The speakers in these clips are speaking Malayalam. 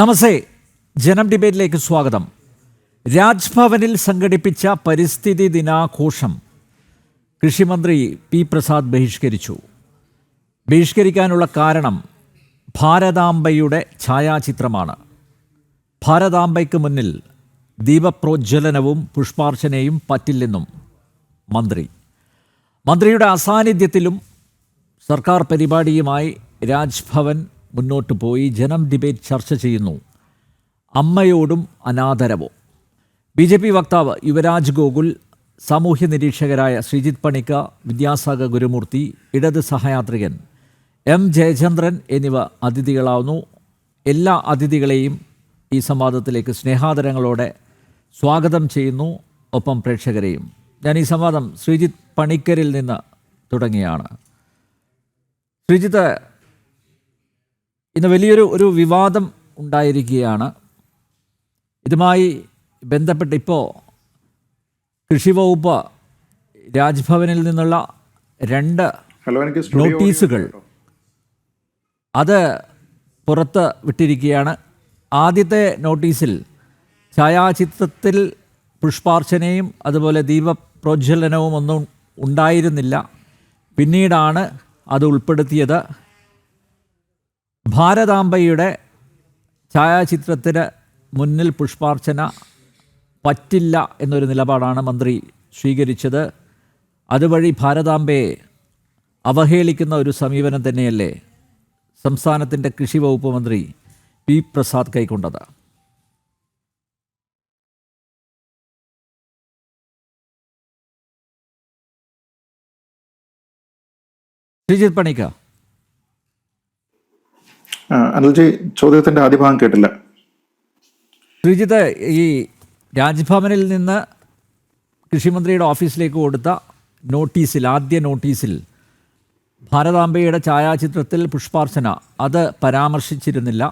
നമസ്തേ, ജനം ഡിബേറ്റിലേക്ക് സ്വാഗതം. രാജ്ഭവനിൽ സംഘടിപ്പിച്ച പരിസ്ഥിതി ദിനാഘോഷം കൃഷിമന്ത്രി പി പ്രസാദ് ബഹിഷ്കരിച്ചു. ബഹിഷ്കരിക്കാനുള്ള കാരണം ഭാരതാംബയുടെ ഛായാചിത്രമാണ്. ഭാരതാംബയ്ക്ക് മുന്നിൽ ദീപപ്രോജ്വലനവും പുഷ്പാർച്ചനയും പറ്റില്ലെന്നും മന്ത്രിയുടെ അസാന്നിധ്യത്തിലും സർക്കാർ പരിപാടിയുമായി രാജ്ഭവൻ മുന്നോട്ട് പോയി. ജനം ഡിബേറ്റ് ചർച്ച ചെയ്യുന്നു അമ്മയോടും അനാദരവോ. BJP വക്താവ് യുവരാജ് ഗോകുൽ, സാമൂഹ്യ നിരീക്ഷകരായ ശ്രീജിത്ത് പണിക്ക, വിദ്യാസാഗർ ഗുരുമൂർത്തി, ഇടത് സഹയാത്രികൻ M ജയചന്ദ്രൻ എന്നിവ അതിഥികളാവുന്നു. എല്ലാ അതിഥികളെയും ഈ സംവാദത്തിലേക്ക് സ്നേഹാദരങ്ങളോടെ സ്വാഗതം ചെയ്യുന്നു. ഒപ്പം പ്രേക്ഷകരെയും. ഞാൻ ഈ സംവാദം ശ്രീജിത്ത് പണിക്കരിൽ നിന്ന് തുടങ്ങിയാണ്. ശ്രീജിത്ത്, ഇന്ന് വലിയൊരു വിവാദം ഉണ്ടായിരിക്കുകയാണ്. ഇതുമായി ബന്ധപ്പെട്ട് ഇപ്പോൾ കൃഷി വകുപ്പ് രാജ്ഭവനിൽ നിന്നുള്ള 2 നോട്ടീസുകൾ അത് പുറത്ത് വിട്ടിരിക്കുകയാണ്. ആദ്യത്തെ നോട്ടീസിൽ ഛായാചിത്രത്തിൽ പുഷ്പാർച്ചനയും അതുപോലെ ദീപപ്രോജ്വലനവും ഒന്നും ഉണ്ടായിരുന്നില്ല. പിന്നീടാണ് അത് ഉൾപ്പെടുത്തിയത്. ഭാരതാംബയുടെ ഛായാചിത്രത്തിന് മുന്നിൽ പുഷ്പാർച്ചന പറ്റില്ല എന്നൊരു നിലപാടാണ് മന്ത്രി സ്വീകരിച്ചത്. അതുവഴി ഭാരതാംബയെ അവഹേളിക്കുന്ന ഒരു സമീപനം തന്നെയല്ലേ സംസ്ഥാനത്തിൻ്റെ കൃഷി വകുപ്പ് മന്ത്രി പി പ്രസാദ് കൈക്കൊണ്ടത്? ശ്രീജിത്ത് പണിക്ക. അനിൽജി, ചോദ്യത്തിന്റെ ആദ്യ ഭാഗം കേട്ടില്ല. ശ്രീജിത്ത്, ഈ രാജ്ഭവനിൽ നിന്ന് കൃഷിമന്ത്രിയുടെ ഓഫീസിലേക്ക് കൊടുത്ത ആദ്യ നോട്ടീസിൽ ഭാരതാംബയുടെ ഛായാചിത്രത്തിൽ പുഷ്പാർച്ചന അത് പരാമർശിച്ചിരുന്നില്ല.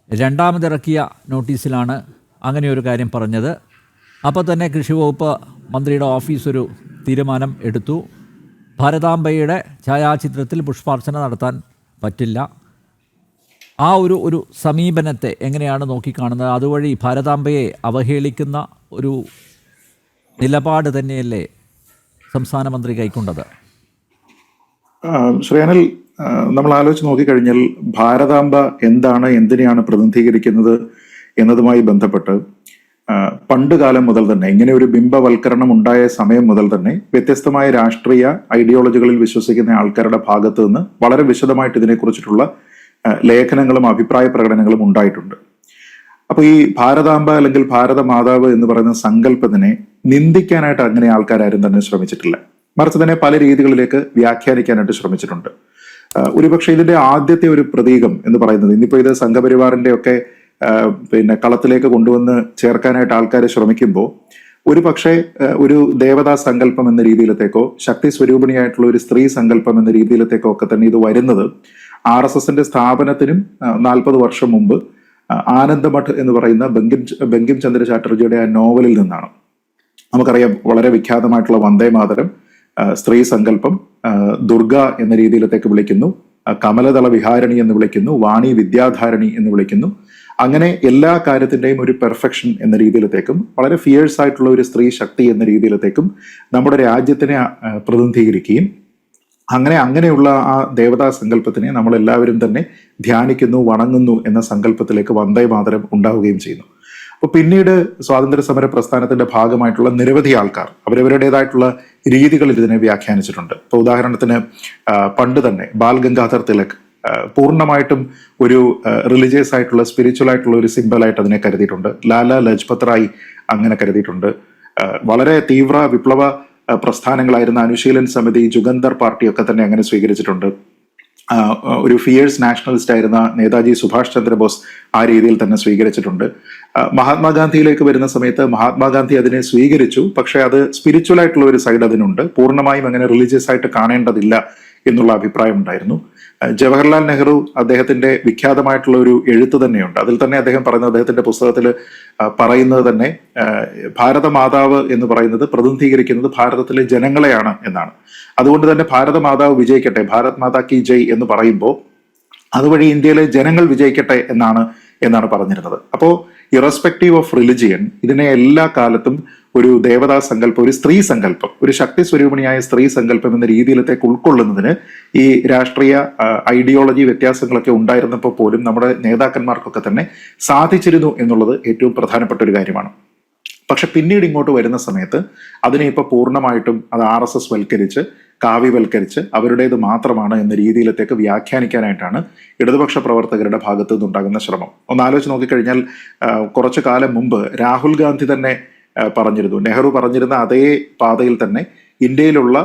രണ്ടാമതിറക്കിയ നോട്ടീസിലാണ് അങ്ങനെയൊരു കാര്യം പറഞ്ഞത്. അപ്പോൾ തന്നെ കൃഷി വകുപ്പ് മന്ത്രിയുടെ ഓഫീസ് ഒരു തീരുമാനം എടുത്തു. ഭാരതാംബയുടെ ഛായാചിത്രത്തിൽ പുഷ്പാർച്ചന നടത്താൻ പറ്റില്ല. ആ ഒരു സമീപനത്തെ എങ്ങനെയാണ് നോക്കിക്കാണുന്നത്? അതുവഴി ഭാരതാംബയെ അവഹേളിക്കുന്ന ഒരു നിലപാട് തന്നെയല്ലേ സംസ്ഥാന മന്ത്രി കൈക്കൊണ്ടത്? ശ്രീ അനിൽ, നമ്മൾ ആലോചിച്ച് നോക്കിക്കഴിഞ്ഞാൽ ഭാരതാംബ എന്താണ്, എന്തിനെയാണ് പ്രതിനിധീകരിക്കുന്നത് എന്നതുമായി ബന്ധപ്പെട്ട് പണ്ട് കാലം മുതൽ തന്നെ, ഇങ്ങനെ ഒരു ബിംബവൽക്കരണം ഉണ്ടായ സമയം മുതൽ തന്നെ വ്യത്യസ്തമായ രാഷ്ട്രീയ ഐഡിയോളജികളിൽ വിശ്വസിക്കുന്ന ആൾക്കാരുടെ ഭാഗത്ത് നിന്ന് വളരെ വിശദമായിട്ട് ഇതിനെക്കുറിച്ചിട്ടുള്ള ലേഖനങ്ങളും അഭിപ്രായ പ്രകടനങ്ങളും ഉണ്ടായിട്ടുണ്ട്. അപ്പോൾ ഈ ഭാരതാംബ അല്ലെങ്കിൽ ഭാരതമാതാവ് എന്ന് പറയുന്ന സങ്കല്പത്തിനെ നിന്ദിക്കാനായിട്ട് അങ്ങനെ ആൾക്കാരും തന്നെ ശ്രമിച്ചിട്ടില്ല. മറിച്ച് തന്നെ പല രീതികളിലേക്ക് വ്യാഖ്യാനിക്കാനായിട്ട് ശ്രമിച്ചിട്ടുണ്ട്. ഒരുപക്ഷെ ഇതിന്റെ ആദ്യത്തെ ഒരു പ്രതീകം എന്ന് പറയുന്നത്, ഇന്നിപ്പോ ഇത് സംഘപരിവാറിന്റെ ഒക്കെ കളത്തിലേക്ക് കൊണ്ടുവന്ന് ചേർക്കാനായിട്ട് ആൾക്കാരെ ശ്രമിക്കുമ്പോൾ ഒരു പക്ഷേ ഒരു ദേവതാ സങ്കല്പം എന്ന രീതിയിലത്തേക്കോ ശക്തി സ്വരൂപിണിയായിട്ടുള്ള ഒരു സ്ത്രീ സങ്കല്പം എന്ന രീതിയിലത്തേക്കോ ഒക്കെ തന്നെ ഇത് വരുന്നത് RSSന്റെ സ്ഥാപനത്തിനും 40 വർഷം മുമ്പ് ആനന്ദമഠ് എന്ന് പറയുന്ന ബങ്കിം ചന്ദ്ര ചാറ്റർജിയുടെ ആ നോവലിൽ നിന്നാണ്. നമുക്കറിയാം, വളരെ വിഖ്യാതമായിട്ടുള്ള വന്ദേ മാതരം, സ്ത്രീ സങ്കല്പം, ദുർഗ എന്ന രീതിയിലത്തേക്ക് വിളിക്കുന്നു, കമലദള വിഹാരണി എന്ന് വിളിക്കുന്നു, വാണി വിദ്യാധാരണി എന്ന് വിളിക്കുന്നു. അങ്ങനെ എല്ലാ കാര്യത്തിൻ്റെയും ഒരു പെർഫെക്ഷൻ എന്ന രീതിയിലത്തേക്കും വളരെ ഫിയേഴ്സ് ആയിട്ടുള്ള ഒരു സ്ത്രീ ശക്തി എന്ന രീതിയിലത്തേക്കും നമ്മുടെ രാജ്യത്തിനെ പ്രതിനിധീകരിക്കുകയും അങ്ങനെയുള്ള ആ ദേവതാ സങ്കല്പത്തിനെ നമ്മൾ എല്ലാവരും തന്നെ ധ്യാനിക്കുന്നു, വണങ്ങുന്നു എന്ന സങ്കല്പത്തിലേക്ക് വന്ദേ മാതരം ഉണ്ടാവുകയും ചെയ്യുന്നു. അപ്പോൾ പിന്നീട് സ്വാതന്ത്ര്യ സമര പ്രസ്ഥാനത്തിന്റെ ഭാഗമായിട്ടുള്ള നിരവധി ആൾക്കാർ അവരവരുടേതായിട്ടുള്ള രീതികളിൽ ഇതിനെ വ്യാഖ്യാനിച്ചിട്ടുണ്ട്. ഇപ്പോൾ ഉദാഹരണത്തിന് പണ്ട് തന്നെ ബാൽ ഗംഗാധർ തിലക് പൂർണ്ണമായിട്ടും ഒരു റിലീജിയസ് ആയിട്ടുള്ള സ്പിരിച്വൽ ആയിട്ടുള്ള ഒരു സിംബലായിട്ട് അതിനെ കരുതിയിട്ടുണ്ട്. ലാലാ ലജ്പത് റായ് അങ്ങനെ കരുതിയിട്ടുണ്ട്. വളരെ തീവ്ര വിപ്ലവ പ്രസ്ഥാനങ്ങളായിരുന്ന അനുശീലൻ സമിതി, ജുഗന്തർ പാർട്ടി ഒക്കെ തന്നെ അങ്ങനെ സ്വീകരിച്ചിട്ടുണ്ട്. ഒരു ഫിയേഴ്സ് നാഷണലിസ്റ്റ് ആയിരുന്ന നേതാജി സുഭാഷ് ചന്ദ്രബോസ് ആ രീതിയിൽ തന്നെ സ്വീകരിച്ചിട്ടുണ്ട്. മഹാത്മാഗാന്ധിയിലേക്ക് വരുന്ന സമയത്ത് മഹാത്മാഗാന്ധി അതിനെ സ്വീകരിച്ചു, പക്ഷെ അത് സ്പിരിച്വൽ ആയിട്ടുള്ള ഒരു സൈഡ് അതിനുണ്ട്. പൂർണ്ണമായും അങ്ങനെ റിലീജിയസ് ആയിട്ട് കാണേണ്ടതില്ല എന്നുള്ള അഭിപ്രായം ഉണ്ടായിരുന്നു. ജവഹർലാൽ നെഹ്റു അദ്ദേഹത്തിന്റെ വിഖ്യാതമായിട്ടുള്ള ഒരു എഴുത്ത് തന്നെയുണ്ട്. അതിൽ തന്നെ അദ്ദേഹം പറയുന്നത്, അദ്ദേഹത്തിന്റെ പുസ്തകത്തിൽ പറയുന്നത് തന്നെ ഭാരതമാതാവ് എന്ന് പറയുന്നത് പ്രതിനിധീകരിക്കുന്നത് ഭാരതത്തിലെ ജനങ്ങളെയാണ് എന്നാണ്. അതുകൊണ്ട് തന്നെ ഭാരതമാതാവ് വിജയിക്കട്ടെ, ഭാരത് മാതാ കി ജയ് എന്ന് പറയുമ്പോൾ അതുവഴി ഇന്ത്യയിലെ ജനങ്ങൾ വിജയിക്കട്ടെ എന്നാണ് എന്നാണ് പറഞ്ഞിരുന്നത്. അപ്പോൾ ഇറസ്പെക്റ്റീവ് ഓഫ് റിലിജിയൻ ഇതിനെ എല്ലാ കാലത്തും ഒരു ദേവതാ സങ്കല്പം, ഒരു സ്ത്രീ സങ്കല്പം, ഒരു ശക്തി സ്വരൂപിണിയായ സ്ത്രീ സങ്കല്പം എന്ന രീതിയിലത്തേക്ക് ഉൾക്കൊള്ളുന്നതിന് ഈ രാഷ്ട്രീയ ഐഡിയോളജി വ്യത്യാസങ്ങളൊക്കെ ഉണ്ടായിരുന്നപ്പോൾ പോലും നമ്മുടെ നേതാക്കന്മാർക്കൊക്കെ തന്നെ സാധിച്ചിരുന്നു എന്നുള്ളത് ഏറ്റവും പ്രധാനപ്പെട്ട ഒരു കാര്യമാണ്. പക്ഷെ പിന്നീട് ഇങ്ങോട്ട് വരുന്ന സമയത്ത് അതിനെ ഇപ്പോൾ പൂർണ്ണമായിട്ടും അത് RSS വൽക്കരിച്ച് കാവ്യവൽക്കരിച്ച് അവരുടേത് മാത്രമാണ് എന്ന രീതിയിലത്തേക്ക് വ്യാഖ്യാനിക്കാനായിട്ടാണ് ഇടതുപക്ഷ പ്രവർത്തകരുടെ ഭാഗത്തു നിന്നുണ്ടാകുന്ന ശ്രമം. ഒന്ന് ആലോചിച്ച് നോക്കിക്കഴിഞ്ഞാൽ കുറച്ചു കാലം മുമ്പ് രാഹുൽ ഗാന്ധി തന്നെ പറഞ്ഞിരുന്നു, നെഹ്റു പറഞ്ഞിരുന്ന അതേ പാതയിൽ തന്നെ ഇന്ത്യയിലുള്ള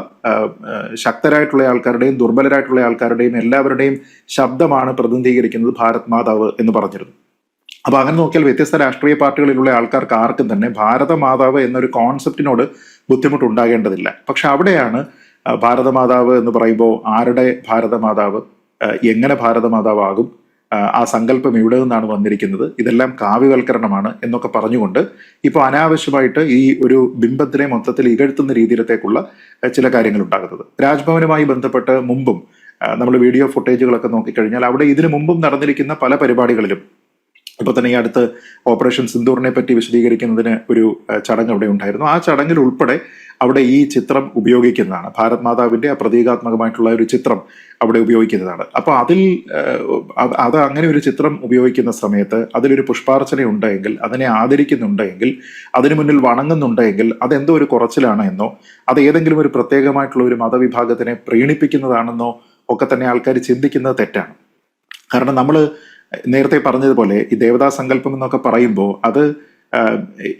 ശക്തരായിട്ടുള്ള ആൾക്കാരുടെയും ദുർബലരായിട്ടുള്ള ആൾക്കാരുടെയും എല്ലാവരുടെയും ശബ്ദമാണ് പ്രതിനിധീകരിക്കുന്നത് ഭാരത് മാതാവ് എന്ന് പറഞ്ഞിരുന്നു. അപ്പൊ അങ്ങനെ നോക്കിയാൽ വ്യത്യസ്ത രാഷ്ട്രീയ പാർട്ടികളിലുള്ള ആൾക്കാർക്ക് ആർക്കും തന്നെ ഭാരത മാതാവ് എന്നൊരു കോൺസെപ്റ്റിനോട് ബുദ്ധിമുട്ടുണ്ടാകേണ്ടതില്ല. പക്ഷെ അവിടെയാണ് ഭാരതമാതാവ് എന്ന് പറയുമ്പോൾ ആരുടെ ഭാരതമാതാവ്, എങ്ങനെ ഭാരതമാതാവാകും, ആ സങ്കല്പം എവിടെ നിന്നാണ് വന്നിരിക്കുന്നത്, ഇതെല്ലാം കാവ്യവൽക്കരണമാണ് എന്നൊക്കെ പറഞ്ഞുകൊണ്ട് ഇപ്പോൾ അനാവശ്യമായിട്ട് ഈ ഒരു ബിംബത്തിനെ മൊത്തത്തിൽ ഇകഴ്ത്തുന്ന രീതിയിലത്തേക്കുള്ള ചില കാര്യങ്ങൾ ഉണ്ടാകുന്നത്. രാജ്ഭവനുമായി ബന്ധപ്പെട്ട് മുമ്പും നമ്മൾ വീഡിയോ ഫുട്ടേജുകളൊക്കെ നോക്കിക്കഴിഞ്ഞാൽ അവിടെ ഇതിനു മുമ്പും നടന്നിരിക്കുന്ന പല പരിപാടികളിലും ഇപ്പൊ തന്നെ ഈ അടുത്ത് ഓപ്പറേഷൻ സിന്ദൂറിനെ പറ്റി വിശദീകരിക്കുന്നതിന് ഒരു ചടങ്ങ് അവിടെ ഉണ്ടായിരുന്നു. ആ ചടങ്ങിൽ ഉൾപ്പെടെ അവിടെ ഈ ചിത്രം ഉപയോഗിക്കുന്നതാണ്, ഭാരത് മാതാവിന്റെ പ്രതീകാത്മകമായിട്ടുള്ള ഒരു ചിത്രം അവിടെ ഉപയോഗിക്കുന്നതാണ്. അപ്പൊ അതിൽ അത് അങ്ങനെ ഒരു ചിത്രം ഉപയോഗിക്കുന്ന സമയത്ത് അതിലൊരു പുഷ്പാർച്ചന ഉണ്ടെങ്കിൽ, അതിനെ ആദരിക്കുന്നുണ്ടെങ്കിൽ, അതിനു മുന്നിൽ വണങ്ങുന്നുണ്ടെങ്കിൽ അതെന്തോ ഒരു കുറച്ചിലാണ് എന്നോ അത് ഏതെങ്കിലും ഒരു പ്രത്യേകമായിട്ടുള്ള ഒരു മതവിഭാഗത്തിനെ പ്രീണിപ്പിക്കുന്നതാണെന്നോ ഒക്കെ തന്നെ ആൾക്കാർ ചിന്തിക്കുന്നത് തെറ്റാണ്. കാരണം നമ്മൾ നേരത്തെ പറഞ്ഞതുപോലെ ഈ ദേവതാ സങ്കല്പം എന്നൊക്കെ പറയുമ്പോൾ അത്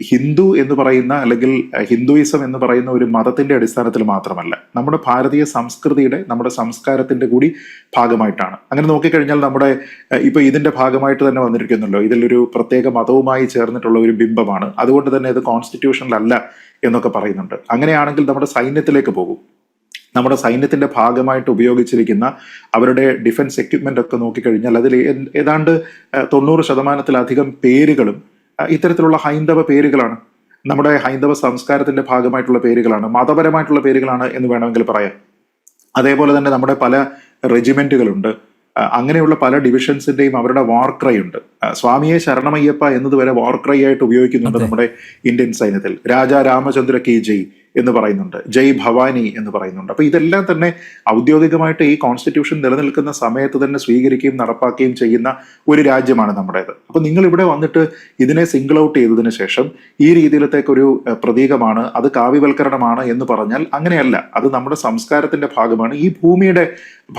ഹിന്ദു എന്ന് പറയുന്ന അല്ലെങ്കിൽ ഹിന്ദുയിസം എന്ന് പറയുന്ന ഒരു മതത്തിന്റെ അടിസ്ഥാനത്തിൽ മാത്രമല്ല, നമ്മുടെ ഭാരതീയ സംസ്കൃതിയുടെ, നമ്മുടെ സംസ്കാരത്തിന്റെ കൂടി ഭാഗമായിട്ടാണ്. അങ്ങനെ നോക്കിക്കഴിഞ്ഞാൽ നമ്മുടെ ഇപ്പൊ ഇതിന്റെ ഭാഗമായിട്ട് തന്നെ വന്നിരിക്കുന്നല്ലോ, ഇതിലൊരു പ്രത്യേക മതവുമായി ചേർന്നിട്ടുള്ള ഒരു ബിംബമാണ്, അതുകൊണ്ട് തന്നെ ഇത് കോൺസ്റ്റിറ്റ്യൂഷനിലല്ല എന്നൊക്കെ പറയുന്നുണ്ട്. അങ്ങനെയാണെങ്കിൽ നമ്മുടെ സൈന്യത്തിലേക്ക് പോകും. നമ്മുടെ സൈന്യത്തിന്റെ ഭാഗമായിട്ട് ഉപയോഗിച്ചിരിക്കുന്ന അവരുടെ ഡിഫൻസ് എക്യുപ്മെന്റ് ഒക്കെ നോക്കിക്കഴിഞ്ഞാൽ അതിൽ ഏതാണ്ട് 90% പേരുകളും ഇത്തരത്തിലുള്ള ഹൈന്ദവ പേരുകളാണ്, നമ്മുടെ ഹൈന്ദവ സംസ്കാരത്തിന്റെ ഭാഗമായിട്ടുള്ള പേരുകളാണ്, മതപരമായിട്ടുള്ള പേരുകളാണ് എന്ന് വേണമെങ്കിൽ പറയാം. അതേപോലെ തന്നെ നമ്മുടെ പല റെജിമെന്റുകളുണ്ട്, അങ്ങനെയുള്ള പല ഡിവിഷൻസിന്റെയും അവരുടെ വാർക്രൈ ഉണ്ട്. സ്വാമിയെ ശരണമയ്യപ്പ എന്നതുവരെ വാർക്രൈ ആയിട്ട് ഉപയോഗിക്കുന്നുണ്ട് നമ്മുടെ ഇന്ത്യൻ സൈന്യത്തിൽ. രാജാ രാമചന്ദ്ര കി ജയ് എന്ന് പറയുന്നുണ്ട്, ജയ് ഭവാനി എന്ന് പറയുന്നുണ്ട്. അപ്പൊ ഇതെല്ലാം തന്നെ ഔദ്യോഗികമായിട്ട് ഈ കോൺസ്റ്റിറ്റ്യൂഷൻ നിലനിൽക്കുന്ന സമയത്ത് തന്നെ സ്വീകരിക്കുകയും നടപ്പാക്കുകയും ചെയ്യുന്ന ഒരു രാജ്യമാണ് നമ്മുടേത്. അപ്പൊ നിങ്ങൾ ഇവിടെ വന്നിട്ട് ഇതിനെ സിംഗിൾ ഔട്ട് ചെയ്തതിനു ശേഷം ഈ രീതിയിലത്തേക്കൊരു പ്രതീകമാണ്, അത് കാവ്യവൽക്കരണമാണ് എന്ന് പറഞ്ഞാൽ അങ്ങനെയല്ല. അത് നമ്മുടെ സംസ്കാരത്തിന്റെ ഭാഗമാണ്, ഈ ഭൂമിയുടെ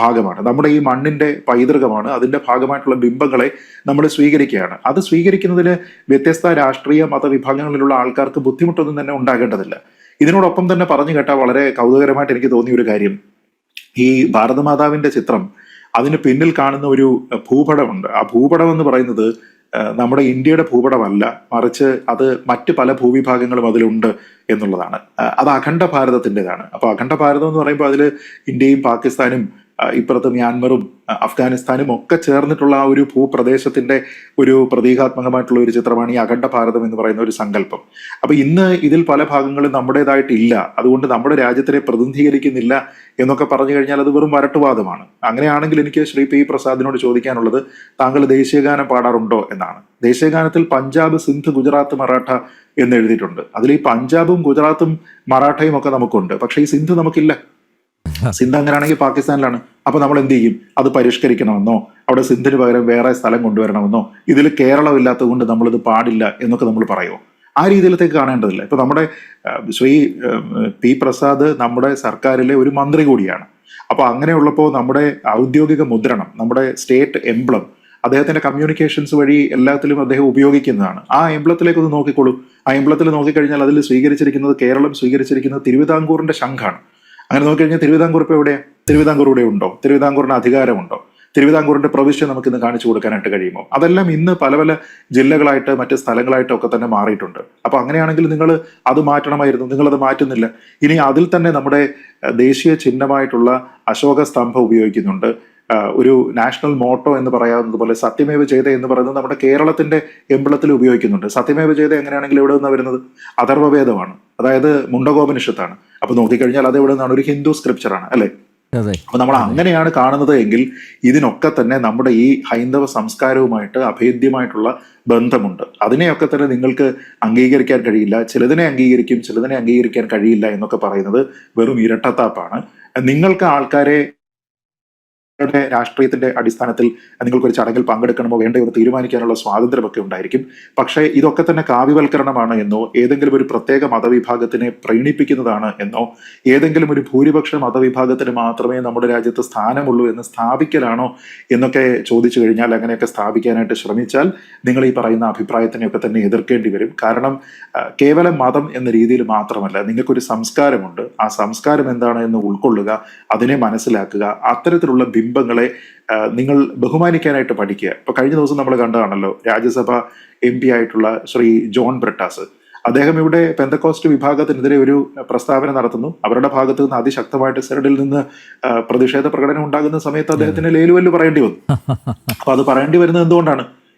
ഭാഗമാണ്, നമ്മുടെ ഈ മണ്ണിന്റെ പൈതൃകമാണ്. അതിന്റെ ഭാഗമായിട്ടുള്ള ബിംബങ്ങളെ നമ്മൾ സ്വീകരിക്കുകയാണ്. അത് സ്വീകരിക്കുന്നതിന് വ്യത്യസ്ത രാഷ്ട്രീയ മതവിഭാഗങ്ങളിലുള്ള ആൾക്കാർക്ക് ബുദ്ധിമുട്ടൊന്നും തന്നെ ഉണ്ടാകേണ്ടതില്ല. ഇതിനോടൊപ്പം തന്നെ പറഞ്ഞു കേട്ടാൽ വളരെ കൗതുകരമായിട്ട് എനിക്ക് തോന്നിയ ഒരു കാര്യം, ഈ ഭാരതമാതാവിന്റെ ചിത്രം അതിന് പിന്നിൽ കാണുന്ന ഒരു ഭൂപടമുണ്ട്. ആ ഭൂപടം എന്ന് പറയുന്നത് നമ്മുടെ ഇന്ത്യയുടെ ഭൂപടമല്ല, മറിച്ച് അത് മറ്റ് പല ഭൂവിഭാഗങ്ങളും അതിലുണ്ട് എന്നുള്ളതാണ്. അത് അഖണ്ഡ ഭാരതത്തിൻ്റെതാണ്. അപ്പൊ അഖണ്ഡ ഭാരതം എന്ന് പറയുമ്പോൾ അതിൽ ഇന്ത്യയും പാകിസ്ഥാനും ഇപ്പുറത്ത് മ്യാൻമറും അഫ്ഗാനിസ്ഥാനും ഒക്കെ ചേർന്നിട്ടുള്ള ആ ഒരു ഭൂപ്രദേശത്തിന്റെ ഒരു പ്രതീകാത്മകമായിട്ടുള്ള ഒരു ചിത്രമാണ് ഈ അഖണ്ഡ ഭാരതം എന്ന് പറയുന്ന ഒരു സങ്കല്പം. അപ്പൊ ഇന്ന് ഇതിൽ പല ഭാഗങ്ങളും നമ്മുടേതായിട്ടില്ല, അതുകൊണ്ട് നമ്മുടെ രാജ്യത്തിനെ പ്രതിനിധീകരിക്കുന്നില്ല എന്നൊക്കെ പറഞ്ഞു കഴിഞ്ഞാൽ അത് വെറും വരട്ടുവാദമാണ്. അങ്ങനെയാണെങ്കിൽ എനിക്ക് ശ്രീ പി പ്രസാദിനോട് ചോദിക്കാനുള്ളത്, താങ്കൾ ദേശീയഗാനം പാടാറുണ്ടോ എന്നാണ്. ദേശീയഗാനത്തിൽ പഞ്ചാബ്, സിന്ധ്, ഗുജറാത്ത്, മറാഠ എന്ന് എഴുതിയിട്ടുണ്ട്. അതിൽ ഈ പഞ്ചാബും ഗുജറാത്തും മറാഠയും ഒക്കെ നമുക്കുണ്ട്, പക്ഷെ ഈ സിന്ധ് നമുക്കില്ല. സിന്ധ് അങ്ങനെയാണെങ്കിൽ പാകിസ്ഥാനിലാണ്. അപ്പൊ നമ്മൾ എന്ത് ചെയ്യും? അത് പരിഷ്കരിക്കണമെന്നോ അവിടെ സിന്ധിന് പകരം വേറെ സ്ഥലം കൊണ്ടുവരണമെന്നോ ഇതിൽ കേരളം ഇല്ലാത്തത് കൊണ്ട് നമ്മളിത് പാടില്ല എന്നൊക്കെ നമ്മൾ പറയുമോ? ആ രീതിയിലത്തേക്ക് കാണേണ്ടതില്ല. ഇപ്പൊ നമ്മുടെ ശ്രീ പി പ്രസാദ് നമ്മുടെ സർക്കാരിലെ ഒരു മന്ത്രി കൂടിയാണ്. അപ്പൊ അങ്ങനെയുള്ളപ്പോൾ നമ്മുടെ ഔദ്യോഗിക മുദ്രണം, നമ്മുടെ സ്റ്റേറ്റ് എംബ്ലം അദ്ദേഹത്തിന്റെ കമ്മ്യൂണിക്കേഷൻസ് വഴി എല്ലാത്തിലും അദ്ദേഹം ഉപയോഗിക്കുന്നതാണ്. ആ എംബ്ലത്തിലേക്ക് ഒന്ന് നോക്കിക്കോളൂ. ആ എംബ്ലത്തിൽ നോക്കിക്കഴിഞ്ഞാൽ അതിൽ സ്വീകരിച്ചിരിക്കുന്നത്, കേരളം സ്വീകരിച്ചിരിക്കുന്നത് തിരുവിതാംകൂറിന്റെ ശംഖാണ്. അങ്ങനെ നോക്കിക്കഴിഞ്ഞാൽ തിരുവിതാംകൂർ ഇപ്പോൾ എവിടെയാണ്? തിരുവിതാംകൂർ ഇവിടെ ഉണ്ടോ? തിരുവിതാംകൂറിന് അധികാരമുണ്ടോ? തിരുവിതാംകൂറിന്റെ പ്രവിശ്യ നമുക്ക് ഇന്ന് കാണിച്ചു കൊടുക്കാനായിട്ട് കഴിയുമോ? അതെല്ലാം ഇന്ന് പല പല ജില്ലകളായിട്ട് മറ്റ് സ്ഥലങ്ങളായിട്ടും ഒക്കെ തന്നെ മാറിയിട്ടുണ്ട്. അപ്പൊ അങ്ങനെയാണെങ്കിൽ നിങ്ങൾ അത് മാറ്റണമായിരുന്നു, നിങ്ങളത് മാറ്റുന്നില്ല. ഇനി അതിൽ തന്നെ നമ്മുടെ ദേശീയ ചിഹ്നമായിട്ടുള്ള അശോക സ്തംഭം ഉപയോഗിക്കുന്നുണ്ട്. ഒരു നാഷണൽ മോട്ടോ എന്ന് പറയാവുന്നത് പോലെ സത്യമേവ ജയത എന്ന് പറയുന്നത് നമ്മുടെ കേരളത്തിന്റെ എംബ്ലത്തിൽ ഉപയോഗിക്കുന്നുണ്ട്. സത്യമേവ ജയത എങ്ങനെയാണെങ്കിൽ എവിടെ നിന്നാണ് വരുന്നത്? അഥർവവേദമാണ്, അതായത് മുണ്ടകോപനിഷത്താണ്. അപ്പൊ നോക്കിക്കഴിഞ്ഞാൽ അത് എവിടെ നിന്നാണ്? ഒരു ഹിന്ദു സ്ക്രിപ്ചറാണ് അല്ലെ? അതെ. അപ്പൊ നമ്മൾ അങ്ങനെയാണ് കാണുന്നത് എങ്കിൽ ഇതിനൊക്കെ തന്നെ നമ്മുടെ ഈ ഹൈന്ദവ സംസ്കാരവുമായിട്ട് അഭേദ്യമായിട്ടുള്ള ബന്ധമുണ്ട്. അതിനെയൊക്കെ തന്നെ നിങ്ങൾക്ക് അംഗീകരിക്കാൻ കഴിയില്ല. ചിലതിനെ അംഗീകരിക്കും, ചിലതിനെ അംഗീകരിക്കാൻ കഴിയില്ല എന്നൊക്കെ പറയുന്നത് വെറും ഇരട്ടത്താപ്പാണ്. നിങ്ങൾക്ക് ആൾക്കാരെ രാഷ്ട്രീയത്തിന്റെ അടിസ്ഥാനത്തിൽ നിങ്ങൾക്കൊരു ചടങ്ങിൽ പങ്കെടുക്കണമോ വേണ്ടയോ എന്ന് തീരുമാനിക്കാനുള്ള സ്വാതന്ത്ര്യമൊക്കെ ഉണ്ടായിരിക്കും. പക്ഷേ ഇതൊക്കെ തന്നെ കാവ്യവൽക്കരണമാണ് എന്നോ ഏതെങ്കിലും ഒരു പ്രത്യേക മതവിഭാഗത്തിനെ പ്രീണിപ്പിക്കുന്നതാണ് എന്നോ ഏതെങ്കിലും ഒരു ഭൂരിപക്ഷ മതവിഭാഗത്തിന് മാത്രമേ നമ്മുടെ രാജ്യത്ത് സ്ഥാനമുള്ളൂ എന്ന് സ്ഥാപിക്കലാണോ എന്നൊക്കെ ചോദിച്ചു കഴിഞ്ഞാൽ, അങ്ങനെയൊക്കെ സ്ഥാപിക്കാനായിട്ട് ശ്രമിച്ചാൽ നിങ്ങൾ ഈ പറയുന്ന അഭിപ്രായത്തിനെയൊക്കെ തന്നെ എതിർക്കേണ്ടി വരും. കാരണം കേവലം മതം എന്ന രീതിയിൽ മാത്രമല്ല, നിങ്ങൾക്കൊരു സംസ്കാരമുണ്ട്. ആ സംസ്കാരം എന്താണ് എന്ന് ഉൾക്കൊള്ളുക, അതിനെ മനസ്സിലാക്കുക, അത്തരത്തിലുള്ള ബിംബങ്ങളെ നിങ്ങൾ ബഹുമാനിക്കാനായിട്ട് പഠിക്കുക. ഇപ്പൊ കഴിഞ്ഞ ദിവസം നമ്മൾ കണ്ടതാണല്ലോ, രാജ്യസഭ MP ആയിട്ടുള്ള ശ്രീ ജോൺ ബ്രിട്ടാസ്. അദ്ദേഹം ഇവിടെ പെന്തക്കോസ്റ്റ് വിഭാഗത്തിനെതിരെ ഒരു പ്രസ്താവന നടത്തുന്നു. അവരുടെ ഭാഗത്ത് നിന്ന് അതിശക്തമായിട്ട് സെനഡിൽ നിന്ന് പ്രതിഷേധ പ്രകടനം ഉണ്ടാകുന്ന സമയത്ത് അദ്ദേഹത്തിന് ലേലുവല്ലു പറയേണ്ടി വന്നു. അപ്പൊ അത് പറയേണ്ടി വരുന്നത്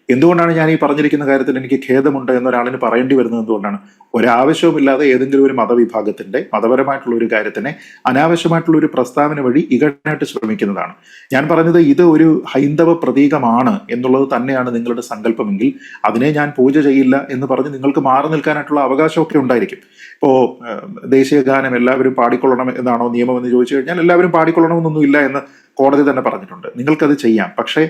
എന്തുകൊണ്ടാണ് ഞാൻ ഈ പറഞ്ഞിരിക്കുന്ന കാര്യത്തിൽ എനിക്ക് ഖേദമുണ്ട് എന്നൊരാളിന് പറയേണ്ടി വരുന്നത് എന്തുകൊണ്ടാണ്? ഒരാവശ്യവുമില്ലാതെ ഏതെങ്കിലും ഒരു മതവിഭാഗത്തിന്റെ മതപരമായിട്ടുള്ള ഒരു കാര്യത്തിനെ അനാവശ്യമായിട്ടുള്ള ഒരു പ്രസ്താവന വഴി ഇകഴാനായിട്ട് ശ്രമിക്കുന്നതാണ്. ഞാൻ പറഞ്ഞത് ഇത് ഒരു ഹൈന്ദവ പ്രതീകമാണ് എന്നുള്ളത് തന്നെയാണ് നിങ്ങളുടെ സങ്കല്പമെങ്കിൽ അതിനെ ഞാൻ പൂജ ചെയ്യില്ല എന്ന് പറഞ്ഞ് നിങ്ങൾക്ക് മാറി നിൽക്കാനായിട്ടുള്ള അവകാശമൊക്കെ ഉണ്ടായിരിക്കും. ഇപ്പോ ദേശീയ ഗാനം എല്ലാവരും പാടിക്കൊള്ളണം എന്നാണോ നിയമം എന്ന് ചോദിച്ചു കഴിഞ്ഞാൽ എല്ലാവരും പാടിക്കൊള്ളണമെന്നൊന്നുമില്ല എന്ന് കോടതി തന്നെ പറഞ്ഞിട്ടുണ്ട്. നിങ്ങൾക്കത് ചെയ്യാം. പക്ഷേ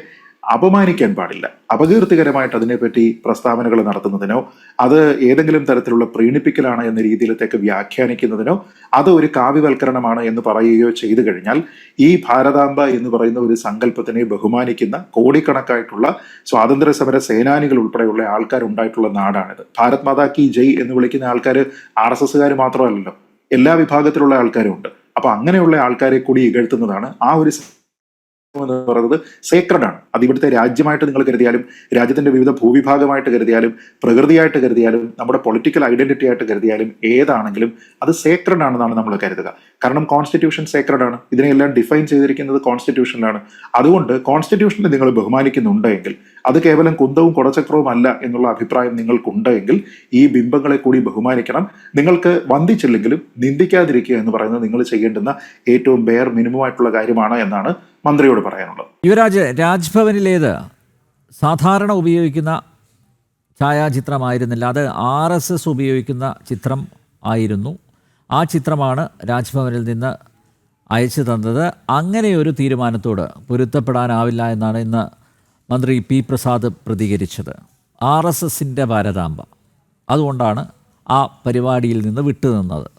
അപമാനിക്കാൻ പാടില്ല. അപകീർത്തികരമായിട്ട് അതിനെപ്പറ്റി പ്രസ്താവനകൾ നടത്തുന്നതിനോ അത് ഏതെങ്കിലും തരത്തിലുള്ള പ്രീണിപ്പിക്കലാണ് എന്ന രീതിയിലത്തേക്ക് വ്യാഖ്യാനിക്കുന്നതിനോ അത് ഒരു കാവ്യവൽക്കരണമാണ് എന്ന് പറയുകയോ ചെയ്തു കഴിഞ്ഞാൽ ഈ ഭാരതാംബ എന്ന് പറയുന്ന ഒരു സങ്കല്പത്തിനെ ബഹുമാനിക്കുന്ന കോടിക്കണക്കായിട്ടുള്ള സ്വാതന്ത്ര്യ സമര സേനാനികൾ ഉൾപ്പെടെയുള്ള ആൾക്കാരുണ്ടായിട്ടുള്ള നാടാണിത്. ഭാരത് മാതാ കി ജയ് എന്ന് വിളിക്കുന്ന ആൾക്കാർ RSSകാർ മാത്രമല്ലല്ലോ, എല്ലാ വിഭാഗത്തിലുള്ള ആൾക്കാരും ഉണ്ട്. അപ്പൊ അങ്ങനെയുള്ള ആൾക്കാരെ കൂടി ഇകഴ്ത്തുന്നതാണ് ആ ഒരു എന്ന് പറയുന്നത് സേക്രഡ് ആണ്. അത് ഇവിടുത്തെ രാജ്യമായിട്ട് നിങ്ങൾ കരുതിയാലും, രാജ്യത്തിന്റെ വിവിധ ഭൂവിഭാഗമായിട്ട് കരുതിയാലും, പ്രകൃതിയായിട്ട് കരുതിയാലും, നമ്മുടെ പൊളിറ്റിക്കൽ ഐഡന്റിറ്റി ആയിട്ട് കരുതിയാലും, ഏതാണെങ്കിലും അത് സേക്രഡ് ആണെന്നാണ് നമ്മൾ കരുതുക. കാരണം കോൺസ്റ്റിറ്റ്യൂഷൻ സേക്രഡ് ആണ്. ഇതിനെല്ലാം ഡിഫൈൻ ചെയ്തിരിക്കുന്നത് കോൺസ്റ്റിറ്റ്യൂഷനിലാണ്. അതുകൊണ്ട് കോൺസ്റ്റിറ്റ്യൂഷനെ നിങ്ങൾ ബഹുമാനിക്കുന്നുണ്ടെങ്കിൽ, അത് കേവലം കുന്തവും കുടച്ചക്രവും അല്ല എന്നുള്ള അഭിപ്രായം നിങ്ങൾക്കുണ്ടെങ്കിൽ ഈ ബിംബങ്ങളെ കൂടി ബഹുമാനിക്കണം. നിങ്ങൾക്ക് വന്ദിച്ചില്ലെങ്കിലും നിന്ദിക്കാതിരിക്കുക എന്ന് പറയുന്നത് നിങ്ങൾ ചെയ്യേണ്ടുന്ന ഏറ്റവും ബെയർ മിനിമം ആയിട്ടുള്ള കാര്യമാണ് എന്നാണ് മന്ത്രിയോട് പറയാനുള്ളത്. യുവരാജ്, രാജ്ഭവനിലേത് സാധാരണ ഉപയോഗിക്കുന്ന ഛായാചിത്രമായിരുന്നില്ല, അത് RSS ഉപയോഗിക്കുന്ന ചിത്രം ആയിരുന്നു. ആ ചിത്രമാണ് രാജ്ഭവനിൽ നിന്ന് അയച്ചു തന്നത്. അങ്ങനെ ഒരു തീരുമാനത്തോട് പൊരുത്തപ്പെടാനാവില്ല എന്നാണ് ഇന്ന് മന്ത്രി P. പ്രസാദ് പ്രതികരിച്ചത്. RSSൻ്റെ ഭാരതാംബ, അതുകൊണ്ടാണ് ആ പരിപാടിയിൽ നിന്ന് വിട്ടുനിന്നത്.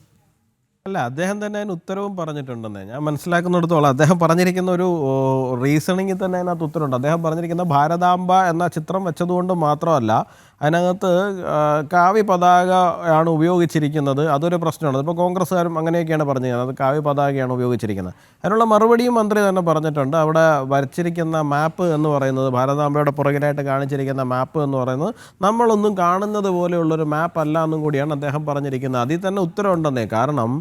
അല്ല, അദ്ദേഹം തന്നെ അതിന് ഉത്തരവും പറഞ്ഞിട്ടുണ്ടെന്ന് ഞാൻ മനസ്സിലാക്കുന്നിടത്തോളം. അദ്ദേഹം പറഞ്ഞിരിക്കുന്ന ഒരു റീസണിങ്ങിൽ തന്നെ അതിനകത്ത് ഉത്തരവുണ്ട്. അദ്ദേഹം പറഞ്ഞിരിക്കുന്ന ഭാരതാംബ എന്ന ചിത്രം വെച്ചതുകൊണ്ട് മാത്രമല്ല, അതിനകത്ത് കാവ്യ പതാക ആണ് ഉപയോഗിച്ചിരിക്കുന്നത്. അതൊരു പ്രശ്നമാണ്. ഇപ്പോൾ കോൺഗ്രസ്സുകാരും അങ്ങനെയൊക്കെയാണ് പറഞ്ഞിരിക്കുന്നത്, അത് കാവ്യ പതാകയാണ് ഉപയോഗിച്ചിരിക്കുന്നത്. അതിനുള്ള മറുപടിയും മന്ത്രി തന്നെ പറഞ്ഞിട്ടുണ്ട്. അവിടെ വരച്ചിരിക്കുന്ന മാപ്പ് എന്ന് പറയുന്നത്, ഭാരതാംബയുടെ പുറകിലായിട്ട് കാണിച്ചിരിക്കുന്ന മാപ്പ് എന്ന് പറയുന്നത് നമ്മളൊന്നും കാണുന്നത് പോലെയുള്ളൊരു മാപ്പ് അല്ല എന്നും കൂടിയാണ് അദ്ദേഹം പറഞ്ഞിരിക്കുന്നത്. അതിൽ തന്നെ ഉത്തരവുണ്ടെന്നേ. കാരണം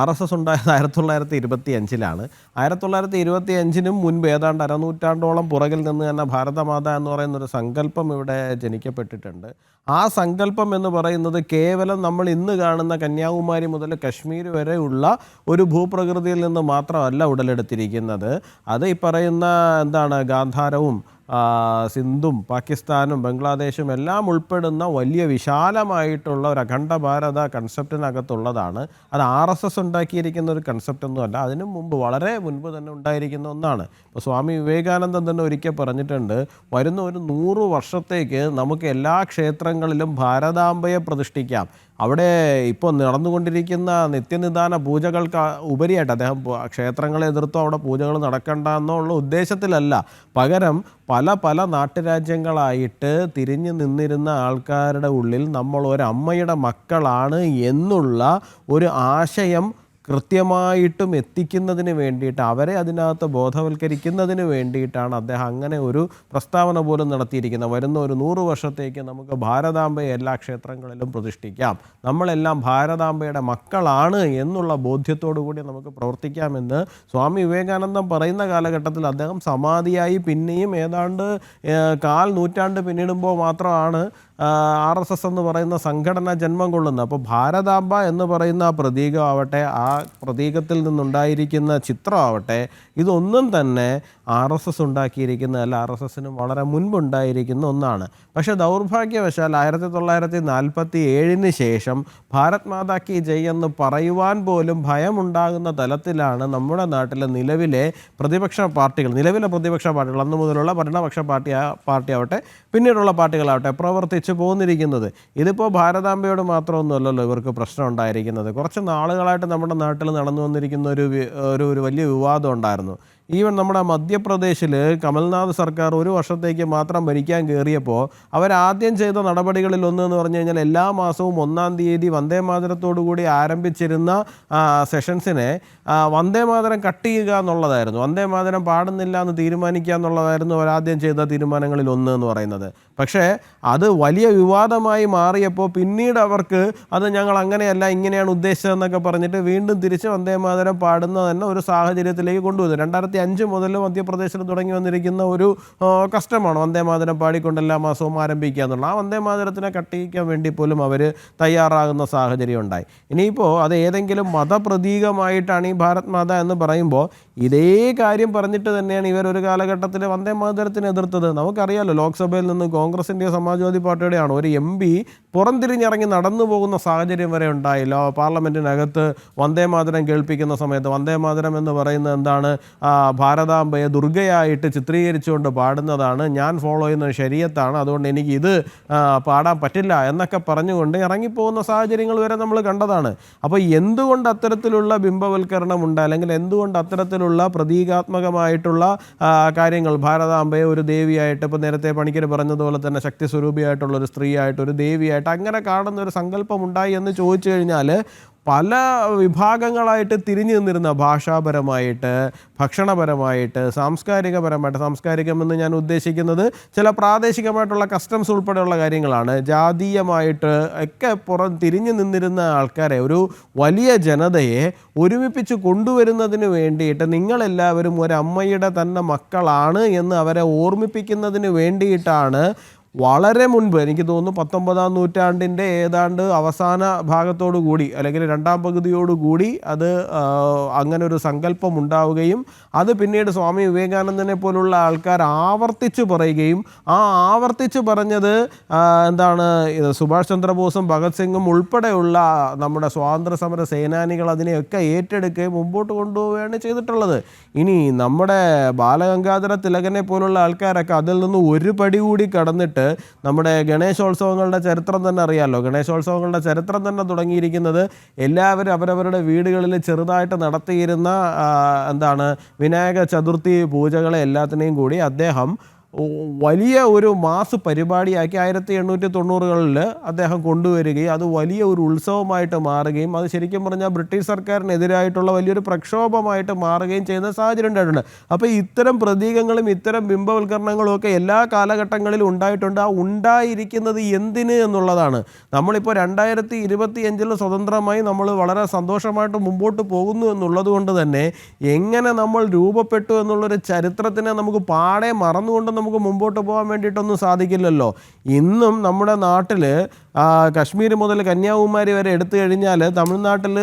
RSS ഉണ്ടായത് 1925-ലാണ്. 1925-നും മുൻപ് ഏതാണ്ട് അരനൂറ്റാണ്ടോളം പുറകിൽ നിന്ന് തന്നെ ഭാരതമാത എന്ന് പറയുന്നൊരു സങ്കല്പം ഇവിടെ ജനിക്കപ്പെട്ടിട്ടുണ്ട്. ആ സങ്കല്പം എന്ന് പറയുന്നത് കേവലം നമ്മൾ ഇന്ന് കാണുന്ന കന്യാകുമാരി മുതൽ കശ്മീർ വരെ ഉള്ള ഒരു ഭൂപ്രകൃതിയിൽ നിന്ന് മാത്രമല്ല ഉടലെടുത്തിരിക്കുന്നത്. അത് ഈ പറയുന്ന ഗാന്ധാരവും സിന്ധും പാകിസ്ഥാനും ബംഗ്ലാദേശും എല്ലാം ഉൾപ്പെടുന്ന വലിയ വിശാലമായിട്ടുള്ള ഒരു അഖണ്ഡ ഭാരത കൺസെപ്റ്റിനകത്തുള്ളതാണ്. അത് RSS ഉണ്ടാക്കിയിരിക്കുന്ന ഒരു കൺസെപ്റ്റൊന്നുമല്ല, അതിനു മുമ്പ് വളരെ മുൻപ് തന്നെ ഉണ്ടായിരിക്കുന്ന ഒന്നാണ്. ഇപ്പോൾ സ്വാമി വിവേകാനന്ദൻ തന്നെ ഒരിക്കൽ പറഞ്ഞിട്ടുണ്ട്, വരുന്ന ഒരു 100 വർഷത്തേക്ക് നമുക്ക് എല്ലാ ക്ഷേത്രങ്ങളിലും ഭാരതാംബയെ പ്രതിഷ്ഠിക്കാം. അവിടെ ഇപ്പോൾ നടന്നുകൊണ്ടിരിക്കുന്ന നിത്യനിദാന പൂജകൾക്ക് ഉപരിയായിട്ട് അദ്ദേഹം ക്ഷേത്രങ്ങളെ എതിർത്തോ അവിടെ പൂജകൾ നടക്കണ്ട എന്നുള്ള ഉദ്ദേശത്തിലല്ല, പകരം പല നാട്ടുരാജ്യങ്ങളായിട്ട് തിരിഞ്ഞു നിന്നിരുന്ന ആൾക്കാരുടെ ഉള്ളിൽ നമ്മൾ ഒരമ്മയുടെ മക്കളാണ് എന്നുള്ള ഒരു ആശയം കൃത്യമായിട്ടും എത്തിക്കുന്നതിന് വേണ്ടിയിട്ട്, അവരെ അതിനകത്ത് ബോധവൽക്കരിക്കുന്നതിന് വേണ്ടിയിട്ടാണ് അദ്ദേഹം അങ്ങനെ ഒരു പ്രസ്താവന പോലും നടത്തിയിരിക്കുന്നത്. വരുന്ന ഒരു 100 വർഷത്തേക്ക് നമുക്ക് ഭാരതാംബയെ എല്ലാ ക്ഷേത്രങ്ങളിലും പ്രതിഷ്ഠിക്കാം, നമ്മളെല്ലാം ഭാരതാംബയുടെ മക്കളാണ് എന്നുള്ള ബോധ്യത്തോടു കൂടി നമുക്ക് പ്രവർത്തിക്കാമെന്ന് സ്വാമി വിവേകാനന്ദൻ പറയുന്ന കാലഘട്ടത്തിൽ അദ്ദേഹം സമാധിയായി പിന്നെയും ഏതാണ്ട് 1/4 നൂറ്റാണ്ട് പിന്നിടുമ്പോൾ മാത്രമാണ് RSS എന്ന് പറയുന്ന സംഘടന ജന്മം കൊള്ളുന്നത്. അപ്പോൾ ഭാരതാംബ എന്ന് പറയുന്ന ആ പ്രതീകമാവട്ടെ, ആ പ്രതീകത്തിൽ നിന്നുണ്ടായിരിക്കുന്ന ചിത്രമാവട്ടെ, ഇതൊന്നും തന്നെ RSS ഉണ്ടാക്കിയിരിക്കുന്നതല്ല, RSSന് വളരെ മുൻപുണ്ടായിരിക്കുന്ന ഒന്നാണ്. പക്ഷേ ദൗർഭാഗ്യവശാൽ 1947 ശേഷം ഭാരത് മാതാ കി ജയ് എന്ന് പറയുവാൻ പോലും ഭയമുണ്ടാകുന്ന തലത്തിലാണ് നമ്മുടെ നാട്ടിലെ നിലവിലെ പ്രതിപക്ഷ പാർട്ടികൾ, അന്നു മുതലുള്ള ഭരണപക്ഷ പാർട്ടിയാവട്ടെ പിന്നീടുള്ള പാർട്ടികളാവട്ടെ പ്രവർത്തിച്ചു പോന്നിരിക്കുന്നത്. ഇതിപ്പോൾ ഭാരതാംബയോട് മാത്രമൊന്നുമല്ലല്ലോ ഇവർക്ക് പ്രശ്നം ഉണ്ടായിരിക്കുന്നത്. കുറച്ച് നാളുകളായിട്ട് നമ്മുടെ നാട്ടിൽ നടന്നു വന്നിരിക്കുന്ന ഒരു വലിയ വിവാദം ഉണ്ടായിരുന്നു. ഈവൻ നമ്മുടെ മധ്യപ്രദേശിൽ കമൽനാഥ് സർക്കാർ 1 വർഷത്തേക്ക് മാത്രം ഭരിക്കാൻ കയറിയപ്പോൾ അവരാദ്യം ചെയ്ത നടപടികളിൽ ഒന്നെന്ന് പറഞ്ഞു കഴിഞ്ഞാൽ എല്ലാ മാസവും 1-ാം തീയതി വന്ദേ മാതരത്തോടു കൂടി ആരംഭിച്ചിരുന്ന സെഷൻസിനെ വന്ദേ മാതരം കട്ട് ചെയ്യുക എന്നുള്ളതായിരുന്നു. വന്ദേ മാതരം പാടുന്നില്ല എന്ന് തീരുമാനിക്കുക എന്നുള്ളതായിരുന്നു അവരാദ്യം ചെയ്ത തീരുമാനങ്ങളിൽ ഒന്ന് എന്ന് പറയുന്നത്. പക്ഷേ അത് വലിയ വിവാദമായി മാറിയപ്പോൾ പിന്നീട് അവർക്ക് അത് ഞങ്ങൾ അങ്ങനെയല്ല ഇങ്ങനെയാണ് ഉദ്ദേശിച്ചതെന്നൊക്കെ പറഞ്ഞിട്ട് വീണ്ടും തിരിച്ച് വന്ദേ മാതരം പാടുന്ന തന്നെ ഒരു സാഹചര്യത്തിലേക്ക് കൊണ്ടുവന്നു. 2005 മുതൽ മധ്യപ്രദേശിൽ തുടങ്ങി വന്നിരിക്കുന്ന ഒരു കസ്റ്റമാണ് വന്ദേ മാതരം പാടിക്കൊണ്ട് എല്ലാ മാസവും ആരംഭിക്കുക എന്നുള്ളത്. ആ വന്ദേ മാതരത്തിനെ കട്ടിക്കാൻ വേണ്ടി പോലും അവർ തയ്യാറാകുന്ന സാഹചര്യം ഉണ്ടായി. ഇനിയിപ്പോൾ അത് ഏതെങ്കിലും മതപ്രതീകമായിട്ടാണ് ഈ ഭാരത് മാത എന്ന് പറയുമ്പോൾ ഇതേ കാര്യം പറഞ്ഞിട്ട് തന്നെയാണ് ഇവർ ഒരു കാലഘട്ടത്തിൽ വന്ദേ മാതരത്തിനെ എതിർത്തത്. നമുക്കറിയാമല്ലോ, ലോക്സഭയിൽ നിന്ന് കോൺഗ്രസിൻ്റെയോ സമാജ്വാദി പാർട്ടിയുടെയാണോ ഒരു MP പുറംതിരിഞ്ഞിറങ്ങി നടന്നു പോകുന്ന സാഹചര്യം വരെ ഉണ്ടായില്ല. പാർലമെൻറ്റിനകത്ത് വന്ദേ മാതരം കേൾപ്പിക്കുന്ന സമയത്ത് വന്ദേ മാതരം എന്ന് പറയുന്നത് എന്താണ്, ഭാരതാംബയെ ദുർഗയായിട്ട് ചിത്രീകരിച്ചുകൊണ്ട് പാടുന്നതാണ്, ഞാൻ ഫോളോ ചെയ്യുന്ന ശരീഅത്താണ്, അതുകൊണ്ട് എനിക്ക് ഇത് പാടാൻ പറ്റില്ല എന്നൊക്കെ പറഞ്ഞുകൊണ്ട് ഇറങ്ങിപ്പോകുന്ന സാഹചര്യങ്ങൾ വരെ നമ്മൾ കണ്ടതാണ്. അപ്പോൾ എന്തുകൊണ്ട് അത്തരത്തിലുള്ള ബിംബവൽക്കരണം ഉണ്ട്, അല്ലെങ്കിൽ എന്തുകൊണ്ട് അത്തരത്തിലുള്ള പ്രതീകാത്മകമായിട്ടുള്ള കാര്യങ്ങൾ ഭാരതാംബയെ ഒരു ദേവിയായിട്ട്, ഇപ്പോൾ നേരത്തെ പണിക്കർ പറഞ്ഞതുപോലെ തന്നെ ശക്തി സ്വരൂപിയായിട്ടുള്ളൊരു സ്ത്രീയായിട്ട്, ഒരു ദേവിയായിട്ട് അങ്ങനെ കാണുന്ന ഒരു സങ്കല്പം ഉണ്ടായി എന്ന് ചോദിച്ചു കഴിഞ്ഞാൽ പല വിഭാഗങ്ങളായിട്ട് തിരിഞ്ഞു നിന്നിരുന്ന, ഭാഷാപരമായിട്ട്, ഭക്ഷണപരമായിട്ട്, സാംസ്കാരികമെന്ന് ഞാൻ ഉദ്ദേശിക്കുന്നത് ചില പ്രാദേശികമായിട്ടുള്ള കസ്റ്റംസ് ഉൾപ്പെടെയുള്ള കാര്യങ്ങളാണ്. ജാതീയമായിട്ട് ഒക്കെ തിരിഞ്ഞു നിന്നിരുന്ന ആൾക്കാരെ, ഒരു വലിയ ജനതയെ ഒരുമിപ്പിച്ച് കൊണ്ടുവരുന്നതിന് വേണ്ടിയിട്ട് നിങ്ങളെല്ലാവരും ഒരമ്മയുടെ തന്നെ മക്കളാണ് എന്ന് അവരെ ഓർമ്മിപ്പിക്കുന്നതിന് വേണ്ടിയിട്ടാണ് വളരെ മുൻപ്, എനിക്ക് തോന്നുന്നു 19-ാം നൂറ്റാണ്ടിൻ്റെ ഏതാണ്ട് അവസാന ഭാഗത്തോടു കൂടി അല്ലെങ്കിൽ 2-ാം പകുതിയോടുകൂടി അത് അങ്ങനെ ഒരു സങ്കല്പം ഉണ്ടാവുകയും അത് പിന്നീട് സ്വാമി വിവേകാനന്ദനെ പോലുള്ള ആൾക്കാർ ആവർത്തിച്ച് പറയുകയും ആ ആവർത്തിച്ച് പറഞ്ഞത് എന്താണ്, സുഭാഷ് ചന്ദ്രബോസും ഭഗത് സിംഗും ഉൾപ്പെടെയുള്ള നമ്മുടെ സ്വാതന്ത്ര്യ സമര സേനാനികൾ അതിനെയൊക്കെ ഏറ്റെടുക്കുകയും മുമ്പോട്ട് കൊണ്ടുപോവുകയാണ് ചെയ്തിട്ടുള്ളത്. ഇനി നമ്മുടെ ബാലഗംഗാധര തിലകനെ പോലുള്ള ആൾക്കാരൊക്കെ അതിൽ നിന്ന് ഒരു പടി കൂടി കടന്നിട്ട് നമ്മുടെ ഗണേശോത്സവങ്ങളുടെ ചരിത്രം തന്നെ അറിയാമല്ലോ. ഗണേശോത്സവങ്ങളുടെ ചരിത്രം തന്നെ തുടങ്ങിയിരിക്കുന്നത് എല്ലാവരും അവരവരുടെ വീടുകളിൽ ചെറുതായിട്ട് നടത്തിയിരുന്ന വിനായക ചതുർത്ഥി പൂജകളെ എല്ലാത്തിനെയും കൂടി അദ്ദേഹം വലിയ ഒരു മാസ് പരിപാടിയാക്കി 1890കളിൽ അദ്ദേഹം കൊണ്ടുവരികയും അത് വലിയ ഒരു ഉത്സവമായിട്ട് മാറുകയും അത് ശരിക്കും പറഞ്ഞാൽ ബ്രിട്ടീഷ് സർക്കാരിനെതിരായിട്ടുള്ള വലിയൊരു പ്രക്ഷോഭമായിട്ട് മാറുകയും ചെയ്യുന്ന സാഹചര്യം ഉണ്ടായിട്ടുണ്ട്. അപ്പോൾ ഇത്തരം പ്രതീകങ്ങളും ഇത്തരം ബിംബവൽക്കരണങ്ങളും ഒക്കെ എല്ലാ കാലഘട്ടങ്ങളിലും ഉണ്ടായിട്ടുണ്ട്. ആ ഉണ്ടായിരിക്കുന്നത് എന്തിന് എന്നുള്ളതാണ്. നമ്മളിപ്പോൾ 2025 സ്വതന്ത്രമായി നമ്മൾ വളരെ സന്തോഷമായിട്ട് മുമ്പോട്ട് പോകുന്നു എന്നുള്ളത് കൊണ്ട് തന്നെ എങ്ങനെ നമ്മൾ രൂപപ്പെട്ടു എന്നുള്ളൊരു ചരിത്രത്തിനെ നമുക്ക് പാടെ മറന്നുകൊണ്ട് നമുക്ക് മുമ്പോട്ട് പോകാൻ വേണ്ടിയിട്ടൊന്നും സാധിക്കില്ലല്ലോ. ഇന്നും നമ്മുടെ നാട്ടിൽ കശ്മീർ മുതൽ കന്യാകുമാരി വരെ എടുത്തു കഴിഞ്ഞാൽ തമിഴ്നാട്ടിൽ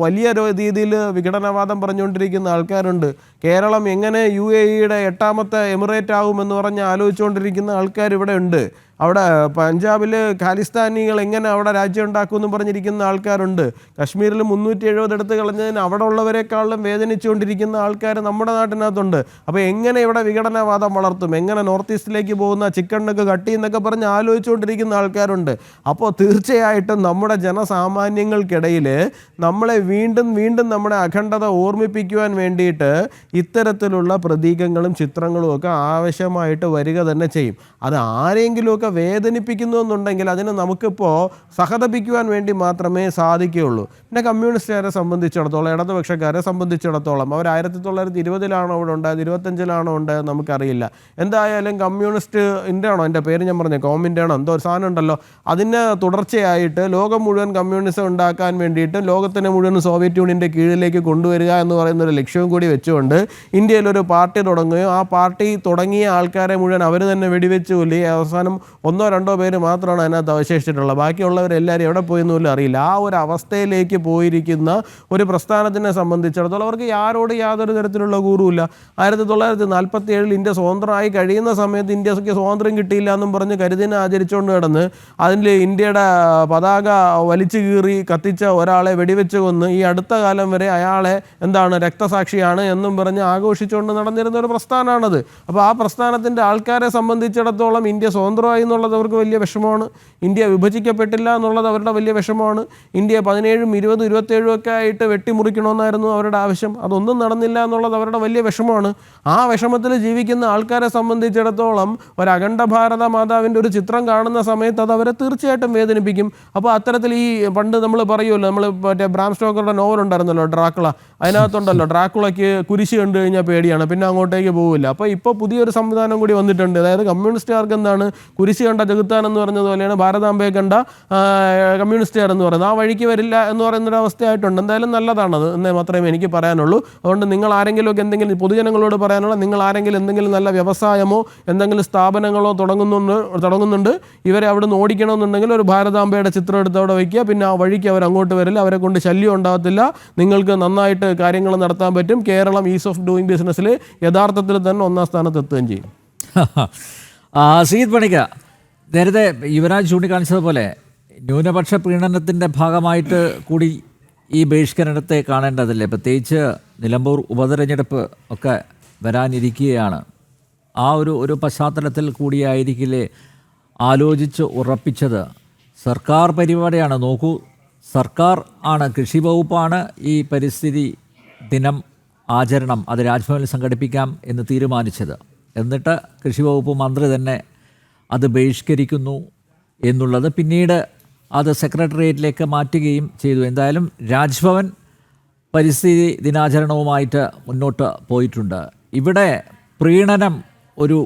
വലിയ രീതിയിൽ വിഘടനവാദം പറഞ്ഞുകൊണ്ടിരിക്കുന്ന ആൾക്കാരുണ്ട്. കേരളം എങ്ങനെ UAEയുടെ 8ാമത്തെ എമിറേറ്റ് ആകുമെന്ന് പറഞ്ഞ് ആലോചിച്ചുകൊണ്ടിരിക്കുന്ന ആൾക്കാർ ഇവിടെ ഉണ്ട്. അവിടെ പഞ്ചാബിൽ ഖാലിസ്ഥാനികൾ എങ്ങനെ അവിടെ രാജ്യം ഉണ്ടാക്കുമെന്ന് പറഞ്ഞിരിക്കുന്ന ആൾക്കാരുണ്ട്. കശ്മീരിൽ 370 എടുത്ത് കളഞ്ഞതിന് അവിടെ ഉള്ളവരെക്കാളും വേദനിച്ചുകൊണ്ടിരിക്കുന്ന ആൾക്കാർ നമ്മുടെ നാട്ടിനകത്തുണ്ട്. അപ്പോൾ എങ്ങനെ ഇവിടെ വിഘടനവാദം വളർത്തും, എങ്ങനെ നോർത്ത് ഈസ്റ്റിലേക്ക് പോകുന്ന ചിക്കൻ നെക്ക് കട്ടി എന്നൊക്കെ പറഞ്ഞ് ആലോചിച്ചുകൊണ്ടിരിക്കുന്ന ആൾക്കാരുണ്ട്. അപ്പോൾ തീർച്ചയായിട്ടും നമ്മുടെ ജനസാമാന്യങ്ങൾക്കിടയിൽ നമ്മളെ വീണ്ടും നമ്മുടെ അഖണ്ഡത ഓർമ്മിപ്പിക്കുവാൻ വേണ്ടിയിട്ട് ഇത്തരത്തിലുള്ള പ്രതീകങ്ങളും ചിത്രങ്ങളും ഒക്കെ ആവശ്യമായിട്ട് വരിക തന്നെ ചെയ്യും. അത് ആരെങ്കിലുമൊക്കെ വേദനിപ്പിക്കുന്നു എന്നുണ്ടെങ്കിൽ അതിന് നമുക്കിപ്പോൾ സഹതപിക്കുവാൻ വേണ്ടി മാത്രമേ സാധിക്കുകയുള്ളൂ. പിന്നെ കമ്മ്യൂണിസ്റ്റുകാരെ സംബന്ധിച്ചിടത്തോളം, ഇടതുപക്ഷക്കാരെ സംബന്ധിച്ചിടത്തോളം അവർ 1920 അവിടെ ഉണ്ടായത്, 25 ഉണ്ടായത് നമുക്കറിയില്ല. എന്തായാലും കമ്മ്യൂണിസ്റ്റ് ഇന്ത്യയാണോ എൻ്റെ പേര് ഞാൻ പറഞ്ഞു, കോമിൻ്റാണോ എന്തോ ഒരു സാധനം ഉണ്ടല്ലോ, അതിന് തുടർച്ചയായിട്ട് ലോകം മുഴുവൻ കമ്മ്യൂണിസം ഉണ്ടാക്കാൻ വേണ്ടിയിട്ട് ലോകത്തിനെ മുഴുവൻ സോവിയറ്റ് യൂണിയൻ്റെ കീഴിലേക്ക് കൊണ്ടുവരിക എന്ന് പറയുന്ന ഒരു ലക്ഷ്യവും കൂടി വെച്ചുകൊണ്ട് ഇന്ത്യയിലൊരു പാർട്ടി തുടങ്ങുകയും ആ പാർട്ടി തുടങ്ങിയ ആൾക്കാരെ മുഴുവൻ അവർ തന്നെ വെടിവെച്ച് കൊല്ലുകയും അവസാനം 1 or 2 പേര് മാത്രമാണ് അതിനകത്ത് അവശേഷിച്ചിട്ടുള്ളത്. ബാക്കിയുള്ളവരെല്ലാവരും എവിടെ പോയെന്ന് പോലും അറിയില്ല. ആ ഒരു അവസ്ഥയിലേക്ക് പോയിരിക്കുന്ന ഒരു പ്രസ്ഥാനത്തിനെ സംബന്ധിച്ചിടത്തോളം അവർക്ക് ആരോട് യാതൊരു തരത്തിലുള്ള കൂറുമില്ല. 1947 ഇന്ത്യ സ്വതന്ത്രമായി കഴിയുന്ന സമയത്ത് ഇന്ത്യക്ക് സ്വാതന്ത്ര്യം കിട്ടിയില്ല എന്നും പറഞ്ഞ് കരിദിനം ആചരിച്ചുകൊണ്ട് കിടന്ന് അതിൽ ഇന്ത്യയുടെ പതാക വലിച്ചു കീറി കത്തിച്ച ഒരാളെ വെടിവെച്ച് കൊന്ന് ഈ അടുത്ത കാലം വരെ അയാളെ രക്തസാക്ഷിയാണ് എന്നും പറഞ്ഞ് ആഘോഷിച്ചുകൊണ്ട് നടന്നിരുന്ന ഒരു പ്രസ്ഥാനമാണത്. അപ്പോൾ ആ പ്രസ്ഥാനത്തിൻ്റെ ആൾക്കാരെ സംബന്ധിച്ചിടത്തോളം ഇന്ത്യ സ്വതന്ത്രമായി എന്നുള്ളത് അവർക്ക് വലിയ വിഷമമാണ്. ഇന്ത്യ വിഭജിക്കപ്പെട്ടില്ല എന്നുള്ളത് അവരുടെ വലിയ വിഷമമാണ്. ഇന്ത്യ 17, 20, 27 ഒക്കെ ആയിട്ട് വെട്ടിമുറിക്കണമെന്നായിരുന്നു അവരുടെ ആവശ്യം. അതൊന്നും നടന്നില്ല എന്നുള്ളത് അവരുടെ വലിയ വിഷമമാണ്. ആ വിഷമത്തിൽ ജീവിക്കുന്ന ആൾക്കാരെ സംബന്ധിച്ചിടത്തോളം ഒരു അഖണ്ഡ ഭാരത മാതാവിൻ്റെ ഒരു ചിത്രം കാണുന്ന സമയത്ത് അത് അവരെ തീർച്ചയായിട്ടും വേദനിപ്പിക്കും. അപ്പോൾ അത്തരത്തിൽ ഈ പണ്ട് നമ്മൾ പറയുമല്ലോ, നമ്മൾ മറ്റേ ബ്രാം സ്റ്റോക്കറുടെ നോവൽ ഉണ്ടായിരുന്നല്ലോ ഡ്രാക്കുള, അതിനകത്തുണ്ടല്ലോ ഡ്രാക്കുളയ്ക്ക് കുരിശ് കണ്ടു കഴിഞ്ഞാൽ പേടിയാണ്, പിന്നെ അങ്ങോട്ടേക്ക് പോവില്ല. അപ്പോൾ ഇപ്പോൾ പുതിയൊരു സംവിധാനം കൂടി വന്നിട്ടുണ്ട്. അതായത് കമ്മ്യൂണിസ്റ്റുകാർക്ക് കുരിശ് കണ്ട ജഗത്താൻ എന്ന് പറഞ്ഞതുപോലെയാണ് ഭാരതാംബയെ കണ്ട കമ്മ്യൂണിസ്റ്റുകാർ എന്ന് പറയുന്നത്. ആ വഴിക്ക് വരില്ല എന്ന് പറയുന്നൊരു അവസ്ഥയായിട്ടുണ്ട്. എന്തായാലും നല്ലതാണത് എന്ന് മാത്രമേ എനിക്ക് പറയാനുള്ളൂ. അതുകൊണ്ട് നിങ്ങൾ ആരെങ്കിലുമൊക്കെ എന്തെങ്കിലും പൊതുജനങ്ങളോട് പറയാനുള്ള, നിങ്ങൾ ആരെങ്കിലും എന്തെങ്കിലും നല്ല വ്യവസായമോ എന്തെങ്കിലും സ്ഥാപനങ്ങളോ തുടങ്ങുന്നുണ്ട്, ഇവരെ അവിടെ നിന്ന് ഓടിക്കണമെന്നുണ്ടെങ്കിൽ ഒരു ഭാരതാംബയുടെ ചിത്രം എടുത്ത് അവിടെ വയ്ക്കുക. പിന്നെ ആ വഴിക്ക് അവർ അങ്ങോട്ട് വരില്ല, അവരെ കൊണ്ട് ശല്യം ഉണ്ടാകത്തില്ല, നിങ്ങൾക്ക് നന്നായിട്ട് കാര്യങ്ങൾ നടത്താൻ പറ്റും. കേരളം ഈസ് ഓഫ് ഡൂയിങ് ബിസിനസ്സിൽ യഥാർത്ഥത്തിൽ തന്നെ 1ാം സ്ഥാനത്ത് എത്തുകയും ചെയ്യും. സയ്യിദ് പണിക്ക, നേരത്തെ യുവരാജ് ചൂണ്ടിക്കാണിച്ചതുപോലെ ന്യൂനപക്ഷ പ്രീണനത്തിൻ്റെ ഭാഗമായിട്ട് കൂടി ഈ ബഹിഷ്കരണത്തെ കാണേണ്ടതല്ലേ? പ്രത്യേകിച്ച് നിലമ്പൂർ ഉപതെരഞ്ഞെടുപ്പ് ഒക്കെ വരാനിരിക്കുകയാണ്. ആ ഒരു പശ്ചാത്തലത്തിൽ കൂടിയായിരിക്കില്ലേ ആലോചിച്ച് ഉറപ്പിച്ചത്? സർക്കാർ പരിപാടിയാണ്. നോക്കൂ, സർക്കാർ ആണ്, കൃഷി വകുപ്പാണ് ഈ പരിസ്ഥിതി ദിനം ആചരണം അത് രാജ്ഭവനിൽ സംഘടിപ്പിക്കാം എന്ന് തീരുമാനിച്ചത്. എന്നിട്ട് കൃഷി വകുപ്പ് മന്ത്രി തന്നെ അത് ബഹിഷ്കരിക്കുന്നു എന്നുള്ളത് പിന്നീട് അത് സെക്രട്ടേറിയറ്റിലേക്ക് മാറ്റുകയും ചെയ്തു. എന്തായാലും രാജ്ഭവൻ പരിസ്ഥിതി ദിനാചരണവുമായിട്ട് മുന്നോട്ട് പോയിട്ടുണ്ട്. ഇവിടെ പ്രീണനം ഒരു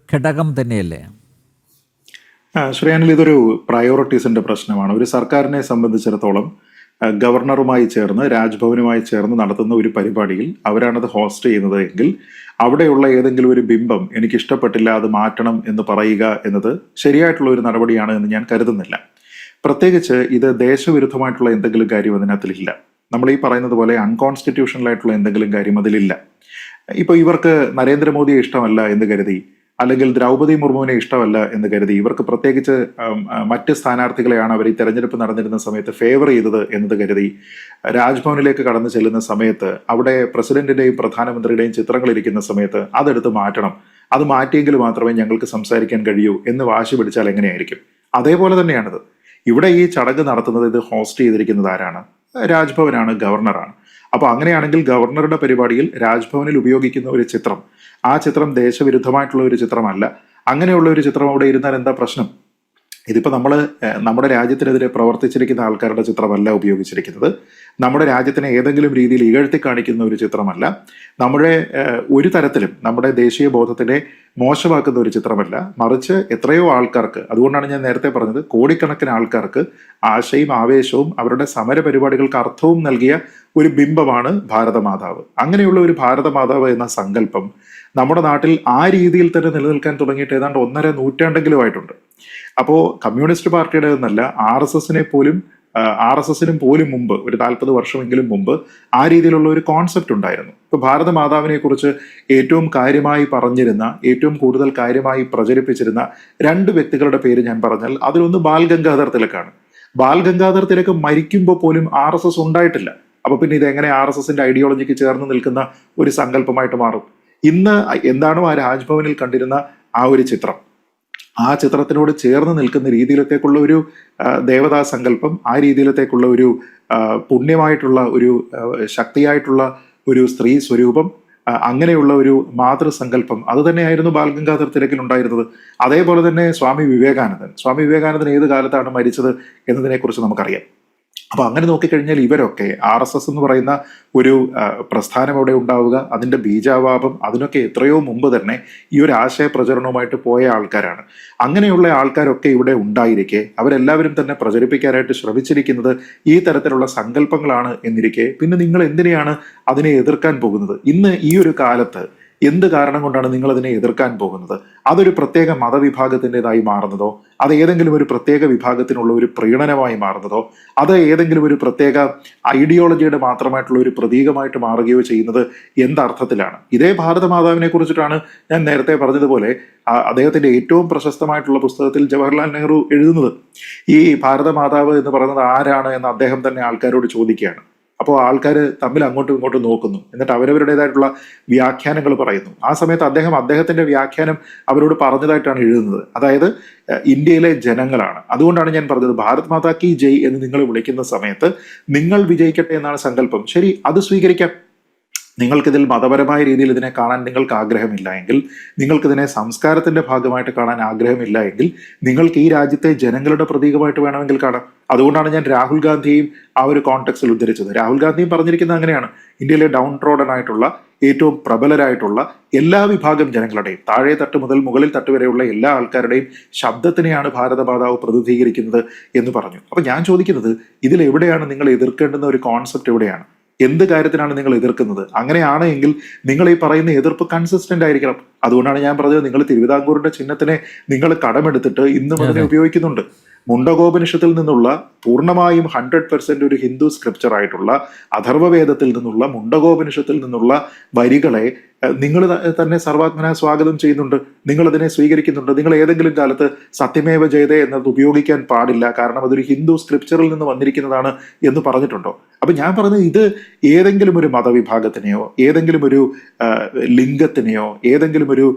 ഘടകം തന്നെയല്ലേ? ശ്രേയാനിൽ ഇതൊരു പ്രയോറിറ്റീസിന്റെ പ്രശ്നമാണ്. ഒരു സർക്കാരിനെ സംബന്ധിച്ചിടത്തോളം ഗവർണറുമായി ചേർന്ന് രാജ്ഭവനുമായി ചേർന്ന് നടത്തുന്ന ഒരു പരിപാടിയിൽ അവരാണത് ഹോസ്റ്റ് ചെയ്യുന്നത് എങ്കിൽ അവിടെയുള്ള ഏതെങ്കിലും ഒരു ബിംബം എനിക്ക് ഇഷ്ടപ്പെട്ടില്ല, അത് മാറ്റണം എന്ന് പറയുക എന്നത് ശരിയായിട്ടുള്ള ഒരു നടപടിയാണ് എന്ന് ഞാൻ കരുതുന്നില്ല. പ്രത്യേകിച്ച് ഇത് ദേശവിരുദ്ധമായിട്ടുള്ള എന്തെങ്കിലും കാര്യം അതിനകത്തിലില്ല. നമ്മൾ ഈ പറയുന്നത് പോലെ അൺകോൺസ്റ്റിറ്റ്യൂഷണൽ ആയിട്ടുള്ള എന്തെങ്കിലും കാര്യം അതിലില്ല. ഇപ്പോൾ ഇവർക്ക് നരേന്ദ്രമോദിയെ ഇഷ്ടമല്ല എന്ന് കരുതി, അല്ലെങ്കിൽ ദ്രൗപദി മുർമുവിനെ ഇഷ്ടമല്ല എന്ന് കരുതി, ഇവർക്ക് പ്രത്യേകിച്ച് മറ്റ് സ്ഥാനാർത്ഥികളെയാണ് അവർ ഈ തെരഞ്ഞെടുപ്പ് നടന്നിരുന്ന സമയത്ത് ഫേവർ ചെയ്തത് എന്നത് കരുതി രാജ്ഭവനിലേക്ക് കടന്നു ചെല്ലുന്ന സമയത്ത് അവിടെ പ്രസിഡന്റിന്റെയും പ്രധാനമന്ത്രിയുടെയും ചിത്രങ്ങൾ ഇരിക്കുന്ന സമയത്ത് അതെടുത്ത് മാറ്റണം, അത് മാറ്റിയെങ്കിൽ മാത്രമേ ഞങ്ങൾക്ക് സംസാരിക്കാൻ കഴിയൂ എന്ന് വാശി പിടിച്ചാൽ എങ്ങനെയായിരിക്കും? അതേപോലെ തന്നെയാണിത്. ഇവിടെ ഈ ചടങ്ങ് നടത്തുന്നത്, ഇത് ഹോസ്റ്റ് ചെയ്തിരിക്കുന്നത് ആരാണ്? രാജ്ഭവനാണ്, ഗവർണറാണ്. അപ്പോൾ അങ്ങനെയാണെങ്കിൽ ഗവർണറുടെ പരിപാടിയിൽ രാജ്ഭവനിൽ ഉപയോഗിക്കുന്ന ഒരു ചിത്രം, ആ ചിത്രം ദേശവിരുദ്ധമായിട്ടുള്ള ഒരു ചിത്രമല്ല. അങ്ങനെയുള്ള ഒരു ചിത്രം അവിടെ ഇരുന്നാൽ എന്താ പ്രശ്നം? ഇതിപ്പോൾ നമ്മുടെ രാജ്യത്തിനെതിരെ പ്രവർത്തിച്ചിരിക്കുന്ന ആൾക്കാരുടെ ചിത്രമല്ല ഉപയോഗിച്ചിരിക്കുന്നത്. നമ്മുടെ രാജ്യത്തിനെ ഏതെങ്കിലും രീതിയിൽ ഇകഴ്ത്തി കാണിക്കുന്ന ഒരു ചിത്രമല്ല. നമ്മുടെ ഒരു തരത്തിലും നമ്മുടെ ദേശീയ ബോധത്തിനെ മോശമാക്കുന്ന ഒരു ചിത്രമല്ല. മറിച്ച് എത്രയോ ആൾക്കാർക്ക്, അതുകൊണ്ടാണ് ഞാൻ നേരത്തെ പറഞ്ഞത്, കോടിക്കണക്കിന് ആൾക്കാർക്ക് ആശയും ആവേശവും അവരുടെ സമര പരിപാടികൾക്ക് അർത്ഥവും നൽകിയ ഒരു ബിംബമാണ് ഭാരതമാതാവ്. അങ്ങനെയുള്ള ഒരു ഭാരതമാതാവ് എന്ന സങ്കല്പം നമ്മുടെ നാട്ടിൽ ആ രീതിയിൽ തന്നെ നിലനിൽക്കാൻ തുടങ്ങിയിട്ട് ഏതാണ്ട് 1.5 നൂറ്റാണ്ടെങ്കിലും ആയിട്ടുണ്ട്. അപ്പോൾ കമ്മ്യൂണിസ്റ്റ് പാർട്ടിയുടെ എന്നല്ല, ആർ എസ് എസിനും പോലും മുമ്പ് ഒരു 40 വർഷമെങ്കിലും മുമ്പ് ആ രീതിയിലുള്ള ഒരു കോൺസെപ്റ്റ് ഉണ്ടായിരുന്നു. ഇപ്പൊ ഭാരതമാതാവിനെ കുറിച്ച് ഏറ്റവും കാര്യമായി പറഞ്ഞിരുന്ന, ഏറ്റവും കൂടുതൽ കാര്യമായി പ്രചരിപ്പിച്ചിരുന്ന 2 വ്യക്തികളുടെ പേര് ഞാൻ പറഞ്ഞാൽ അതിലൊന്ന് ബാൽ ഗംഗാധർ തിലകാണ്. ബാൽ ഗംഗാധർ തിലക് മരിക്കുമ്പോൾ പോലും RSS ഉണ്ടായിട്ടില്ല. അപ്പൊ പിന്നെ ഇതെങ്ങനെ RSSന്റെ ഐഡിയോളജിക്ക് ചേർന്ന് നിൽക്കുന്ന ഒരു സങ്കല്പമായിട്ട് മാറും? ഇന്ന് എന്താണോ ആ രാജ്ഭവനിൽ കണ്ടിരുന്ന ആ ഒരു ചിത്രം, ആ ചിത്രത്തിനോട് ചേർന്ന് നിൽക്കുന്ന രീതിയിലത്തേക്കുള്ള ഒരു ദേവതാ സങ്കല്പം, ആ രീതിയിലത്തേക്കുള്ള ഒരു പുണ്യമായിട്ടുള്ള ഒരു ശക്തിയായിട്ടുള്ള ഒരു സ്ത്രീ സ്വരൂപം, അങ്ങനെയുള്ള ഒരു മാതൃസങ്കല്പം, അത് തന്നെയായിരുന്നു ബാൽ ഗംഗാധർ തിലകിൽ ഉണ്ടായിരുന്നത്. അതേപോലെ തന്നെ സ്വാമി വിവേകാനന്ദൻ ഏത് കാലത്താണ് മരിച്ചത് എന്നതിനെക്കുറിച്ച് നമുക്കറിയാം. അപ്പൊ അങ്ങനെ നോക്കിക്കഴിഞ്ഞാൽ ഇവരൊക്കെ RSS എന്ന് പറയുന്ന ഒരു പ്രസ്ഥാനം അവിടെ ഉണ്ടാവുക, അതിന്റെ ബീജാവാപം, അതിനൊക്കെ എത്രയോ മുമ്പ് തന്നെ ഈ ഒരു ആശയ പ്രചരണവുമായിട്ട് പോയ ആൾക്കാരാണ്. അങ്ങനെയുള്ള ആൾക്കാരൊക്കെ ഇവിടെ ഉണ്ടായിരിക്കെ അവരെല്ലാവരും തന്നെ പ്രചരിപ്പിക്കാനായിട്ട് ശ്രമിച്ചിരിക്കുന്നത് ഈ തരത്തിലുള്ള സങ്കല്പങ്ങളാണ് എന്നിരിക്കെ പിന്നെ നിങ്ങൾ എന്തിനെയാണ് അതിനെ എതിർക്കാൻ പോകുന്നത്? ഇന്ന് ഈ ഒരു കാലത്ത് എന്ത് കാരണം കൊണ്ടാണ് നിങ്ങൾ അതിനെ എതിർക്കാൻ പോകുന്നത്? അതൊരു പ്രത്യേക മതവിഭാഗത്തിൻ്റെതായി മാറുന്നതോ, അത് ഏതെങ്കിലും ഒരു പ്രത്യേക വിഭാഗത്തിനുള്ള ഒരു പ്രീണനമായി മാറുന്നതോ, അത് ഏതെങ്കിലും ഒരു പ്രത്യേക ഐഡിയോളജിയുടെ മാത്രമായിട്ടുള്ള ഒരു പ്രതീകമായിട്ട് മാറുകയോ ചെയ്യുന്നത് എന്തർത്ഥത്തിലാണ്? ഇതേ ഭാരതമാതാവിനെ കുറിച്ചിട്ടാണ് ഞാൻ നേരത്തെ പറഞ്ഞതുപോലെ അദ്ദേഹത്തിന്റെ ഏറ്റവും പ്രശസ്തമായിട്ടുള്ള പുസ്തകത്തിൽ ജവഹർലാൽ നെഹ്റു എഴുതുന്നത്. ഈ ഭാരതമാതാവ് എന്ന് പറയുന്നത് ആരാണ് എന്ന് അദ്ദേഹം തന്നെ ആൾക്കാരോട് ചോദിക്കുകയാണ്. അപ്പോൾ ആൾക്കാർ തമ്മിൽ അങ്ങോട്ടും ഇങ്ങോട്ടും നോക്കുന്നു, എന്നിട്ട് അവരവരുടേതായിട്ടുള്ള വ്യാഖ്യാനങ്ങൾ പറയുന്നു. ആ സമയത്ത് അദ്ദേഹത്തിന്റെ വ്യാഖ്യാനം അവരോട് പറഞ്ഞതായിട്ടാണ് എഴുതുന്നത്. അതായത് ഇന്ത്യയിലെ ജനങ്ങളാണ്. അതുകൊണ്ടാണ് ഞാൻ പറഞ്ഞത് ഭാരത് മാതാ കി ജയ് എന്ന് നിങ്ങൾ വിളിക്കുന്ന സമയത്ത് നിങ്ങൾ വിജയിക്കട്ടെ എന്നാണ് സങ്കല്പം. ശരി, അത് സ്വീകരിക്കാം. നിങ്ങൾക്കിതിൽ മതപരമായ രീതിയിൽ ഇതിനെ കാണാൻ നിങ്ങൾക്ക് ആഗ്രഹമില്ല എങ്കിൽ, നിങ്ങൾക്കിതിനെ സംസ്കാരത്തിന്റെ ഭാഗമായിട്ട് കാണാൻ ആഗ്രഹമില്ല എങ്കിൽ, നിങ്ങൾക്ക് ഈ രാജ്യത്തെ ജനങ്ങളുടെ പ്രതീകമായിട്ട് വേണമെങ്കിൽ കാണാം. അതുകൊണ്ടാണ് ഞാൻ രാഹുൽ ഗാന്ധിയെയും ആ ഒരു കോണ്ടെക്സ്റ്റിൽ ഉദ്ധരിച്ചത്. രാഹുൽ ഗാന്ധിയും പറഞ്ഞിരിക്കുന്നത് അങ്ങനെയാണ്. ഇന്ത്യയിലെ ഡൗൺ ട്രോഡൻ ആയിട്ടുള്ള, ഏറ്റവും പ്രബലരായിട്ടുള്ള എല്ലാ വിഭാഗം ജനങ്ങളുടെയും, താഴെ തട്ട് മുതൽ മുകളിൽ തട്ട് വരെയുള്ള എല്ലാ ആൾക്കാരുടെയും ശബ്ദത്തിനെയാണ് ഭാരതമാതാവ് പ്രതിനിധീകരിക്കുന്നത് എന്ന് പറഞ്ഞു. അപ്പൊ ഞാൻ ചോദിക്കുന്നത്, ഇതിൽ എവിടെയാണ് നിങ്ങൾ എതിർക്കേണ്ടുന്ന ഒരു കോൺസെപ്റ്റ്? എവിടെയാണ്? എന്ത് കാര്യത്തിനാണ് നിങ്ങൾ എതിർക്കുന്നത്? അങ്ങനെയാണ് എങ്കിൽ നിങ്ങൾ ഈ പറയുന്ന എതിർപ്പ് കൺസിസ്റ്റന്റ് ആയിരിക്കണം. അതുകൊണ്ടാണ് ഞാൻ പറഞ്ഞത്, നിങ്ങൾ തിരുവിതാംകൂറിന്റെ ചിഹ്നത്തിനെ നിങ്ങൾ കടമെടുത്തിട്ട് ഇന്നും അതിനെ ഉപയോഗിക്കുന്നുണ്ട്. മുണ്ടകോപനിഷത്തിൽ നിന്നുള്ള പൂർണ്ണമായും 100% ഒരു ഹിന്ദു സ്ക്രിപ്ചർ ആയിട്ടുള്ള അഥർവവേദത്തിൽ നിന്നുള്ള, മുണ്ടകോപനിഷത്തിൽ നിന്നുള്ള വരികളെ നിങ്ങൾ തന്നെ സർവാത്മന സ്വാഗതം ചെയ്യുന്നുണ്ട്, നിങ്ങൾ അതിനെ സ്വീകരിക്കുന്നുണ്ട്. നിങ്ങൾ ഏതെങ്കിലും കാലത്ത് സത്യമേവ ജയതേ എന്നത് ഉപയോഗിക്കാൻ പാടില്ല, കാരണം അതൊരു ഹിന്ദു സ്ക്രിപ്ചറിൽ നിന്ന് വന്നിരിക്കുന്നതാണ് എന്ന് പറഞ്ഞിട്ടുണ്ടോ? അപ്പൊ ഞാൻ പറഞ്ഞത്, ഇത് ഏതെങ്കിലും ഒരു മതവിഭാഗത്തിനെയോ, ഏതെങ്കിലും ഒരു ലിംഗത്തിനെയോ, ഏതെങ്കിലും ഒരു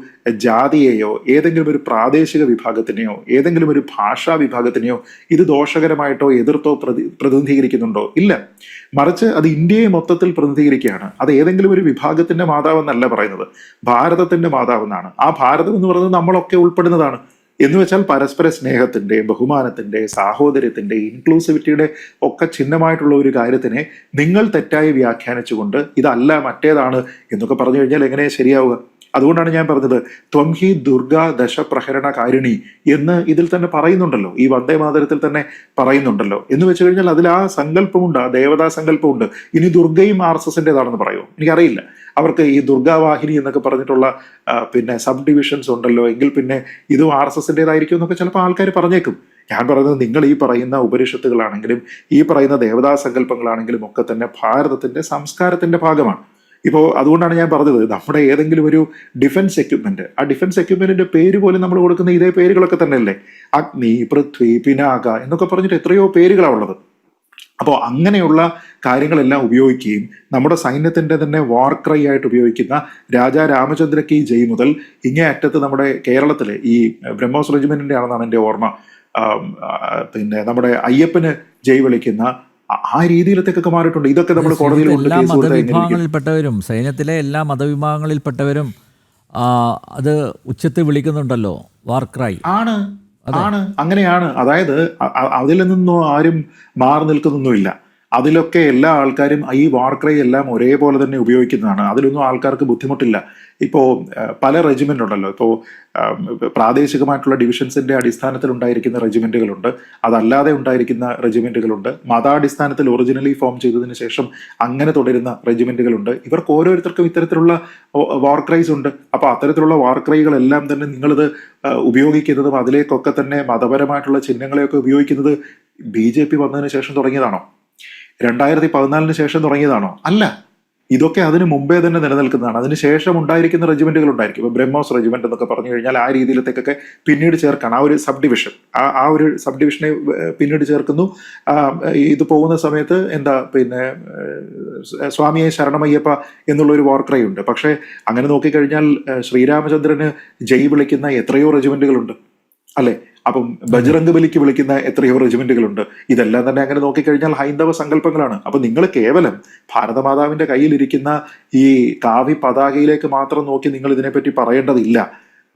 ജാതിയെയോ, ഏതെങ്കിലും ഒരു പ്രാദേശിക വിഭാഗത്തിനെയോ, ഏതെങ്കിലും ഒരു ഭാഷാ വിഭാഗത്തിനെയോ ഇത് ദോഷകരമായിട്ടോ എതിർത്തോ പ്രതിനിധീകരിക്കുന്നുണ്ടോ? ഇല്ല. മറിച്ച് അത് ഇന്ത്യയെ മൊത്തത്തിൽ പ്രതിനിധീകരിക്കുകയാണ്. അത് ഏതെങ്കിലും ഒരു വിഭാഗത്തിന്റെ മാതാവെന്നല്ല പറയുന്നത്, ഭാരതത്തിന്റെ മാതാവെന്നാണ്. ആ ഭാരതം എന്ന് പറയുന്നത് നമ്മളൊക്കെ ഉൾപ്പെടുന്നതാണ്. എന്ന് വെച്ചാൽ പരസ്പര സ്നേഹത്തിന്റെ, ബഹുമാനത്തിന്റെ, സാഹോദര്യത്തിന്റെ, ഇൻക്ലൂസിവിറ്റിയുടെ ഒക്കെ ചിഹ്നമായിട്ടുള്ള ഒരു കാര്യത്തിനെ നിങ്ങൾ തെറ്റായി വ്യാഖ്യാനിച്ചുകൊണ്ട് ഇതല്ല മറ്റേതാണ് എന്നൊക്കെ പറഞ്ഞു കഴിഞ്ഞാൽ എങ്ങനെയാ ശരിയാവുക? അതുകൊണ്ടാണ് ഞാൻ പറഞ്ഞത്, ത്വം ഹി ദുർഗാ ദശപ്രഹരണ കാരിണി എന്ന് ഇതിൽ തന്നെ പറയുന്നുണ്ടല്ലോ, ഈ വന്ദേ മാതരത്തിൽ തന്നെ പറയുന്നുണ്ടല്ലോ. എന്ന് വെച്ച് കഴിഞ്ഞാൽ അതിൽ ആ സങ്കല്പമുണ്ട്, ആ ദേവതാ സങ്കല്പമുണ്ട്. ഇനി ദുർഗയും RSSന്റേതാണെന്ന് പറയുമോ? എനിക്കറിയില്ല. അവർക്ക് ഈ ദുർഗാവാഹിനി എന്നൊക്കെ പറഞ്ഞിട്ടുള്ള പിന്നെ സബ് ഡിവിഷൻസ് ഉണ്ടല്ലോ, എങ്കിൽ പിന്നെ ഇതും RSSന്റേതായിരിക്കും എന്നൊക്കെ ചിലപ്പോൾ ആൾക്കാർ പറഞ്ഞേക്കും. ഞാൻ പറയുന്നത്, നിങ്ങൾ ഈ പറയുന്ന ഉപനിഷത്തുകളാണെങ്കിലും ഈ പറയുന്ന ദേവതാ സങ്കല്പങ്ങളാണെങ്കിലും ഒക്കെ തന്നെ ഭാരതത്തിന്റെ സംസ്കാരത്തിന്റെ ഭാഗമാണ്. ഇപ്പോൾ അതുകൊണ്ടാണ് ഞാൻ പറഞ്ഞത്, നമ്മുടെ ഏതെങ്കിലും ഒരു ഡിഫൻസ് എക്യുപ്മെന്റ്, ആ ഡിഫൻസ് എക്യുപ്മെന്റിന്റെ പേര് പോലും നമ്മൾ കൊടുക്കുന്ന ഇതേ പേരുകളൊക്കെ തന്നെയല്ലേ? അഗ്നി, പൃഥ്വി, പിനാക എന്നൊക്കെ പറഞ്ഞിട്ട് എത്രയോ പേരുകളാണ് ഉള്ളത്. അപ്പോൾ അങ്ങനെയുള്ള കാര്യങ്ങളെല്ലാം ഉപയോഗിക്കുകയും നമ്മുടെ സൈന്യത്തിന്റെ തന്നെ വാർ ക്രൈ ആയിട്ട് ഉപയോഗിക്കുന്ന രാജാ രാമചന്ദ്ര കി ജയ് മുതൽ ഇങ്ങേ അറ്റത്ത് നമ്മുടെ കേരളത്തിലെ ഈ ബ്രഹ്മോസ് റെജിമെന്റിന്റെ ആണെന്നാണ് എൻ്റെ ഓർമ്മ, പിന്നെ നമ്മുടെ അയ്യപ്പന് ജയ് വിളിക്കുന്ന ആ രീതിയിലത്തേക്കൊക്കെ മാറിയിട്ടുണ്ട്. ഇതൊക്കെ നമ്മൾ കോടതിയിൽ എല്ലാ മതവിഭാഗങ്ങളിൽപ്പെട്ടവരും, സൈന്യത്തിലെ എല്ലാ മതവിഭാഗങ്ങളിൽപ്പെട്ടവരും അത് ഉച്ചത്തിൽ വിളിക്കുന്നുണ്ടല്ലോ, വാർക്രൈ. ആണ്, അങ്ങനെയാണ്. അതായത് അതിൽ നിന്നും ആരും മാറി നിൽക്കുന്നൊന്നുമില്ല. അതിലൊക്കെ എല്ലാ ആൾക്കാരും ഈ വാർക്രൈ എല്ലാം ഒരേപോലെ തന്നെ ഉപയോഗിക്കുന്നതാണ്. അതിലൊന്നും ആൾക്കാർക്ക് ബുദ്ധിമുട്ടില്ല. ഇപ്പോൾ പല റെജിമെന്റ് ഉണ്ടല്ലോ, ഇപ്പോൾ പ്രാദേശികമായിട്ടുള്ള ഡിവിഷൻസിന്റെ അടിസ്ഥാനത്തിൽ ഉണ്ടായിരിക്കുന്ന റെജിമെന്റുകളുണ്ട്, അതല്ലാതെ ഉണ്ടായിരിക്കുന്ന റെജിമെന്റുകളുണ്ട്, മതാടിസ്ഥാനത്തിൽ ഒറിജിനലി ഫോം ചെയ്തതിന് ശേഷം അങ്ങനെ തുടരുന്ന റെജിമെന്റുകളുണ്ട്. ഇവർക്ക് ഓരോരുത്തർക്കും ഇത്തരത്തിലുള്ള വാർക്രൈസ് ഉണ്ട്. അപ്പോൾ അത്തരത്തിലുള്ള വാർക്രൈകളെല്ലാം തന്നെ നിങ്ങളിത് ഉപയോഗിക്കുന്നതും അതിലേക്കൊക്കെ തന്നെ മതപരമായിട്ടുള്ള ചിഹ്നങ്ങളെയൊക്കെ ഉപയോഗിക്കുന്നത് BJP വന്നതിന് ശേഷം തുടങ്ങിയതാണോ? 2014 ശേഷം തുടങ്ങിയതാണോ? അല്ല. ഇതൊക്കെ അതിന് മുമ്പേ തന്നെ നിലനിൽക്കുന്നതാണ്. അതിനുശേഷം ഉണ്ടായിരിക്കുന്ന റെജിമെന്റുകൾ ഉണ്ടായിരിക്കും. ഇപ്പോൾ ബ്രഹ്മോസ് റെജിമെന്റ് എന്നൊക്കെ പറഞ്ഞു കഴിഞ്ഞാൽ ആ രീതിയിലത്തേക്കൊക്കെ പിന്നീട് ചേർക്കണം. ആ ഒരു സബ് ഡിവിഷൻ, ആ ഒരു സബ് ഡിവിഷനെ പിന്നീട് ചേർക്കുന്നു. ഇത് പോകുന്ന സമയത്ത് പിന്നെ സ്വാമിയെ ശരണമയ്യപ്പ എന്നുള്ള ഒരു വാർക്രൈ ഉണ്ട്. പക്ഷേ അങ്ങനെ നോക്കിക്കഴിഞ്ഞാൽ ശ്രീരാമചന്ദ്രന് ജയ് വിളിക്കുന്ന എത്രയോ റെജിമെന്റുകളുണ്ട് അല്ലെ? അപ്പം ബജ്രംഗ് ബലിക്ക് വിളിക്കുന്ന എത്രയോ റെജിമെന്റുകളുണ്ട്. ഇതെല്ലാം തന്നെ അങ്ങനെ നോക്കിക്കഴിഞ്ഞാൽ ഹൈന്ദവ സങ്കല്പങ്ങളാണ്. അപ്പൊ നിങ്ങൾ കേവലം ഭാരതമാതാവിന്റെ കയ്യിലിരിക്കുന്ന ഈ കാവി പതാകയിലേക്ക് മാത്രം നോക്കി നിങ്ങൾ ഇതിനെപ്പറ്റി പറയേണ്ടതില്ല.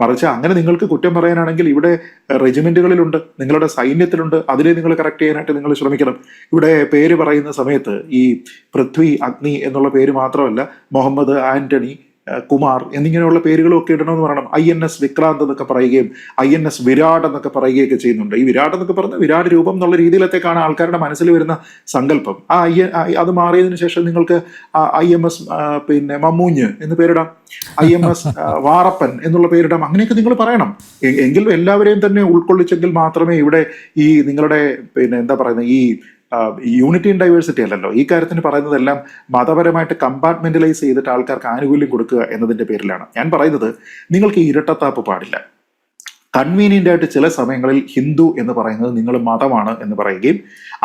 മറിച്ച് അങ്ങനെ നിങ്ങൾക്ക് കുറ്റം പറയാനാണെങ്കിൽ ഇവിടെ റെജിമെന്റുകളിലുണ്ട്, നിങ്ങളുടെ സൈന്യത്തിലുണ്ട്, അതിനെ നിങ്ങൾ കറക്റ്റ് ചെയ്യാനായിട്ട് നിങ്ങൾ ശ്രമിക്കണം. ഇവിടെ പേര് പറയുന്ന സമയത്ത് ഈ പൃഥ്വി, അഗ്നി എന്നുള്ള പേര് മാത്രമല്ല, മുഹമ്മദ്, ആന്റണി, കുമാർ എന്നിങ്ങനെയുള്ള പേരുകളും ഒക്കെ ഇടണമെന്ന് പറയണം. INS വിക്രാന്ത് എന്നൊക്കെ പറയുകയും INS വിരാട് എന്നൊക്കെ പറയുകയൊക്കെ ചെയ്യുന്നുണ്ട്. ഈ വിരാട് എന്നൊക്കെ പറഞ്ഞ വിരാട് രൂപം എന്നുള്ള രീതിയിലത്തേക്കാണ് ആൾക്കാരുടെ മനസ്സിൽ വരുന്ന സങ്കല്പം. അത് മാറിയതിനു ശേഷം നിങ്ങൾക്ക് IMS പിന്നെ മമ്മൂഞ്ഞ് എന്ന് പേരിടാം, IMS വാറപ്പൻ എന്നുള്ള പേരിടാം. അങ്ങനെയൊക്കെ നിങ്ങൾ പറയണം. എങ്കിലും എല്ലാവരെയും തന്നെ ഉൾക്കൊള്ളിച്ചെങ്കിൽ മാത്രമേ ഇവിടെ ഈ നിങ്ങളുടെ പിന്നെ എന്താ പറയുന്നത് ഈ യൂണിറ്റി ഇൻ ഡൈവേഴ്സിറ്റി അല്ലല്ലോ ഈ കാര്യത്തിന് പറയുന്നതെല്ലാം മതപരമായിട്ട് കമ്പാർട്ട്മെന്റലൈസ് ചെയ്തിട്ട് ആൾക്കാർക്ക് ആനുകൂല്യം കൊടുക്കുക എന്നതിന്റെ പേരിലാണ്. ഞാൻ പറയുന്നത് നിങ്ങൾക്ക് ഈ ഇരട്ടത്താപ്പ് പാടില്ല. കൺവീനിയൻ്റ് ആയിട്ട് ചില സമയങ്ങളിൽ ഹിന്ദു എന്ന് പറയുന്നത് നിങ്ങൾ മതമാണ് എന്ന് പറയുകയും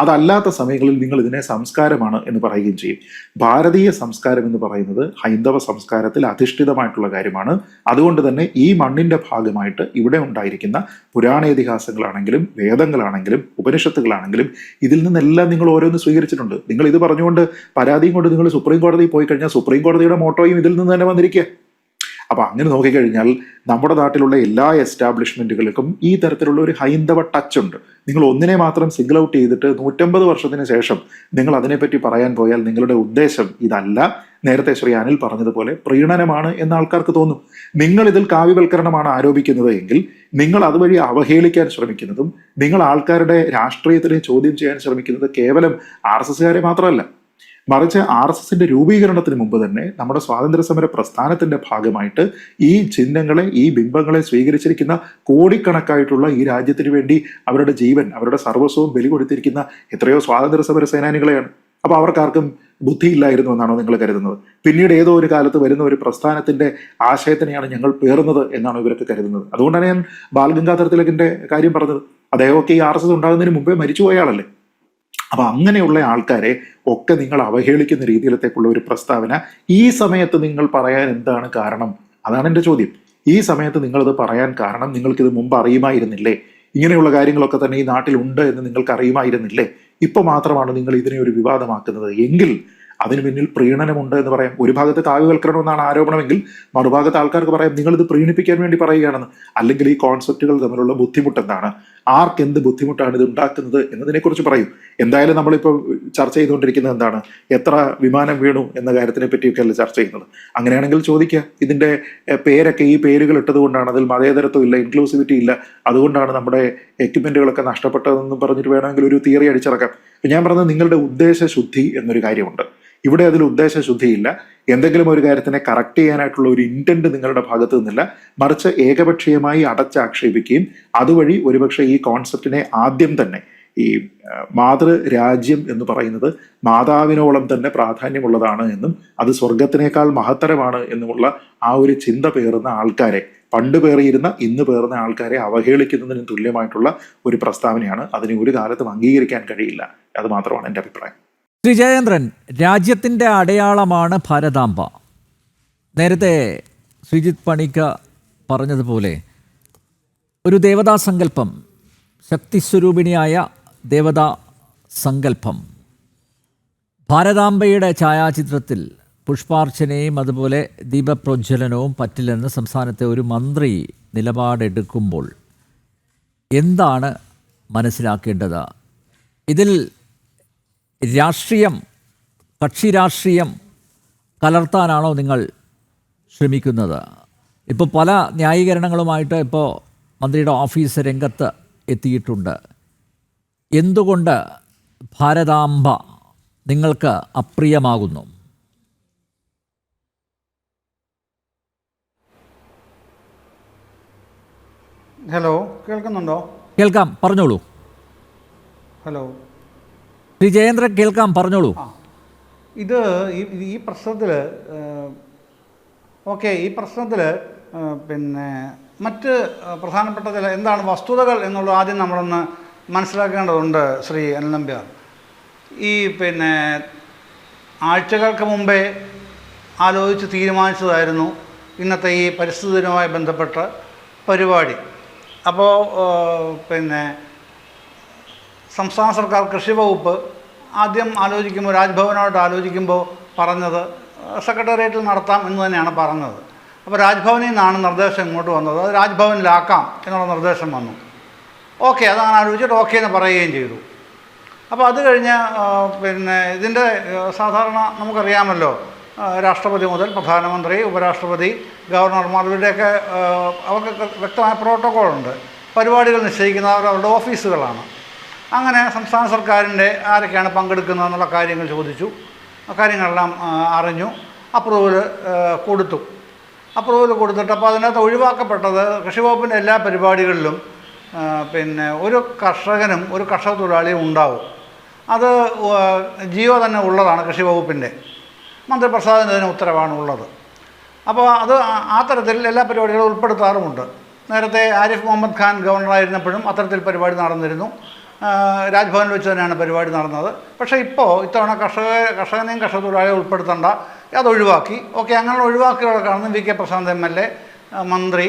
അതല്ലാത്ത സമയങ്ങളിൽ നിങ്ങൾ ഇതിനെ സംസ്കാരമാണ് എന്ന് പറയുകയും ചെയ്യും. ഭാരതീയ സംസ്കാരം എന്ന് പറയുന്നത് ഹൈന്ദവ സംസ്കാരത്തിൽ അധിഷ്ഠിതമായിട്ടുള്ള കാര്യമാണ്. അതുകൊണ്ട് തന്നെ ഈ മണ്ണിന്റെ ഭാഗമായിട്ട് ഇവിടെ ഉണ്ടായിരിക്കുന്ന പുരാണേതിഹാസങ്ങളാണെങ്കിലും വേദങ്ങളാണെങ്കിലും ഉപനിഷത്തുകളാണെങ്കിലും ഇതിൽ നിന്നെല്ലാം നിങ്ങൾ ഓരോന്ന് സ്വീകരിച്ചിട്ടുണ്ട്. നിങ്ങൾ ഇത് പറഞ്ഞുകൊണ്ട് പരാതിയും കൊണ്ട് നിങ്ങൾ സുപ്രീം കോടതിയിൽ പോയി കഴിഞ്ഞാൽ സുപ്രീം കോടതിയുടെ മോട്ടോയും ഇതിൽ നിന്ന് തന്നെ വന്നിരിക്കുക. അപ്പൊ അങ്ങനെ നോക്കിക്കഴിഞ്ഞാൽ നമ്മുടെ നാട്ടിലുള്ള എല്ലാ എസ്റ്റാബ്ലിഷ്മെന്റുകൾക്കും ഈ തരത്തിലുള്ള ഒരു ഹൈന്ദവ ടച്ച് ഉണ്ട്. നിങ്ങൾ ഒന്നിനെ മാത്രം സിംഗിൾ ഔട്ട് ചെയ്തിട്ട് 150 വർഷത്തിന് ശേഷം നിങ്ങൾ അതിനെപ്പറ്റി പറയാൻ പോയാൽ നിങ്ങളുടെ ഉദ്ദേശം ഇതല്ല. നേരത്തെ ശ്രീ അനിൽ പറഞ്ഞതുപോലെ പ്രീണനമാണ് എന്ന് ആൾക്കാർക്ക് തോന്നും. നിങ്ങൾ ഇതിൽ കാവ്യവൽക്കരണമാണ് ആരോപിക്കുന്നത് എങ്കിൽ നിങ്ങൾ അതുവഴി അവഹേളിക്കാൻ ശ്രമിക്കുന്നതും നിങ്ങൾ ആൾക്കാരുടെ രാഷ്ട്രീയത്തിനെ ചോദ്യം ചെയ്യാൻ ശ്രമിക്കുന്നത് കേവലം RSSകാരെ മാത്രമല്ല, മറിച്ച് RSSന്റെ രൂപീകരണത്തിന് മുമ്പ് തന്നെ നമ്മുടെ സ്വാതന്ത്ര്യ സമര പ്രസ്ഥാനത്തിന്റെ ഭാഗമായിട്ട് ഈ ചിഹ്നങ്ങളെ ഈ ബിംബങ്ങളെ സ്വീകരിച്ചിരിക്കുന്ന കോടിക്കണക്കായിട്ടുള്ള ഈ രാജ്യത്തിന് വേണ്ടി അവരുടെ ജീവൻ അവരുടെ സർവസ്വവും ബലി കൊടുത്തിരിക്കുന്ന എത്രയോ സ്വാതന്ത്ര്യ സമര സേനാനികളെയാണ്. അപ്പൊ അവർക്കാർക്കും ബുദ്ധിയില്ലായിരുന്നു എന്നാണോ നിങ്ങൾ കരുതുന്നത്? പിന്നീട് ഏതോ ഒരു കാലത്ത് വരുന്ന ഒരു പ്രസ്ഥാനത്തിന്റെ ആശയത്തിനെയാണ് ഞങ്ങൾ പേറുന്നത് എന്നാണോ ഇവരൊക്കെ കരുതുന്നത്? അതുകൊണ്ടാണ് ഞാൻ ബാലഗംഗാധര തിലകിന്റെ കാര്യം പറഞ്ഞത്. അദ്ദേഹമൊക്കെ ഈ RSS ഉണ്ടാകുന്നതിന് മുമ്പേ മരിച്ചുപോയാളല്ലേ. അപ്പൊ അങ്ങനെയുള്ള ആൾക്കാരെ ഒക്കെ നിങ്ങൾ അവഹേളിക്കുന്ന രീതിയിലത്തേക്കുള്ള ഒരു പ്രസ്താവന ഈ സമയത്ത് നിങ്ങൾ പറയാൻ എന്താണ് കാരണം? അതാണ് എൻ്റെ ചോദ്യം. ഈ സമയത്ത് നിങ്ങളിത് പറയാൻ കാരണം നിങ്ങൾക്കിത് മുമ്പ് അറിയുമായിരുന്നില്ലേ? ഇങ്ങനെയുള്ള കാര്യങ്ങളൊക്കെ തന്നെ ഈ നാട്ടിൽ ഉണ്ട് എന്ന് നിങ്ങൾക്ക് അറിയുമായിരുന്നില്ലേ? ഇപ്പൊ മാത്രമാണ് നിങ്ങൾ ഇതിനെ ഒരു വിവാദമാക്കുന്നത് എങ്കിൽ അതിന് പിന്നിൽ പ്രീണനമുണ്ട് എന്ന് പറയാം. ഒരു ഭാഗത്ത് കാവ്യവൽക്കരണം എന്നാണ് ആരോപണമെങ്കിൽ മറുഭാഗത്ത് ആൾക്കാർക്ക് പറയാം നിങ്ങളിത് പ്രീണിപ്പിക്കാൻ വേണ്ടി പറയുകയാണെന്ന്. അല്ലെങ്കിൽ ഈ കോൺസെപ്റ്റുകൾ തമ്മിലുള്ള ബുദ്ധിമുട്ട് എന്താണ്, ആർക്കെന്ത് ബുദ്ധിമുട്ടാണ് ഇത് ഉണ്ടാക്കുന്നത് എന്നതിനെക്കുറിച്ച് പറയൂ. എന്തായാലും നമ്മളിപ്പോൾ ചർച്ച ചെയ്തുകൊണ്ടിരിക്കുന്നത് എന്താണ്, എത്ര വിമാനം വീണു എന്ന കാര്യത്തിനെ പറ്റിയൊക്കെയല്ല ചർച്ച ചെയ്യുന്നത്. അങ്ങനെയാണെങ്കിൽ ചോദിക്കുക, ഇതിന്റെ പേരൊക്കെ ഈ പേരുകൾ ഇട്ടത് കൊണ്ടാണ്, അതിൽ മതേതരത്വം ഇല്ല, ഇൻക്ലൂസിവിറ്റി ഇല്ല, അതുകൊണ്ടാണ് നമ്മുടെ എക്യുപ്മെന്റുകളൊക്കെ നഷ്ടപ്പെട്ടതെന്നും പറഞ്ഞിട്ട് വേണമെങ്കിൽ ഒരു തിയറി അടിച്ചിറക്കാം. ഞാൻ പറഞ്ഞത് നിങ്ങളുടെ ഉദ്ദേശശുദ്ധി എന്നൊരു കാര്യമുണ്ട്. ഇവിടെ അതിൽ ഉദ്ദേശശുദ്ധിയില്ല. എന്തെങ്കിലും ഒരു കാര്യത്തിനെ കറക്റ്റ് ചെയ്യാനായിട്ടുള്ള ഒരു ഇന്റന്റ് നിങ്ങളുടെ ഭാഗത്ത് നിന്നില്ല, മറിച്ച് ഏകപക്ഷീയമായി അടച്ചാക്ഷേപിക്കുകയും അതുവഴി ഒരുപക്ഷെ ഈ കോൺസെപ്റ്റിനെ ആദ്യം തന്നെ ഈ മാതൃരാജ്യം എന്ന് പറയുന്നത് മാതാവിനോളം തന്നെ പ്രാധാന്യമുള്ളതാണ് എന്നും അത് സ്വർഗത്തിനേക്കാൾ മഹത്തരമാണ് എന്നുമുള്ള ആ ഒരു ചിന്ത പേറുന്ന ആൾക്കാരെ, പണ്ട് പേറിയിരുന്ന ഇന്ന് പേറുന്ന ആൾക്കാരെ അവഹേളിക്കുന്നതിന് തുല്യമായിട്ടുള്ള ഒരു പ്രസ്താവനയാണ്. അതിനെ ഒരു കാലത്തും അംഗീകരിക്കാൻ കഴിയില്ല. അത് മാത്രമാണ് എൻ്റെ അഭിപ്രായം. ശ്രീ ജയേന്ദ്രൻ, രാജ്യത്തിൻ്റെ അടയാളമാണ് ഭാരതാംബ. നേരത്തെ ശ്രീജിത്ത് പണിക്ക പറഞ്ഞതുപോലെ ഒരു ദേവതാ സങ്കല്പം, ശക്തിസ്വരൂപിണിയായ ദേവതാ സങ്കല്പം, ഭാരതാംബയുടെ ഛായാചിത്രത്തിൽ പുഷ്പാർച്ചനയും അതുപോലെ ദീപപ്രജ്വലനവും പറ്റില്ലെന്ന് സംസ്ഥാനത്തെ ഒരു മന്ത്രി നിലപാടെടുക്കുമ്പോൾ എന്താണ് മനസ്സിലാക്കേണ്ടത്? ഇതിൽ രാഷ്ട്രീയം, കക്ഷി രാഷ്ട്രീയം കലർത്താനാണോ നിങ്ങൾ ശ്രമിക്കുന്നത്? ഇപ്പോൾ പല ന്യായീകരണങ്ങളുമായിട്ട് ഇപ്പോൾ മന്ത്രിയുടെ ഓഫീസ് രംഗത്ത് എത്തിയിട്ടുണ്ട്. എന്തുകൊണ്ട് ഭാരതാംബ നിങ്ങൾക്ക് അപ്രിയമാകുന്നു? ഹലോ, കേൾക്കുന്നുണ്ടോ? കേൾക്കാം, പറഞ്ഞോളൂ. ഹലോ ശ്രീ ജയേന്ദ്രൻ, കേൾക്കാം, പറഞ്ഞോളൂ. ഇത് ഈ പ്രശ്നത്തിൽ ഈ പ്രശ്നത്തിൽ പിന്നെ മറ്റ് പ്രധാനപ്പെട്ട ചില എന്താണ് വസ്തുതകൾ എന്നുള്ളത് ആദ്യം നമ്മളൊന്ന് മനസ്സിലാക്കേണ്ടതുണ്ട്. ശ്രീ അനിൽ നമ്പ്യാർ, ഈ പിന്നെ ആഴ്ചകൾക്ക് മുമ്പേ ആലോചിച്ച് തീരുമാനിച്ചതായിരുന്നു ഇന്നത്തെ ഈ പരിസ്ഥിതി ദിനവുമായി ബന്ധപ്പെട്ട പരിപാടി. അപ്പോൾ പിന്നെ സംസ്ഥാന സർക്കാർ കൃഷി വകുപ്പ് ആദ്യം ആലോചിക്കുമ്പോൾ, രാജ്ഭവനോട്ട് ആലോചിക്കുമ്പോൾ പറഞ്ഞത് സെക്രട്ടേറിയറ്റിൽ നടത്താം എന്ന് തന്നെയാണ് പറഞ്ഞത്. അപ്പോൾ രാജ്ഭവനിൽ നിന്നാണ് നിർദ്ദേശം ഇങ്ങോട്ട് വന്നത്, അത് രാജ്ഭവനിലാക്കാം എന്നുള്ള നിർദ്ദേശം വന്നു. ഓക്കെ, അതാണ് ആലോചിച്ചിട്ട് ഓക്കെ എന്ന് പറയുകയും ചെയ്തു. അപ്പോൾ അത് കഴിഞ്ഞ് പിന്നെ ഇതിൻ്റെ സാധാരണ നമുക്കറിയാമല്ലോ, രാഷ്ട്രപതി മുതൽ പ്രധാനമന്ത്രി, ഉപരാഷ്ട്രപതി, ഗവർണർമാർ, ഇവരുടെയൊക്കെ അവർക്ക് വ്യക്തമായ പ്രോട്ടോക്കോളുണ്ട്. പരിപാടികൾ നിശ്ചയിക്കുന്നവർ അവരുടെ ഓഫീസുകളാണ്. അങ്ങനെ സംസ്ഥാന സർക്കാരിൻ്റെ ആരൊക്കെയാണ് പങ്കെടുക്കുന്നതെന്നുള്ള കാര്യങ്ങൾ ചോദിച്ചു. കാര്യങ്ങളെല്ലാം അറിഞ്ഞു. അപ്രൂവൽ കൊടുത്തു. അപ്രൂവൽ കൊടുത്തിട്ട് അപ്പോൾ അതിനകത്ത് ഒഴിവാക്കപ്പെട്ടത് കൃഷി വകുപ്പിൻ്റെ എല്ലാ പരിപാടികളിലും പിന്നെ ഒരു കർഷകനും ഒരു കർഷക തൊഴിലാളിയും ഉണ്ടാവും. അത് ജിയോ തന്നെ ഉള്ളതാണ് കൃഷി വകുപ്പിൻ്റെ. മന്ത്രി പ്രസാദിന് ഇതിന് ഉത്തരവാണ് ഉള്ളത്. അപ്പോൾ അത് ആ തരത്തിൽ എല്ലാ പരിപാടികളും ഉൾപ്പെടുത്താറുമുണ്ട്. നേരത്തെ ആരിഫ് മുഹമ്മദ് ഖാൻ ഗവർണറായിരുന്നപ്പോഴും അത്തരത്തിൽ പരിപാടി നടന്നിരുന്നു. രാജ്ഭവനിൽ വെച്ച് തന്നെയാണ് പരിപാടി നടന്നത്. പക്ഷേ ഇപ്പോൾ ഇത്തവണ കർഷകനെയും കർഷക തൊഴിലാളിയെ ഉൾപ്പെടുത്തേണ്ട, അത് ഒഴിവാക്കി. ഓക്കെ, അങ്ങനെയുള്ള ഒഴിവാക്കികളെ കാണുന്നു. വി കെ പ്രശാന്ത് MLA, മന്ത്രി,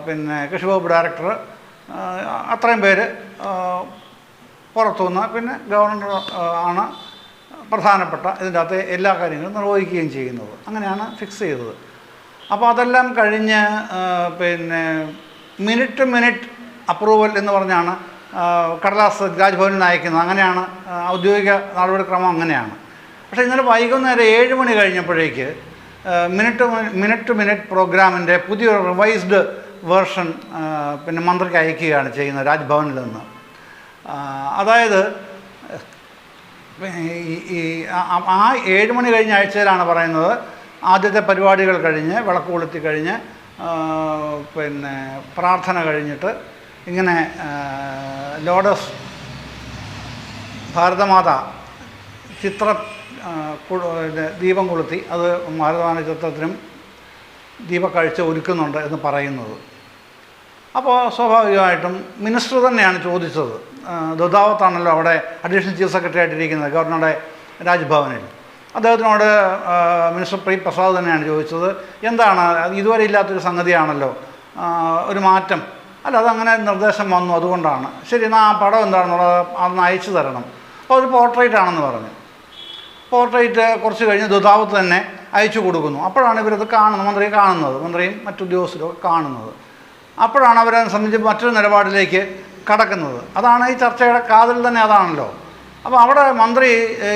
പിന്നെ കൃഷി വകുപ്പ് ഡയറക്ടർ, അത്രയും പേര് പുറത്തുനിന്ന്, പിന്നെ ഗവർണർ ആണ് പ്രധാനപ്പെട്ട ഇതിൻ്റെ അകത്ത് എല്ലാ കാര്യങ്ങളും നിർവഹിക്കുകയും ചെയ്യുന്നത്. അങ്ങനെയാണ് ഫിക്സ് ചെയ്തത്. അപ്പോൾ അതെല്ലാം കഴിഞ്ഞ് പിന്നെ മിനിറ്റ് അപ്രൂവൽ എന്ന് പറഞ്ഞാണ് കടലാസ് രാജ്ഭവനിൽ നിന്ന് അയക്കുന്നത്. അങ്ങനെയാണ് ഔദ്യോഗിക നടപടിക്രമം, അങ്ങനെയാണ്. പക്ഷേ ഇന്നലെ വൈകുന്നേരം 7 മണി കഴിഞ്ഞപ്പോഴേക്ക് മിനിറ്റ് പ്രോഗ്രാമിൻ്റെ പുതിയൊരു റിവൈസ്ഡ് വേർഷൻ പിന്നെ മന്ത്രിക്ക് അയക്കുകയാണ് ചെയ്യുന്നത് രാജ്ഭവനിൽ നിന്ന്. അതായത് ആ 7 മണി കഴിഞ്ഞ ആഴ്ചയിലാണ് പറയുന്നത്, ആദ്യത്തെ പരിപാടികൾ കഴിഞ്ഞ് വിളക്ക് കൊളുത്തി കഴിഞ്ഞ് പിന്നെ പ്രാർത്ഥന കഴിഞ്ഞിട്ട് ഇങ്ങനെ ലോഡസ് ഭാരതമാതാ ചിത്ര ദീപം കൊളുത്തി, അത് ഭാരതമാതാ ചിത്രത്തിനും ദീപക്കാഴ്ച ഒരുക്കുന്നുണ്ട് എന്ന് പറയുന്നത്. അപ്പോൾ സ്വാഭാവികമായിട്ടും മിനിസ്റ്റർ തന്നെയാണ് ചോദിച്ചത്. ദുദാവത്താണല്ലോ അവിടെ അഡീഷണൽ ചീഫ് സെക്രട്ടറി ആയിട്ടിരിക്കുന്നത് ഗവർണറുടെ രാജ്ഭവനിൽ. അദ്ദേഹത്തിനോട് മിനിസ്റ്റർ പി പ്രസാദ് തന്നെയാണ് ചോദിച്ചത്, എന്താണ് ഇതുവരെ ഇല്ലാത്തൊരു സംഗതിയാണല്ലോ, ഒരു മാറ്റം. അല്ല, അതങ്ങനെ നിർദ്ദേശം വന്നു, അതുകൊണ്ടാണ്. ശരി, എന്നാൽ ആ പടം എന്താണെന്നുള്ളത് അതൊന്ന് അയച്ചു തരണം. അപ്പോൾ ഒരു പോർട്രേറ്റ് ആണെന്ന് പറഞ്ഞു. പോർട്രേറ്റ് കുറച്ച് കഴിഞ്ഞ് ദുദാവത്ത് തന്നെ അയച്ചു കൊടുക്കുന്നു. അപ്പോഴാണ് ഇവരത് കാണുന്നത്, മന്ത്രിയെ കാണുന്നത്, മന്ത്രിയും മറ്റുദ്യോഗസ്ഥരും ഒക്കെ കാണുന്നത്. അപ്പോഴാണ് അവരെ സംബന്ധിച്ച് മറ്റൊരു നിലപാടിലേക്ക് കടക്കുന്നത്. അതാണ് ഈ ചർച്ചയുടെ കാതിൽ തന്നെ അതാണല്ലോ. അപ്പോൾ അവിടെ മന്ത്രി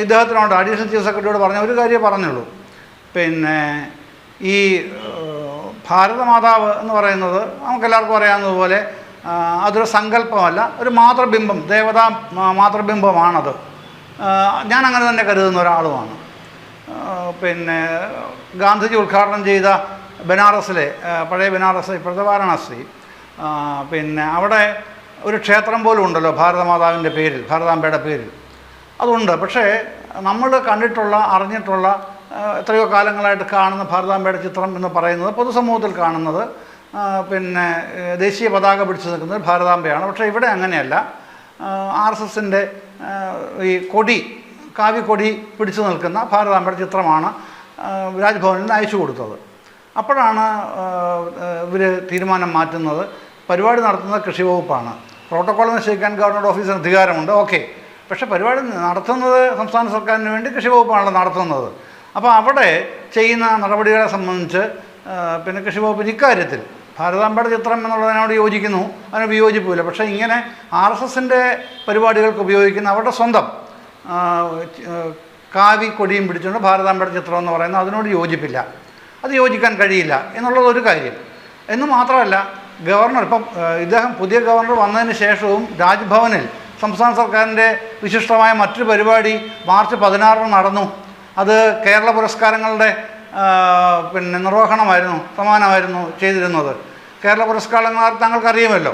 ഇദ്ദേഹത്തിനോട്, അഡീഷണൽ ചീഫ് സെക്രട്ടറിയോട് പറഞ്ഞ ഒരു കാര്യം പറഞ്ഞുള്ളൂ, പിന്നെ ഈ ഭാരതമാതാവ് എന്ന് പറയുന്നത് നമുക്കെല്ലാവർക്കും അറിയാവുന്നതുപോലെ അതൊരു സങ്കല്പമല്ല, ഒരു മാതൃബിംബം, ദേവതാ മാതൃബിംബമാണത്. ഞാനങ്ങനെ തന്നെ കരുതുന്ന ഒരാളുമാണ്. പിന്നെ ഗാന്ധിജി ഉദ്ഘാടനം ചെയ്ത ബനാറസിലെ, പഴയ ബനാറസ്, ഇപ്പോഴത്തെ വാരണാസി, പിന്നെ അവിടെ ഒരു ക്ഷേത്രം പോലും ഉണ്ടല്ലോ ഭാരതമാതാവിൻ്റെ പേരിൽ, ഭാരതാംബയുടെ പേരിൽ. അതുണ്ട്. പക്ഷേ നമ്മൾ കണ്ടിട്ടുള്ള, അറിഞ്ഞിട്ടുള്ള, എത്രയോ കാലങ്ങളായിട്ട് കാണുന്ന ഭാരതാംബയുടെ ചിത്രം എന്ന് പറയുന്നത്, പൊതുസമൂഹത്തിൽ കാണുന്നത് പിന്നെ ദേശീയ പതാക പിടിച്ചു നിൽക്കുന്നത് ഭാരതാംബയാണ്. പക്ഷേ ഇവിടെ അങ്ങനെയല്ല. RSSൻ്റെ ഈ കൊടി, കാവ്യക്കൊടി പിടിച്ചു നിൽക്കുന്ന ഭാരതാംബയുടെ ചിത്രമാണ് രാജ്ഭവനിൽ നിന്ന് അയച്ചു കൊടുത്തത്. അപ്പോഴാണ് ഇവർ തീരുമാനം മാറ്റുന്നത്. പരിപാടി നടത്തുന്നത് കൃഷി വകുപ്പാണ്. പ്രോട്ടോക്കോൾ നിശ്ചയിക്കാൻ ഗവർണറുടെ ഓഫീസിന് അധികാരമുണ്ട്, ഓക്കെ. പക്ഷേ പരിപാടി നടത്തുന്നത് സംസ്ഥാന സർക്കാരിന് വേണ്ടി കൃഷി വകുപ്പാണല്ലോ നടത്തുന്നത്. അപ്പോൾ അവിടെ ചെയ്യുന്ന നടപടികളെ സംബന്ധിച്ച് പിന്നെ കൃഷി വകുപ്പിന് ഇക്കാര്യത്തിൽ ഭാരതാംബയുടെ ചിത്രം എന്നുള്ളതിനോട് യോജിക്കുന്നു, അതിന് വിയോജിപ്പില്ല. പക്ഷേ ഇങ്ങനെ RSSൻ്റെ പരിപാടികൾക്ക് ഉപയോഗിക്കുന്ന അവരുടെ സ്വന്തം കാവി കൊടിയും പിടിച്ചുകൊണ്ട് ഭാരതാംബയുടെ ചിത്രം എന്ന് പറയുന്നത് അതിനോട് യോജിപ്പില്ല, അത് യോജിക്കാൻ കഴിയില്ല എന്നുള്ളതൊരു കാര്യം. എന്ന് മാത്രമല്ല, ഗവർണർ ഇപ്പം ഇദ്ദേഹം പുതിയ ഗവർണർ വന്നതിന് ശേഷവും രാജ്ഭവനിൽ സംസ്ഥാന സർക്കാരിൻ്റെ വിശിഷ്ടമായ മറ്റൊരു പരിപാടി മാർച്ച് 16 നടന്നു. അത് കേരള പുരസ്കാരങ്ങളുടെ പിന്നെ നിർവഹണമായിരുന്നു, സമാനമായിരുന്നു ചെയ്തിരുന്നത്. കേരള പുരസ്കാരങ്ങൾ താങ്കൾക്കറിയുമല്ലോ.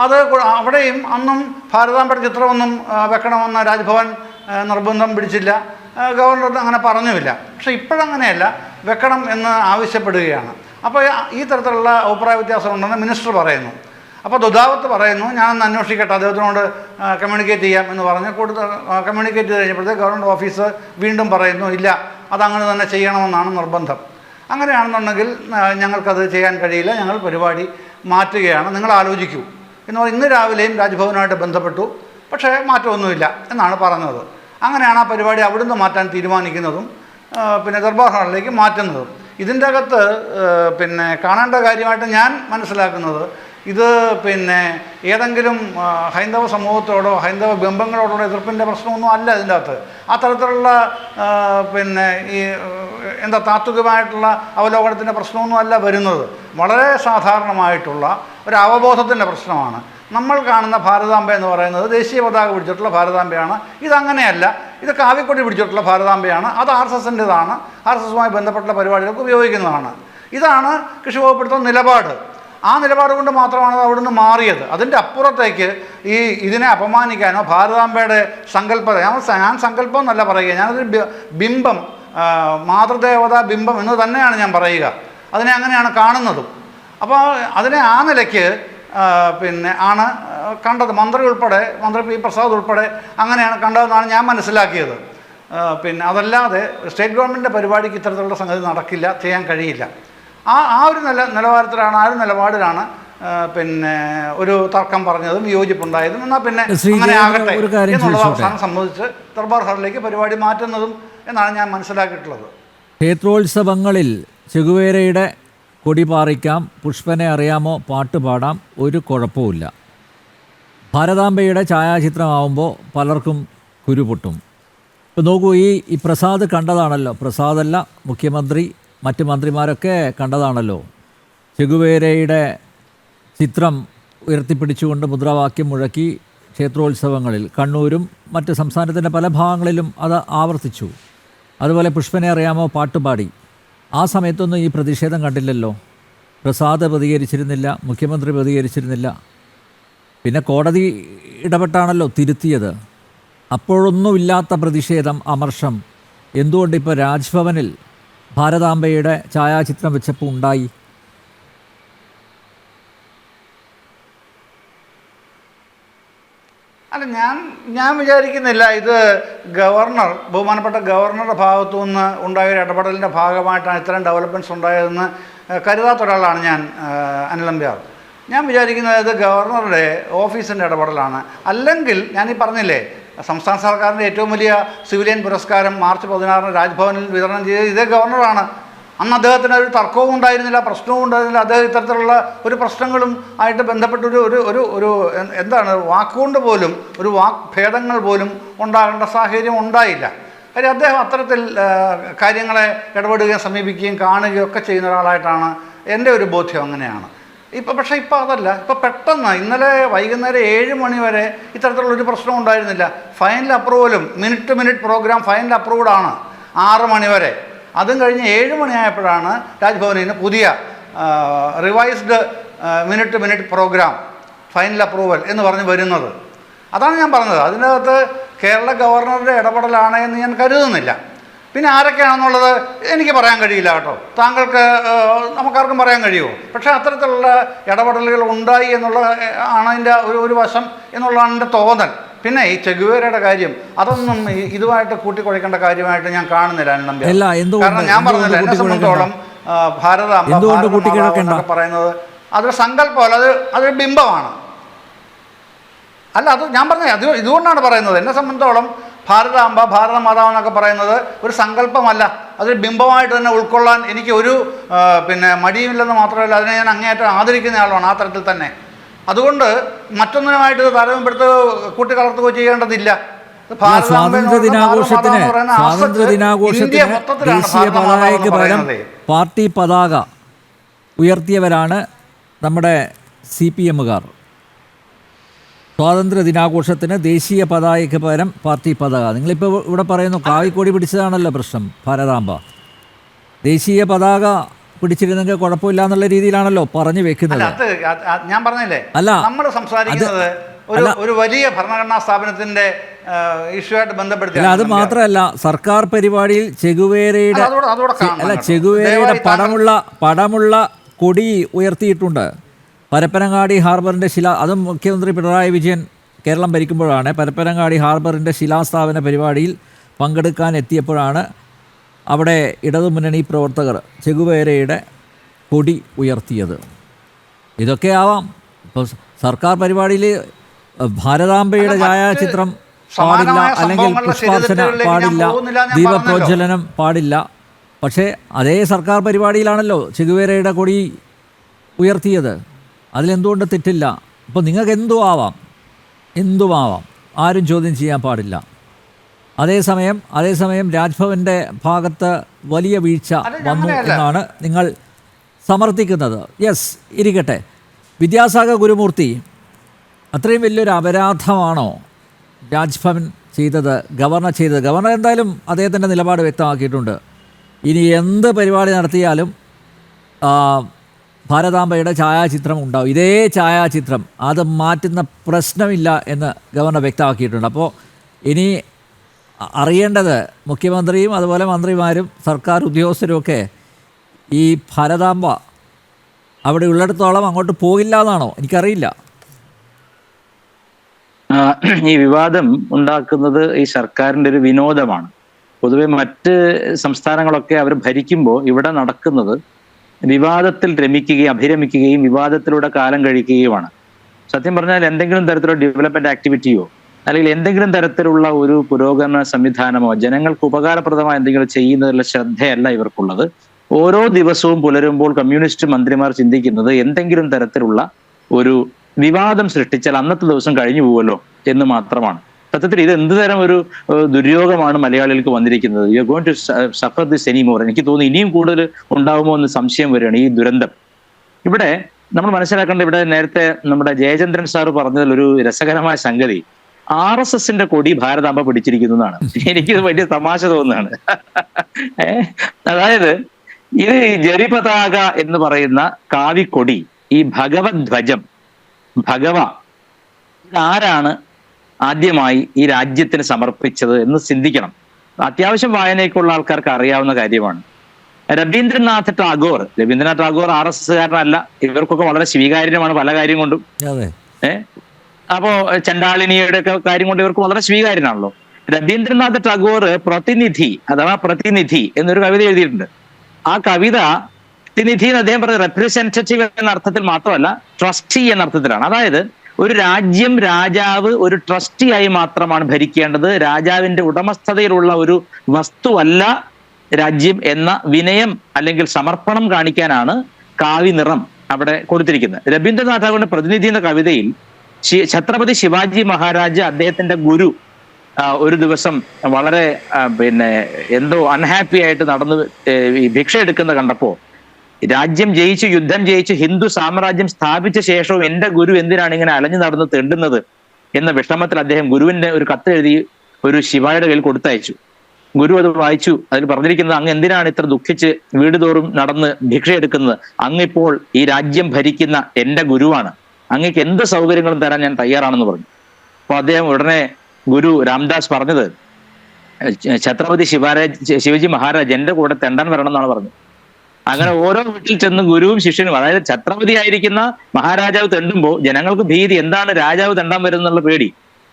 അത് അവിടെയും അന്നും ഭാരതാംബയുടെ ചിത്രമൊന്നും വെക്കണമെന്ന് രാജ്ഭവൻ നിർബന്ധം പിടിച്ചില്ല, ഗവർണർ അങ്ങനെ പറഞ്ഞുമില്ല. പക്ഷേ ഇപ്പോഴങ്ങനെയല്ല, വെക്കണം എന്ന് ആവശ്യപ്പെടുകയാണ്. അപ്പോൾ ഈ തരത്തിലുള്ള അഭിപ്രായ വ്യത്യാസം ഉണ്ടെന്ന് മിനിസ്റ്റർ പറയുന്നു. അപ്പോൾ ദുദാവത്ത് പറയുന്നു, ഞാനൊന്ന് അന്വേഷിക്കട്ടെ, അദ്ദേഹത്തിനോട് കമ്മ്യൂണിക്കേറ്റ് ചെയ്യാം എന്ന് പറഞ്ഞ് കമ്മ്യൂണിക്കേറ്റ് ചെയ്ത് കഴിഞ്ഞപ്പോഴത്തേക്ക് ഗവർണർ ഓഫീസ് വീണ്ടും പറയുന്നു, ഇല്ല, അതങ്ങനെ തന്നെ ചെയ്യണമെന്നാണ് നിർബന്ധം. അങ്ങനെയാണെന്നുണ്ടെങ്കിൽ ഞങ്ങൾക്കത് ചെയ്യാൻ കഴിയില്ല, ഞങ്ങൾ പരിപാടി മാറ്റുകയാണ്, നിങ്ങൾ ആലോചിക്കൂ എന്ന് പറഞ്ഞ് ഇന്ന് രാവിലെയും രാജ്ഭവനുമായിട്ട് ബന്ധപ്പെട്ടു. പക്ഷേ മാറ്റമൊന്നുമില്ല എന്നാണ് പറഞ്ഞത്. അങ്ങനെയാണ് ആ പരിപാടി അവിടുന്ന് മാറ്റാൻ തീരുമാനിക്കുന്നതും പിന്നെ ദർബാർ ഹാളിലേക്ക് മാറ്റുന്നതും. ഇതിൻ്റെ അകത്ത് പിന്നെ കാണേണ്ട കാര്യമായിട്ട് ഞാൻ മനസ്സിലാക്കുന്നത്, ഇത് പിന്നെ ഏതെങ്കിലും ഹൈന്ദവ സമൂഹത്തോടോ ഹൈന്ദവ ബിംബങ്ങളോടോ എതിർപ്പിൻ്റെ പ്രശ്നമൊന്നും അല്ല ഇതിൻ്റെ അകത്ത്. ആ തരത്തിലുള്ള പിന്നെ ഈ താത്വികമായിട്ടുള്ള അവലോകനത്തിൻ്റെ പ്രശ്നമൊന്നും അല്ല വരുന്നത്. വളരെ സാധാരണമായിട്ടുള്ള ഒരു അവബോധത്തിൻ്റെ പ്രശ്നമാണ്. നമ്മൾ കാണുന്ന ഭാരതാംബ എന്ന് പറയുന്നത് ദേശീയ പതാക പിടിച്ചിട്ടുള്ള ഭാരതാംബയാണ്. ഇതങ്ങനെയല്ല, ഇത് കാവിക്കൊടി പിടിച്ചിട്ടുള്ള ഭാരതാംബയാണ്. അത് RSSൻ്റെതാണ്, RSSുമായി ബന്ധപ്പെട്ട പരിപാടികൾക്ക് ഉപയോഗിക്കുന്നതാണ്. ഇതാണ് കൃഷി വകുപ്പെടുത്തുന്ന നിലപാട്. ആ നിലപാട് കൊണ്ട് മാത്രമാണ് അത് അവിടുന്ന് മാറിയത്. അതിൻ്റെ അപ്പുറത്തേക്ക് ഇതിനെ അപമാനിക്കാനോ ഭാരതാംബയുടെ സങ്കല്പത, ഞാൻ സങ്കല്പം എന്നല്ല പറയുക, ഞാനതൊരു ബിംബം, മാതൃദേവതാ ബിംബം എന്ന് തന്നെയാണ് ഞാൻ പറയുക. അതിനെ അങ്ങനെയാണ് കാണുന്നതും. അപ്പോൾ അതിനെ ആ നിലയ്ക്ക് പിന്നെ ആണ് കണ്ടത്. മന്ത്രി പി പ്രസാദ് ഉൾപ്പെടെ അങ്ങനെയാണ് കണ്ടതെന്നാണ് ഞാൻ മനസ്സിലാക്കിയത്. പിന്നെ അതല്ലാതെ സ്റ്റേറ്റ് ഗവൺമെൻറ്റിൻ്റെ പരിപാടിക്ക് ഇത്തരത്തിലുള്ള സംഗതി നടക്കില്ല, ചെയ്യാൻ കഴിയില്ല. ആ ഒരു നിലവാരത്തിലാണ്, ആ ഒരു നിലപാടിലാണ് പിന്നെ ഒരു തർക്കം പറഞ്ഞതും വിയോജിപ്പുണ്ടായതും. എന്നാൽ പിന്നെ അങ്ങനെ ആകട്ടെ എന്നുള്ളത് അവസാനം സംബന്ധിച്ച് ദർബാർ ഹാളിലേക്ക് പരിപാടി മാറ്റുന്നതും എന്നാണ് ഞാൻ മനസ്സിലാക്കിയിട്ടുള്ളത്. ക്ഷേത്രോത്സവങ്ങളിൽ ചെഗുവേരയുടെ കൊടി പാറിക്കാം, പുഷ്പനെ അറിയാമോ പാട്ട് പാടാം, ഒരു കുഴപ്പമില്ല. ഭാരതാംബയുടെ ഛായാചിത്രമാവുമ്പോൾ പലർക്കും കുരുപൊട്ടും. ഇപ്പോൾ നോക്കൂ, ഈ പ്രസാദ് കണ്ടതാണല്ലോ, പ്രസാദല്ല മുഖ്യമന്ത്രി മറ്റ് മന്ത്രിമാരൊക്കെ കണ്ടതാണല്ലോ ചെഗുവേരയുടെ ചിത്രം ഉയർത്തിപ്പിടിച്ചുകൊണ്ട് മുദ്രാവാക്യം മുഴക്കി ക്ഷേത്രോത്സവങ്ങളിൽ കണ്ണൂരും മറ്റ് സംസ്ഥാനത്തിൻ്റെ പല ഭാഗങ്ങളിലും അത് ആവർത്തിച്ചു. അതുപോലെ പുഷ്പനെ അറിയാമോ പാട്ടുപാടി. ആ സമയത്തൊന്നും ഈ പ്രതിഷേധം കണ്ടില്ലല്ലോ. പ്രസാദ് പ്രതികരിച്ചിരുന്നില്ല, മുഖ്യമന്ത്രി പ്രതികരിച്ചിരുന്നില്ല. പിന്നെ കോടതി ഇടപെട്ടാണല്ലോ തിരുത്തിയത്. അപ്പോഴൊന്നുമില്ലാത്ത പ്രതിഷേധം, അമർഷം എന്തുകൊണ്ടിപ്പോൾ രാജ്ഭവനിൽ ഭാരതാംബയുടെ ഛായാചിത്രം വെച്ചപ്പോൾ ഉണ്ടായി? അല്ല, ഞാൻ വിചാരിക്കുന്നില്ല ഇത് ബഹുമാനപ്പെട്ട ഗവർണറുടെ ഭാഗത്തു നിന്ന് ഉണ്ടായ ഒരു ഇടപെടലിൻ്റെ ഭാഗമായിട്ടാണ് ഇത്തരം ഡെവലപ്മെൻറ്റ്സ് ഉണ്ടായതെന്ന് കരുതാത്ത ഒരാളാണ് ഞാൻ, അനിൽ നമ്പ്യാർ. ഞാൻ വിചാരിക്കുന്നത് ഇത് ഗവർണറുടെ ഓഫീസിൻ്റെ ഇടപെടലാണ്. അല്ലെങ്കിൽ ഞാനീ പറഞ്ഞില്ലേ, സംസ്ഥാന സർക്കാരിൻ്റെ ഏറ്റവും വലിയ സിവിലിയൻ പുരസ്കാരം മാർച്ച് 16 രാജ്ഭവനിൽ വിതരണം ചെയ്തത് ഇതേ ഗവർണറാണ്. അന്ന് അദ്ദേഹത്തിന് ഒരു തർക്കവും ഉണ്ടായിരുന്നില്ല, പ്രശ്നവും ഉണ്ടായിരുന്നില്ല. അദ്ദേഹം ഇത്തരത്തിലുള്ള ഒരു പ്രശ്നങ്ങളും ആയിട്ട് ബന്ധപ്പെട്ടൊരു ഒരു വാക്കുകൊണ്ട് പോലും ഒരു വാക്ഭേദങ്ങൾ പോലും ഉണ്ടാകേണ്ട സാഹചര്യം ഉണ്ടായില്ല. കാര്യം അദ്ദേഹം അത്തരത്തിൽ കാര്യങ്ങളെ ഇടപെടുകയും സമീപിക്കുകയും കാണുകയും ഒക്കെ ചെയ്യുന്ന ഒരാളായിട്ടാണ് എൻ്റെ ഒരു ബോധ്യം. അങ്ങനെയാണ് പക്ഷേ ഇപ്പോൾ അതല്ല. ഇപ്പോൾ പെട്ടെന്ന് ഇന്നലെ വൈകുന്നേരം 7 മണി വരെ ഇത്തരത്തിലുള്ളൊരു പ്രശ്നം ഉണ്ടായിരുന്നില്ല. ഫൈനൽ അപ്രൂവലും minute to minute programme final അപ്രൂവ്ഡാണ് 6 മണി വരെ. അതും കഴിഞ്ഞ് 7 മണിയായപ്പോഴാണ് രാജ്ഭവനിൽ നിന്ന് പുതിയ revised minute to minute programme final approval എന്ന് പറഞ്ഞ് വരുന്നത്. അതാണ് ഞാൻ പറഞ്ഞത്. അതിനകത്ത് കേരള ഗവർണറുടെ ഇടപെടലാണ് എന്ന് ഞാൻ കരുതുന്നില്ല. പിന്നെ ആരൊക്കെയാണെന്നുള്ളത് എനിക്ക് പറയാൻ കഴിയില്ല കേട്ടോ. താങ്കൾക്ക് നമുക്കാർക്കും പറയാൻ കഴിയുമോ? പക്ഷേ അത്തരത്തിലുള്ള ഇടപെടലുകൾ ഉണ്ടായി എന്നുള്ള ആണ് അതിൻ്റെ ഒരു വശം എന്നുള്ളതാണ് എൻ്റെ തോന്നൽ. പിന്നെ ഈ ചെഗുവേരയുടെ കാര്യം അതൊന്നും ഇതുമായിട്ട് കൂട്ടിക്കുഴയ്ക്കേണ്ട കാര്യമായിട്ട് ഞാൻ കാണുന്നില്ല. കാരണം ഞാൻ പറഞ്ഞില്ല, എന്നെ സംബന്ധിച്ചോളം ഭാരതാംബ എന്നൊക്കെ പറയുന്നത് അതൊരു സങ്കല്പമല്ല, അതൊരു ബിംബമാണ്. അല്ല, അത് ഞാൻ പറഞ്ഞത് ഇതുകൊണ്ടാണ് പറയുന്നത്. എന്നെ സംബന്ധിച്ചോളം ഭാരതാംബ, ഭാരതമാതാവ് എന്നൊക്കെ പറയുന്നത് ഒരു സങ്കല്പമല്ല, അതൊരു ബിംബമായിട്ട് തന്നെ ഉൾക്കൊള്ളാൻ എനിക്ക് ഒരു മടിയുമില്ലെന്ന് മാത്രമല്ല, അതിനെ ഞാൻ അങ്ങേയറ്റം ആദരിക്കുന്ന ആളാണ് ആ തരത്തിൽ തന്നെ. അതുകൊണ്ട് മറ്റൊന്നിനുമായിട്ട് ഇത് താരതമ്യപ്പെടുത്ത് കൂട്ടിക്കലർത്തുകയോ ചെയ്യേണ്ടതില്ല. സ്വാതന്ത്ര്യ ദിനാഘോഷത്തിന് ദേശീയ പതാകയ്ക്ക് പകരം പാർട്ടി പതാക ഉയർത്തിയവരാണ് നമ്മുടെ CPMകാർ. സ്വാതന്ത്ര്യ ദിനാഘോഷത്തിന് ദേശീയ പതാകയ്ക്ക് പകരം പാർട്ടി പതാക. നിങ്ങളിപ്പോൾ ഇവിടെ പറയുന്നു കാവിക്കൊടി പിടിച്ചതാണല്ലോ പ്രശ്നം. ഭാരതാംബ ദേശീയ പതാക പിടിച്ചിരുന്നെങ്കിൽ കുഴപ്പമില്ല എന്നുള്ള രീതിയിലാണല്ലോ പറഞ്ഞു വെക്കുന്നത്. ഞാൻ പറഞ്ഞില്ലേ, അല്ല നമ്മൾ സംസാരിക്കുന്നത് ഒരു വലിയ ഭരണഘടനാ സ്ഥാപനത്തിന്റെ ഇഷ്യൂ ആയിട്ട് ബന്ധപ്പെടുത്തി. അത് മാത്രമല്ല, സർക്കാർ പരിപാടിയിൽ ചെഗുവേരയുടെ പടമുള്ള കൊടി ഉയർത്തിയിട്ടുണ്ട്. പരപ്പനങ്ങാടി ഹാർബറിൻ്റെ അതും മുഖ്യമന്ത്രി പിണറായി വിജയൻ കേരളം ഭരിക്കുമ്പോഴാണ്. പരപ്പനങ്ങാടി ഹാർബറിൻ്റെ ശിലാസ്ഥാപന പരിപാടിയിൽ പങ്കെടുക്കാൻ എത്തിയപ്പോഴാണ് അവിടെ ഇടതുമുന്നണി പ്രവർത്തകർ ചെഗുവേരയുടെ കൊടി ഉയർത്തിയത്. ഇതൊക്കെ ആവാം. ഇപ്പോൾ സർക്കാർ പരിപാടിയിൽ ഭാരതാംബയുടെ ഛായാചിത്രം പാടില്ല, അല്ലെങ്കിൽ പുഷ്പാർച്ചന പാടില്ല, ദീപപ്രോജ്വലനം പാടില്ല. പക്ഷേ അതേ സർക്കാർ പരിപാടിയിലാണല്ലോ ചെഗുവേരയുടെ കൊടി ഉയർത്തിയത്. അതിലെന്തുകൊണ്ട് തെറ്റില്ല? അപ്പോൾ നിങ്ങൾക്ക് എന്തുമാവാം, ആരും ചോദ്യം ചെയ്യാൻ പാടില്ല. അതേസമയം രാജ്ഭവൻ്റെ ഭാഗത്ത് വലിയ വീഴ്ച വന്നു എന്നാണ് നിങ്ങൾ സമർത്ഥിക്കുന്നത്. യെസ്, ഇരിക്കട്ടെ. വിദ്യാസാഗർ ഗുരുമൂർത്തി, അത്രയും വലിയൊരു അപരാധമാണോ രാജ്ഭവൻ ചെയ്തത്, ഗവർണർ ചെയ്തത്? ഗവർണർ എന്തായാലും അദ്ദേഹത്തിൻ്റെ നിലപാട് വ്യക്തമാക്കിയിട്ടുണ്ട്. ഇനി എന്ത് പരിപാടി നടത്തിയാലും ഭാരതാംബയുടെ ഛായാചിത്രം ഉണ്ടാവും, ഇതേ ഛായാചിത്രം, അത് മാറ്റുന്ന പ്രശ്നമില്ല എന്ന് ഗവർണർ വ്യക്തമാക്കിയിട്ടുണ്ട്. അപ്പോൾ ഇനി അറിയേണ്ടത് മുഖ്യമന്ത്രിയും അതുപോലെ മന്ത്രിമാരും സർക്കാർ ഉദ്യോഗസ്ഥരുമൊക്കെ ഈ ഭാരതാംബ അവിടെ ഉള്ളിടത്തോളം അങ്ങോട്ട് പോകില്ല എന്നാണോ? എനിക്കറിയില്ല. ഈ വിവാദം ഉണ്ടാക്കുന്നത് ഈ സർക്കാരിൻ്റെ ഒരു വിനോദമാണ്. പൊതുവെ മറ്റ് സംസ്ഥാനങ്ങളൊക്കെ അവർ ഭരിക്കുമ്പോൾ ഇവിടെ നടക്കുന്നത് വിവാദത്തിൽ രമിക്കുകയും അഭിരമിക്കുകയും വിവാദത്തിലൂടെ കാലം കഴിക്കുകയുമാണ്. സത്യം പറഞ്ഞാൽ എന്തെങ്കിലും തരത്തിലുള്ള ഡെവലപ്മെന്റ് ആക്ടിവിറ്റിയോ അല്ലെങ്കിൽ എന്തെങ്കിലും തരത്തിലുള്ള ഒരു പുരോഗമന സംവിധാനമോ ജനങ്ങൾക്ക് ഉപകാരപ്രദമായ എന്തെങ്കിലും ചെയ്യുന്നതിലുള്ള ശ്രദ്ധയല്ല ഇവർക്കുള്ളത്. ഓരോ ദിവസവും പുലരുമ്പോൾ കമ്മ്യൂണിസ്റ്റ് മന്ത്രിമാർ ചിന്തിക്കുന്നത് എന്തെങ്കിലും തരത്തിലുള്ള ഒരു വിവാദം സൃഷ്ടിച്ചാൽ അന്നത്തെ ദിവസം കഴിഞ്ഞു പോവുമല്ലോ എന്ന് മാത്രമാണ്. സത്യത്തിൽ ഇത് എന്ത് തരം ഒരു ദുര്യോഗമാണ് മലയാളികൾക്ക് വന്നിരിക്കുന്നത്. You are going to suffer this anymore. എനിക്ക് തോന്നുന്നു ഇനിയും കൂടുതൽ ഉണ്ടാകുമോ എന്ന് സംശയം വരികയാണ് ഈ ദുരന്തം. ഇവിടെ നമ്മൾ മനസ്സിലാക്കേണ്ട, ഇവിടെ നേരത്തെ നമ്മുടെ ജയചന്ദ്രൻ സാറ് പറഞ്ഞതിൽ ഒരു രസകരമായ സംഗതി, RSSന്റെ കൊടി ഭാരതാംബ പിടിച്ചിരിക്കുന്നതാണ്. എനിക്കിത് വലിയ തമാശ തോന്നുന്നതാണ്. അതായത് ഇത് ജരി പതാക എന്ന് പറയുന്ന കാവിക്കൊടി, ഈ ഭഗവത് ധ്വജം, ഇതാരാണ് ആദ്യമായി ഈ രാജ്യത്തിന് സമർപ്പിച്ചത് എന്ന് ചിന്തിക്കണം. അത്യാവശ്യം വായനയ്ക്കുള്ള ആൾക്കാർക്ക് അറിയാവുന്ന കാര്യമാണ്. രവീന്ദ്രനാഥ് ടാഗോർ RSSകാരനല്ല, ഇവർക്കൊക്കെ വളരെ സ്വീകാര്യമാണ് പല കാര്യം കൊണ്ടും. അപ്പോ ചണ്ടാളിനിയുടെ ഒക്കെ കാര്യം കൊണ്ട് ഇവർക്ക് വളരെ സ്വീകാര്യനാണല്ലോ. രവീന്ദ്രനാഥ് ടാഗോർ പ്രതിനിധി എന്നൊരു കവിത എഴുതിയിട്ടുണ്ട്. ആ കവിത പ്രതിനിധി എന്ന് അദ്ദേഹം പറഞ്ഞത് റെപ്രസെന്റേറ്റീവ് എന്ന അർത്ഥത്തിൽ മാത്രമല്ല, ട്രസ്റ്റി എന്ന അർത്ഥത്തിലാണ്. അതായത് ഒരു രാജ്യം രാജാവ് ഒരു ട്രസ്റ്റിയായി മാത്രമാണ് ഭരിക്കേണ്ടത്, രാജാവിന്റെ ഉടമസ്ഥതയിലുള്ള ഒരു വസ്തുവല്ല രാജ്യം എന്ന വിനയം അല്ലെങ്കിൽ സമർപ്പണം കാണിക്കാനാണ് കാവി നിറം അവിടെ കൊടുത്തിരിക്കുന്നത്. രവീന്ദ്രനാഥ് ടാഗോറിന്റെ പ്രതിനിധി എന്ന കവിതയിൽ ഛത്രപതി ശിവാജി മഹാരാജ് അദ്ദേഹത്തിന്റെ ഗുരു ഒരു ദിവസം വളരെ എന്തോ അൺഹാപ്പി ആയിട്ട് നടന്ന് ഭിക്ഷ എടുക്കുന്ന കണ്ടപ്പോ, രാജ്യം ജയിച്ചു, യുദ്ധം ജയിച്ചു, ഹിന്ദു സാമ്രാജ്യം സ്ഥാപിച്ച ശേഷവും എന്റെ ഗുരു എന്തിനാണ് ഇങ്ങനെ അലഞ്ഞു നടന്ന് തെണ്ടുന്നത് എന്ന വിഷമത്തിൽ അദ്ദേഹം ഗുരുവിന്റെ ഒരു കത്ത് എഴുതി ഒരു ശിവായുടെ കയ്യിൽ കൊടുത്തയച്ചു. ഗുരു അത് വായിച്ചു. അതിൽ പറഞ്ഞിരിക്കുന്നത്, അങ്ങ് എന്തിനാണ് ഇത്ര ദുഃഖിച്ച് വീട് തോറും നടന്ന് ഭിക്ഷ എടുക്കുന്നത്? അങ്ങിപ്പോൾ ഈ രാജ്യം ഭരിക്കുന്ന എന്റെ ഗുരുവാണ്, അങ്ങക്ക് എന്ത് സൗകര്യങ്ങളും തരാൻ ഞാൻ തയ്യാറാണെന്ന് പറഞ്ഞു. അപ്പൊ അദ്ദേഹം ഉടനെ ഗുരു രാംദാസ് പറഞ്ഞത്, ഛത്രപതി ശിവജി മഹാരാജ് എന്റെ കൂടെ തെണ്ടാൻ വരണം എന്നാണ് പറഞ്ഞത്. അങ്ങനെ ഓരോ വീട്ടിൽ ചെന്ന് ഗുരുവും ശിഷ്യനും, അതായത് ഛത്രപതി ആയിരിക്കുന്ന മഹാരാജാവ് തെണ്ടുമ്പോൾ ജനങ്ങൾക്ക് ഭീതി, എന്താണ് രാജാവ് തെണ്ടാൻ വരുന്നുള്ള പേടി.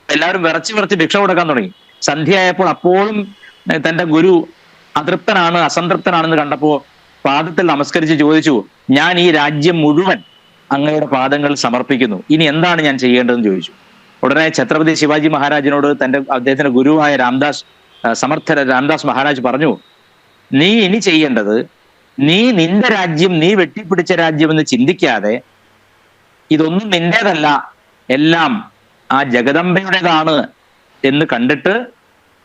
എല്ലാവരും വിറച്ച് ഭിക്ഷ കൊടുക്കാൻ തുടങ്ങി. സന്ധ്യയായപ്പോൾ അപ്പോഴും തന്റെ ഗുരു അസംതൃപ്തനാണെന്ന് കണ്ടപ്പോ പാദത്തിൽ നമസ്കരിച്ച് ചോദിച്ചു, ഞാൻ ഈ രാജ്യം മുഴുവൻ അങ്ങയുടെ പാദങ്ങൾ സമർപ്പിക്കുന്നു, ഇനി എന്താണ് ഞാൻ ചെയ്യേണ്ടതെന്ന് ചോദിച്ചു. ഉടനെ ഛത്രപതി ശിവാജി മഹാരാജിനോട് അദ്ദേഹത്തിന്റെ ഗുരുവായ സമർത്ഥ രാംദാസ് മഹാരാജ് പറഞ്ഞു, നീ ഇനി ചെയ്യേണ്ടത്, നിന്റെ രാജ്യം, നീ വെട്ടിപ്പിടിച്ച രാജ്യം എന്ന് ചിന്തിക്കാതെ, ഇതൊന്നും നിന്റേതല്ല, എല്ലാം ആ ജഗദംബയുടേതാണ് എന്ന് കണ്ടിട്ട്,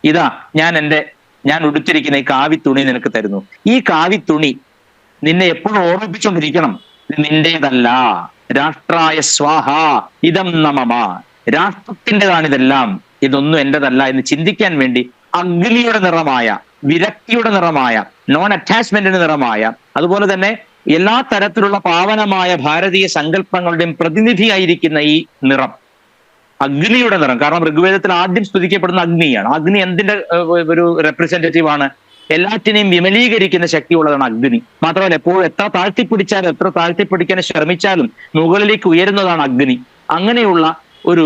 ഇതാ ഞാൻ ഉടുത്തിരിക്കുന്ന ഈ കാവിത്തുണി നിനക്ക് തരുന്നു. ഈ കാവിത്തുണി നിന്നെ എപ്പോഴും ഓർമ്മിപ്പിച്ചുകൊണ്ടിരിക്കണം, ഇത് നിന്റേതല്ല. രാഷ്ട്രായ സ്വാഹ ഇതം നമമ, രാഷ്ട്രത്തിൻ്റെതാണ് ഇതെല്ലാം, ഇതൊന്നും എന്റേതല്ല എന്ന് ചിന്തിക്കാൻ വേണ്ടി അഗ്നിയുടെ നിറമായ, വിരക്തിയുടെ നിറമായ, നോൺ അറ്റാച്ച്മെന്റിന്റെ നിറമായ, അതുപോലെ തന്നെ എല്ലാ തരത്തിലുള്ള പാവനമായ ഭാരതീയ സങ്കല്പങ്ങളുടെയും പ്രതിനിധിയായിരിക്കുന്ന ഈ നിറം, അഗ്നിയുടെ നിറം. കാരണം ഋഗ്വേദത്തിൽ ആദ്യം സ്തുതിക്കപ്പെടുന്ന അഗ്നിയാണ്. അഗ്നി എന്തിന്റെ ഒരു റെപ്രസെന്റേറ്റീവ് ആണ്? എല്ലാറ്റിനെയും വിമലീകരിക്കുന്ന ശക്തിയുള്ളതാണ് അഗ്നി. മാത്രമല്ല, എപ്പോഴും എത്ര താഴ്ത്തിപ്പിടിക്കാൻ ശ്രമിച്ചാലും മുകളിലേക്ക് ഉയരുന്നതാണ് അഗ്നി. അങ്ങനെയുള്ള ഒരു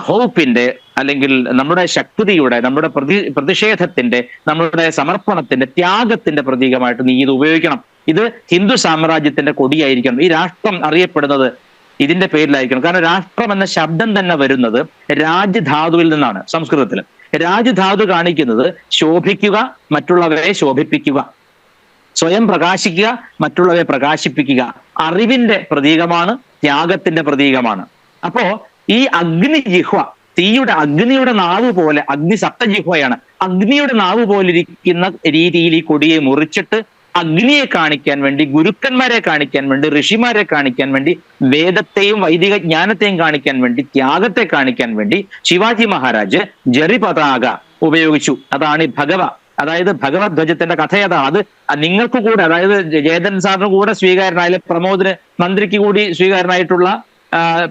ഹോപ്പിന്റെ, അല്ലെങ്കിൽ നമ്മുടെ ശക്തിയുടെ, നമ്മുടെ പ്രതിഷേധത്തിന്റെ, നമ്മുടെ സമർപ്പണത്തിന്റെ, ത്യാഗത്തിന്റെ പ്രതീകമായിട്ട് നീ ഇത് ഉപയോഗിക്കണം. ഇത് ഹിന്ദു സാമ്രാജ്യത്തിന്റെ കൊടിയായിരിക്കണം. ഈ രാഷ്ട്രം അറിയപ്പെടുന്നത് ഇതിന്റെ പേരിലായിരിക്കണം. കാരണം രാഷ്ട്രം എന്ന ശബ്ദം തന്നെ വരുന്നത് രാജ്ധാതുവിൽ നിന്നാണ്. സംസ്കൃതത്തിൽ രാജ്ധാതു കാണിക്കുന്നത് ശോഭിക്കുക, മറ്റുള്ളവരെ ശോഭിപ്പിക്കുക, സ്വയം പ്രകാശിക്കുക, മറ്റുള്ളവരെ പ്രകാശിപ്പിക്കുക. അറിവിന്റെ പ്രതീകമാണ് ത്യാഗത്തിന്റെ പ്രതീകമാണ്. അപ്പോ ഈ അഗ്നിജിഹ്വ, അഗ്നിയുടെ നാവ് പോലെ, അഗ്നി സപ്തജിഹ്വയാണ്, അഗ്നിയുടെ നാവ് പോലെ ഇരിക്കുന്ന രീതിയിൽ ഈ കൊടിയെ മുറിച്ചിട്ട് അഗ്നിയെ കാണിക്കാൻ വേണ്ടി, ഗുരുക്കന്മാരെ കാണിക്കാൻ വേണ്ടി, ഋഷിമാരെ കാണിക്കാൻ വേണ്ടി, വേദത്തെയും വൈദിക ജ്ഞാനത്തെയും കാണിക്കാൻ വേണ്ടി, ത്യാഗത്തെ കാണിക്കാൻ വേണ്ടി ശിവാജി മഹാരാജ് ജറി പതാക ഉപയോഗിച്ചു. അതാണ് ഈ അതായത് ഭഗവത് ധ്വജത്തിന്റെ കഥ അതാണ്. അത് നിങ്ങൾക്ക് കൂടെ, അതായത് ജയദേവൻ സാറിന് കൂടെ സ്വീകാരനായ, പ്രമോദിന് മന്ത്രിക്ക് കൂടി സ്വീകാരനായിട്ടുള്ള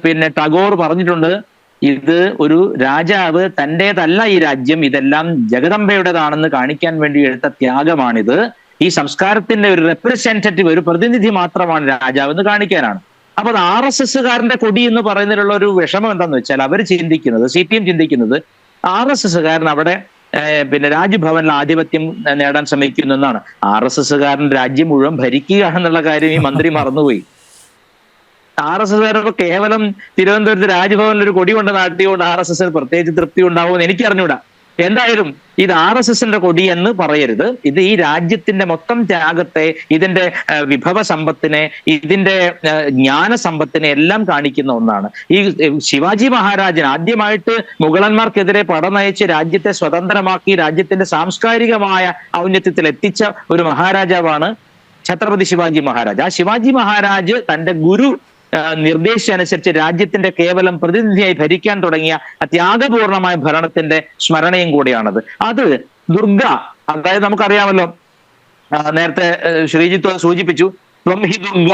പിന്നെ ടാഗോർ പറഞ്ഞിട്ടുണ്ട്, ഇത് ഒരു രാജാവ് തൻ്റെതല്ല ഈ രാജ്യം, ഇതെല്ലാം ജഗദംബയുടേതാണെന്ന് കാണിക്കാൻ വേണ്ടി എടുത്ത ത്യാഗമാണിത്. ഈ സംസ്കാരത്തിന്റെ ഒരു റെപ്രസെന്റേറ്റീവ്, ഒരു പ്രതിനിധി മാത്രമാണ് രാജാവ് എന്ന് കാണിക്കാനാണ്. അപ്പൊ അത് RSSകാരന്റെ കൊടി എന്ന് പറയുന്നതിലുള്ള ഒരു വിഷമം എന്താന്ന് വെച്ചാൽ, അവർ ചിന്തിക്കുന്നത്, CPM ചിന്തിക്കുന്നത്, RSSകാരൻ അവിടെ പിന്നെ രാജ്ഭവനിൽ ആധിപത്യം നേടാൻ ശ്രമിക്കുന്നു എന്നാണ്. RSSകാരൻ രാജ്യം മുഴുവൻ ഭരിക്കുകയാണെന്നുള്ള കാര്യം ഈ മന്ത്രി മറന്നുപോയി. RSSകാരൊക്കെ കേവലം തിരുവനന്തപുരത്ത് രാജ്ഭവനിൽ ഒരു കൊടി കൊണ്ട് നാട്ടിയോണ്ട് RSSന് പ്രത്യേകിച്ച് തൃപ്തി ഉണ്ടാവുമെന്ന് എനിക്ക് അറിഞ്ഞൂടാ. എന്തായാലും ഇത് RSSന്റെ കൊടി എന്ന് പറയരുത്. ഇത് ഈ രാജ്യത്തിന്റെ മൊത്തം ത്യാഗത്തെ, ഇതിന്റെ വിഭവ സമ്പത്തിനെ, ഇതിന്റെ ജ്ഞാന സമ്പത്തിനെ എല്ലാം കാണിക്കുന്ന ഒന്നാണ്. ഈ ശിവാജി മഹാരാജൻ ആദ്യമായിട്ട് മുഗളന്മാർക്കെതിരെ പടനയിച്ച് രാജ്യത്തെ സ്വതന്ത്രമാക്കി രാജ്യത്തിന്റെ സാംസ്കാരികമായ ഔന്നത്യത്തിൽ എത്തിച്ച ഒരു മഹാരാജാവാണ് ഛത്രപതി ശിവാജി മഹാരാജ്. ആ ശിവാജി മഹാരാജ് തന്റെ ഗുരു നിർദ്ദേശിച്ചനുസരിച്ച് രാജ്യത്തിന്റെ കേവലം പ്രതിനിധിയായി ഭരിക്കാൻ തുടങ്ങിയ ത്യാഗപൂർണമായ ഭരണത്തിന്റെ സ്മരണയും കൂടിയാണത്. അത് ദുർഗ, അതായത് നമുക്കറിയാമല്ലോ, നേരത്തെ ശ്രീജിത്ത് സൂചിപ്പിച്ചു, ത്വം ഹി ദുർഗ,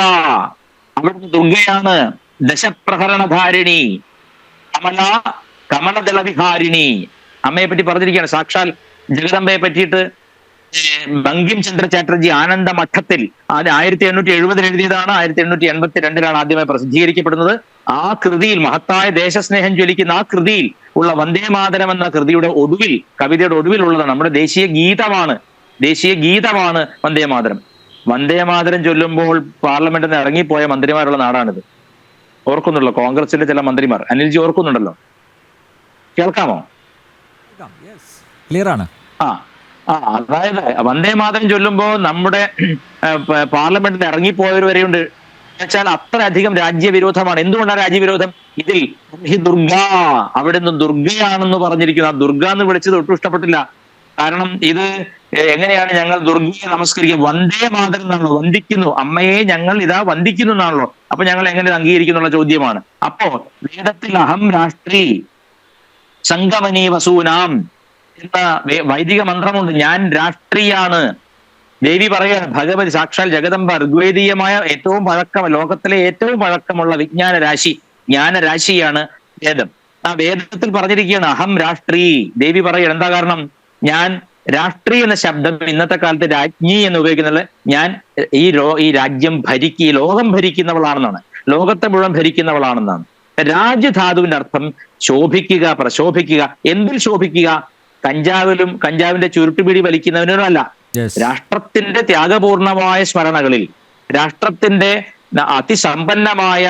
അവിടുത്തെ ദുർഗയാണ്, ദശപ്രഹരണധാരിണി, കമലദളവിഹാരിണി. അമ്മയെ പറ്റി പറഞ്ഞിരിക്കുകയാണ്. സാക്ഷാൽ ജഗദംബയെ പറ്റിയിട്ട് ബങ്കിം ചന്ദ്ര ചാറ്റർജി ആനന്ദ മഠത്തിൽ 1870 എഴുതിയതാണ്. 1882 ആദ്യമായി പ്രസിദ്ധീകരിക്കപ്പെടുന്നത്. ആ കൃതിയിൽ, മഹത്തായ ദേശസ്നേഹം ജ്വലിക്കുന്ന ആ കൃതിയിൽ ഉള്ള വന്ദേമാതരം എന്ന കൃതിയുടെ ഒടുവിൽ, കവിതയുടെ ഒടുവിലുള്ളതാണ്, നമ്മുടെ ദേശീയ ഗീതമാണ് വന്ദേമാതരം. വന്ദേമാതരം ചൊല്ലുമ്പോൾ പാർലമെന്റിൽ നിന്ന് ഇറങ്ങിപ്പോയ മന്ത്രിമാരുള്ള നാടാണിത്. ഓർക്കുന്നുണ്ടല്ലോ, കോൺഗ്രസിന്റെ ചില മന്ത്രിമാർ. അനിൽജി ഓർക്കുന്നുണ്ടല്ലോ, കേൾക്കാമോ? ക്ലിയർ ആണ്. അതായത് വന്ദേമാതരം ചൊല്ലുമ്പോ നമ്മുടെ പാർലമെന്റിൽ ഇറങ്ങിപ്പോയവർ വരെയുണ്ട്. വെച്ചാൽ അത്രയധികം രാജ്യവിരോധമാണ്. എന്തുകൊണ്ടാണ് രാജ്യവിരോധം? ഇതിൽ ദുർഗ, അവിടെ നിന്ന് ദുർഗയാണെന്ന് പറഞ്ഞിരിക്കുന്നു. ആ ദുർഗ എന്ന് വിളിച്ചത് ഒട്ടും ഇഷ്ടപ്പെട്ടില്ല. കാരണം ഇത് എങ്ങനെയാണ് ഞങ്ങൾ ദുർഗയെ നമസ്കരിക്കുക? വന്ദേമാതരം എന്നാണല്ലോ, വന്ദിക്കുന്നു, അമ്മയെ ഞങ്ങൾ ഇതാ വന്ദിക്കുന്നു എന്നാണല്ലോ. അപ്പൊ ഞങ്ങൾ എങ്ങനെ അംഗീകരിക്കുന്നുള്ള ചോദ്യമാണ്. അപ്പോ വേദത്തിൽ അഹം രാഷ്ട്രീ സംഗമനീ വസൂനാം എന്ന വൈദിക മന്ത്രമുണ്ട്. ഞാൻ രാഷ്ട്രീയാണ്. ദേവി പറയാണ്, ഭഗവതി സാക്ഷാൽ ജഗദംബ, ഋഗ്വേദീയമായ ഏറ്റവും ലോകത്തിലെ ഏറ്റവും പഴക്കമുള്ള ജ്ഞാനരാശിയാണ് വേദം. ആ വേദത്തിൽ പറഞ്ഞിരിക്കുകയാണ് അഹം രാഷ്ട്രീ. ദേവി പറയാണ്, എന്താ കാരണം? ഞാൻ രാഷ്ട്രീയ എന്ന ശബ്ദം ഇന്നത്തെ കാലത്ത് രാജ്ഞി എന്ന് ഉപയോഗിക്കുന്നത്, ഞാൻ ഈ രാജ്യം ഈ ലോകം ഭരിക്കുന്നവളാണെന്നാണ്, ലോകത്തെ മുഴുവൻ ഭരിക്കുന്നവളാണെന്നാണ്. രാജ്യധാതുവിന്റെ അർത്ഥം ശോഭിക്കുക, പ്രശോഭിക്കുക. എന്തിൽ ശോഭിക്കുക? കഞ്ചാവിന്റെ ചുരുട്ടുപിടി വലിക്കുന്നവനല്ല. രാഷ്ട്രത്തിന്റെ ത്യാഗപൂർണമായ സ്മരണകളിൽ, രാഷ്ട്രത്തിന്റെ അതിസമ്പന്നമായ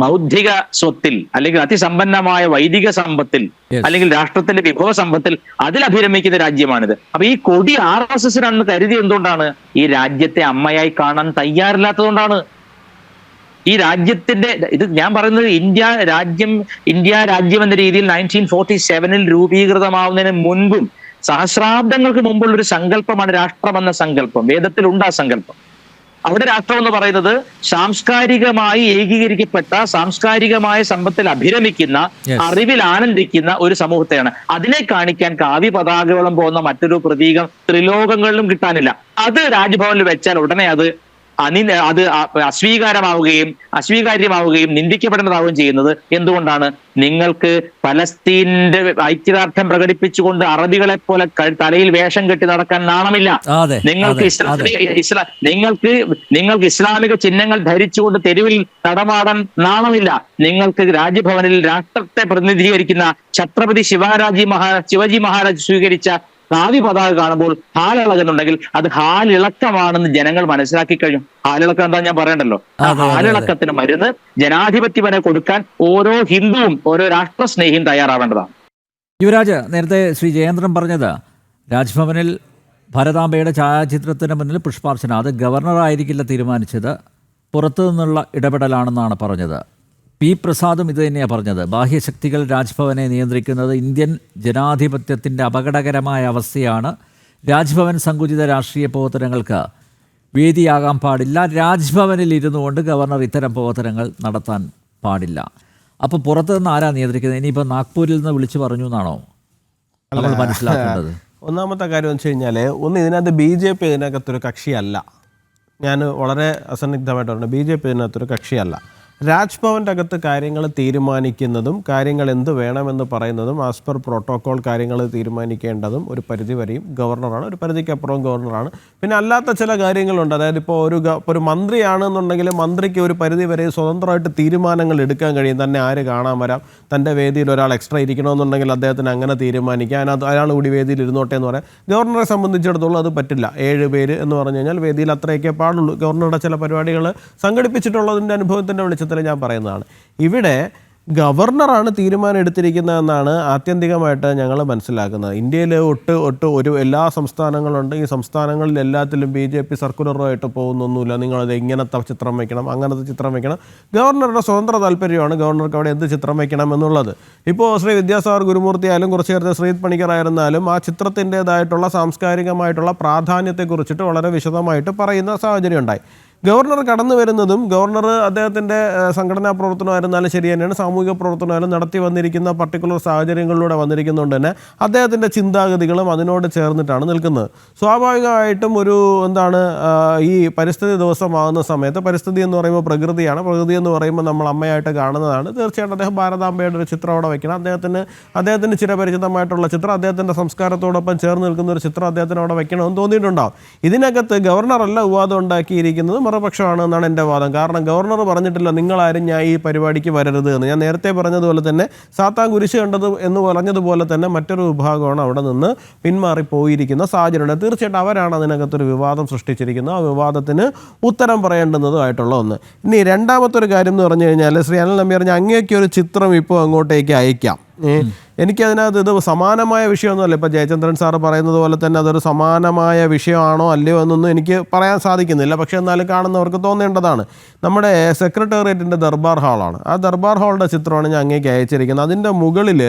ബൗദ്ധിക സ്വത്തിൽ, അല്ലെങ്കിൽ അതിസമ്പന്നമായ വൈദിക സമ്പത്തിൽ, അല്ലെങ്കിൽ രാഷ്ട്രത്തിന്റെ വിഭവ സമ്പത്തിൽ, അതിൽ അഭിരമിക്കുന്ന രാജ്യമാണിത്. അപ്പൊ ഈ കൊടി RSSനാണെന്ന് കരുതി എന്തുകൊണ്ടാണ്? ഈ രാജ്യത്തെ അമ്മയായി കാണാൻ തയ്യാറില്ലാത്തതുകൊണ്ടാണ്. ഈ രാജ്യത്തിന്റെ, ഇത് ഞാൻ പറയുന്നത് ഇന്ത്യ രാജ്യം എന്ന രീതിയിൽ 1947 രൂപീകൃതമാവുന്നതിന് മുൻപും സഹസ്രാബ്ദങ്ങൾക്ക് മുമ്പുള്ള ഒരു സങ്കല്പമാണ് രാഷ്ട്രം എന്ന സങ്കല്പം. വേദത്തിലുണ്ട് ആ സങ്കല്പം. അവിടെ രാഷ്ട്രം എന്ന് പറയുന്നത് സാംസ്കാരികമായി ഏകീകരിക്കപ്പെട്ട, സാംസ്കാരികമായ സമ്പത്തിൽ അഭിരമിക്കുന്ന, അറിവിൽ ആനന്ദിക്കുന്ന ഒരു സമൂഹത്തെയാണ്. അതിനെ കാണിക്കാൻ കാവ്യ പതാകകളും പോകുന്ന മറ്റൊരു പ്രതീകം ത്രിലോകങ്ങളിലും കിട്ടാനില്ല. അത് രാജ്ഭവനിൽ വെച്ചാൽ ഉടനെ അത് അസ്വീകാര്യമാവുകയും നിന്ദിക്കപ്പെടേണ്ടതാവുകയും ചെയ്യുന്നത് എന്തുകൊണ്ടാണ്? നിങ്ങൾക്ക് പലസ്തീന്റെ ഐക്യദാർഢ്യം പ്രകടിപ്പിച്ചുകൊണ്ട് അറബികളെ പോലെ തലയിൽ വേഷം കെട്ടി നടക്കാൻ നാണമില്ല. നിങ്ങൾക്ക് ഇസ്ലാമിക ചിഹ്നങ്ങൾ ധരിച്ചുകൊണ്ട് തെരുവിൽ നടമാടാൻ നാണമില്ല. നിങ്ങൾക്ക് രാജ്ഭവനിൽ രാഷ്ട്രത്തെ പ്രതിനിധീകരിക്കുന്ന ഛത്രപതി ശിവാജി മഹാരാജ് സ്വീകരിച്ച കാവ്യ പതാക കാണുമ്പോൾ ഹാലിളകുന്നുണ്ടെങ്കിൽ അത് ഹാലിളക്കമാണെന്ന് ജനങ്ങൾ മനസ്സിലാക്കി കഴിഞ്ഞു. ഹാലിളക്കം എന്താ ഞാൻ പറയണ്ടല്ലോ. ആ ഹാലിളക്കത്തിന് മരുന്ന് ജനാധിപത്യപരം കൊടുക്കാൻ ഓരോ ഹിന്ദുവും, ഓരോ രാഷ്ട്രസ്നേഹിയും തയ്യാറാവേണ്ടതാണ്. യുവരാജ്, നേരത്തെ ശ്രീ ജയേന്ദ്രൻ പറഞ്ഞത് രാജ്ഭവനിൽ ഭാരതാംബയുടെ ഛായാചിത്രത്തിന് മുന്നിൽ പുഷ്പാർച്ചന, അത് ഗവർണറായിരിക്കില്ല തീരുമാനിച്ചത്, പുറത്തു നിന്നുള്ള ഇടപെടലാണെന്നാണ് പറഞ്ഞത്. പി പ്രസാദും ഇത് തന്നെയാണ് പറഞ്ഞത്. ബാഹ്യശക്തികൾ രാജ്ഭവനെ നിയന്ത്രിക്കുന്നത് ഇന്ത്യൻ ജനാധിപത്യത്തിൻ്റെ അപകടകരമായ അവസ്ഥയാണ്. രാജ്ഭവൻ സങ്കുചിത രാഷ്ട്രീയ പ്രവർത്തനങ്ങൾക്ക് വേദിയാകാൻ പാടില്ല. രാജ്ഭവനിൽ ഇരുന്നു കൊണ്ട് ഗവർണർ ഇത്തരം പ്രവർത്തനങ്ങൾ നടത്താൻ പാടില്ല. അപ്പോൾ പുറത്തു നിന്ന് ആരാ നിയന്ത്രിക്കുന്നത്? ഇനിയിപ്പോൾ നാഗ്പൂരിൽ നിന്ന് വിളിച്ചു പറഞ്ഞു എന്നാണോ നമ്മൾ മനസ്സിലാക്കേണ്ടത്? ഒന്നാമത്തെ കാര്യം എന്ന് വെച്ച് കഴിഞ്ഞാൽ, ഇതിനകത്ത് BJP ഇതിനകത്തൊരു കക്ഷിയല്ല. ഞാൻ വളരെ അസന്നിഗ്ധമായിട്ട് പറഞ്ഞു, BJP ഇതിനകത്തൊരു കക്ഷിയല്ല. രാജ്ഭവൻ്റെ അകത്ത് കാര്യങ്ങൾ തീരുമാനിക്കുന്നതും കാര്യങ്ങൾ എന്ത് വേണമെന്ന് പറയുന്നതും ആസ് പെർ പ്രോട്ടോകോൾ കാര്യങ്ങൾ തീരുമാനിക്കേണ്ടതും ഒരു പരിധി വരെയും ഗവർണറാണ്, ഒരു പരിധിക്കപ്പുറം ഗവർണറാണ്. പിന്നെ അല്ലാത്ത ചില കാര്യങ്ങളുണ്ട്. അതായത് ഇപ്പോൾ ഒരു മന്ത്രിയാണെന്നുണ്ടെങ്കിൽ മന്ത്രിക്ക് ഒരു പരിധി വരെ സ്വതന്ത്രമായിട്ട് തീരുമാനങ്ങൾ എടുക്കാൻ കഴിയും. തന്നെ ആര് കാണാൻ വരാം, തൻ്റെ വേദിയിൽ ഒരാൾ എക്സ്ട്രാ ഇരിക്കണമെന്നുണ്ടെങ്കിൽ അദ്ദേഹത്തിന് അങ്ങനെ തീരുമാനിക്കാം. അതിനകത്ത് അയാൾ കൂടി വേദിയിൽ ഇരുന്നോട്ടെ എന്ന് പറയാം. ഗവർണറെ സംബന്ധിച്ചിടത്തോളം അത് പറ്റില്ല. 7 പേര് എന്ന് പറഞ്ഞു കഴിഞ്ഞാൽ വേദിയിൽ അത്രയൊക്കെ പാടുള്ളൂ. ഗവർണറുടെ ചില പരിപാടികൾ സംഘടിപ്പിച്ചിട്ടുള്ളതിൻ്റെ അനുഭവത്തിൻ്റെ വെളിച്ചത്തിൽ ഞാൻ പറയുന്നതാണ്. ഇവിടെ ഗവർണറാണ് തീരുമാനം എടുത്തിരിക്കുന്നതെന്നാണ് ആത്യന്തികമായിട്ട് ഞങ്ങൾ മനസ്സിലാക്കുന്നത്. ഇന്ത്യയിൽ ഒട്ട് എല്ലാ സംസ്ഥാനങ്ങളുണ്ട്. ഈ സംസ്ഥാനങ്ങളിൽ എല്ലാത്തിലും BJP സർക്കുലറുമായിട്ട് പോകുന്നൊന്നുമില്ല. നിങ്ങളത് ഇങ്ങനത്തെ ചിത്രം വയ്ക്കണം, അങ്ങനത്തെ ചിത്രം വയ്ക്കണം. ഗവർണറുടെ സ്വതന്ത്ര താല്പര്യമാണ് ഗവർണർക്ക് അവിടെ എന്ത് ചിത്രം വയ്ക്കണം എന്നുള്ളത്. ഇപ്പോൾ ശ്രീ വിദ്യാസാഗർ ഗുരുമൂർത്തി ആയാലും കുറച്ച് നേരത്തെ ശ്രീജിത്ത് പണിക്കർ ആയിരുന്നാലും ആ ചിത്രത്തിൻ്റേതായിട്ടുള്ള സാംസ്കാരികമായിട്ടുള്ള പ്രാധാന്യത്തെക്കുറിച്ചിട്ട് വളരെ വിശദമായിട്ട് പറയുന്ന സാഹചര്യം ഉണ്ടായി. ഗവർണർ കടന്നു വരുന്നതും ഗവർണർ അദ്ദേഹത്തിൻ്റെ സംഘടനാ പ്രവർത്തനമായിരുന്നാലും ശരി തന്നെയാണ്, സാമൂഹിക പ്രവർത്തനമായാലും നടത്തി വന്നിരിക്കുന്ന പർട്ടിക്കുലർ സാഹചര്യങ്ങളിലൂടെ വന്നിരിക്കുന്നതുകൊണ്ട് തന്നെ അദ്ദേഹത്തിൻ്റെ ചിന്താഗതികളും അതിനോട് ചേർന്നിട്ടാണ് നിൽക്കുന്നത്. സ്വാഭാവികമായിട്ടും ഈ പരിസ്ഥിതി ദിവസമാകുന്ന സമയത്ത്, പരിസ്ഥിതി എന്ന് പറയുമ്പോൾ പ്രകൃതിയാണ്, പ്രകൃതി എന്ന് പറയുമ്പോൾ നമ്മൾ അമ്മയായിട്ട് കാണുന്നതാണ്. തീർച്ചയായിട്ടും അദ്ദേഹം ഭാരതാംബയുടെ ഒരു ചിത്രം അവിടെ വയ്ക്കണം. അദ്ദേഹത്തിന് ചിരപരിചിതമായിട്ടുള്ള ചിത്രം, അദ്ദേഹത്തിൻ്റെ സംസ്കാരത്തോടൊപ്പം ചേർന്ന് നിൽക്കുന്ന ഒരു ചിത്രം അദ്ദേഹത്തിന് അവിടെ വയ്ക്കണമെന്ന് തോന്നിയിട്ടുണ്ടാവും. ഇതിനകത്ത് ഗവർണറല്ല വിവാദം ഉണ്ടാക്കിയിരിക്കുന്നത്, മറുപക്ഷമാണ് എന്നാണ് എൻ്റെ വാദം. കാരണം ഗവർണർ പറഞ്ഞിട്ടില്ല നിങ്ങളാരും ഞാൻ ഈ പരിപാടിക്ക് വരരുത് എന്ന്. ഞാൻ നേരത്തെ പറഞ്ഞതുപോലെ തന്നെ സാത്താൻ കുരിശ് കണ്ടത് എന്ന് പറഞ്ഞതുപോലെ തന്നെ മറ്റൊരു വിഭാഗമാണ് അവിടെ നിന്ന് പിന്മാറിപ്പോയിരിക്കുന്ന സാഹചര്യം. തീർച്ചയായിട്ടും അവരാണ് അതിനകത്തൊരു വിവാദം സൃഷ്ടിച്ചിരിക്കുന്നത്. ആ വിവാദത്തിന് ഉത്തരം പറയേണ്ടുന്നതുമായിട്ടുള്ള ഒന്ന്. ഇനി രണ്ടാമത്തെ ഒരു കാര്യം എന്ന് പറഞ്ഞു കഴിഞ്ഞാൽ, ശ്രീ അനിൽ നമ്പ്യാർ, ഞാൻ അങ്ങേക്കൊരു ചിത്രം ഇപ്പോൾ അങ്ങോട്ടേക്ക് അയക്കാം. എനിക്കതിനകത്ത് ഇത് സമാനമായ വിഷയമൊന്നുമല്ല. ഇപ്പോൾ ജയചന്ദ്രൻ സാറ് പറയുന്നത് പോലെ തന്നെ അതൊരു സമാനമായ വിഷയമാണോ അല്ലയോ എന്നൊന്നും എനിക്ക് പറയാൻ സാധിക്കുന്നില്ല. പക്ഷേ എന്നാലും കാണുന്നവർക്ക് തോന്നേണ്ടതാണ്. നമ്മുടെ സെക്രട്ടേറിയറ്റിൻ്റെ ദർബാർ ഹാളാണ്. ആ ദർബാർ ഹാളിൻ്റെ ചിത്രമാണ് ഞാൻ അങ്ങേക്ക് അയച്ചിരിക്കുന്നത്. അതിൻ്റെ മുകളിൽ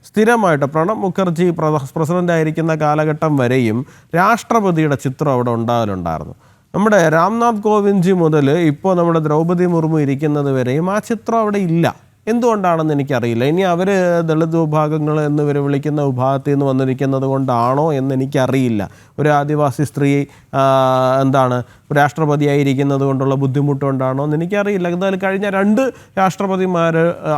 സ്ഥിരമായിട്ട് പ്രണബ് മുഖർജി പ്രസിഡൻ്റായിരിക്കുന്ന കാലഘട്ടം വരെയും രാഷ്ട്രപതിയുടെ ചിത്രം അവിടെ ഉണ്ടായിരുന്നു. നമ്മുടെ രാംനാഥ് കോവിന്ദ്ജി മുതൽ ഇപ്പോൾ നമ്മുടെ ദ്രൗപദി മുർമു ഇരിക്കുന്നത് വരെയും ആ ചിത്രം അവിടെ ഇല്ല. എന്തുകൊണ്ടാണെന്ന് എനിക്കറിയില്ല. ഇനി അവർ ദളിത് വിഭാഗങ്ങൾ എന്നിവർ വിളിക്കുന്ന വിഭാഗത്തിൽ നിന്ന് വന്നിരിക്കുന്നത് കൊണ്ടാണോ എന്നെനിക്കറിയില്ല. ഒരു ആദിവാസി സ്ത്രീ രാഷ്ട്രപതിയായിരിക്കുന്നത് കൊണ്ടുള്ള ബുദ്ധിമുട്ടുകൊണ്ടാണോ എന്ന് എനിക്കറിയില്ല. എന്തായാലും കഴിഞ്ഞ 2 രാഷ്ട്രപതിമാർ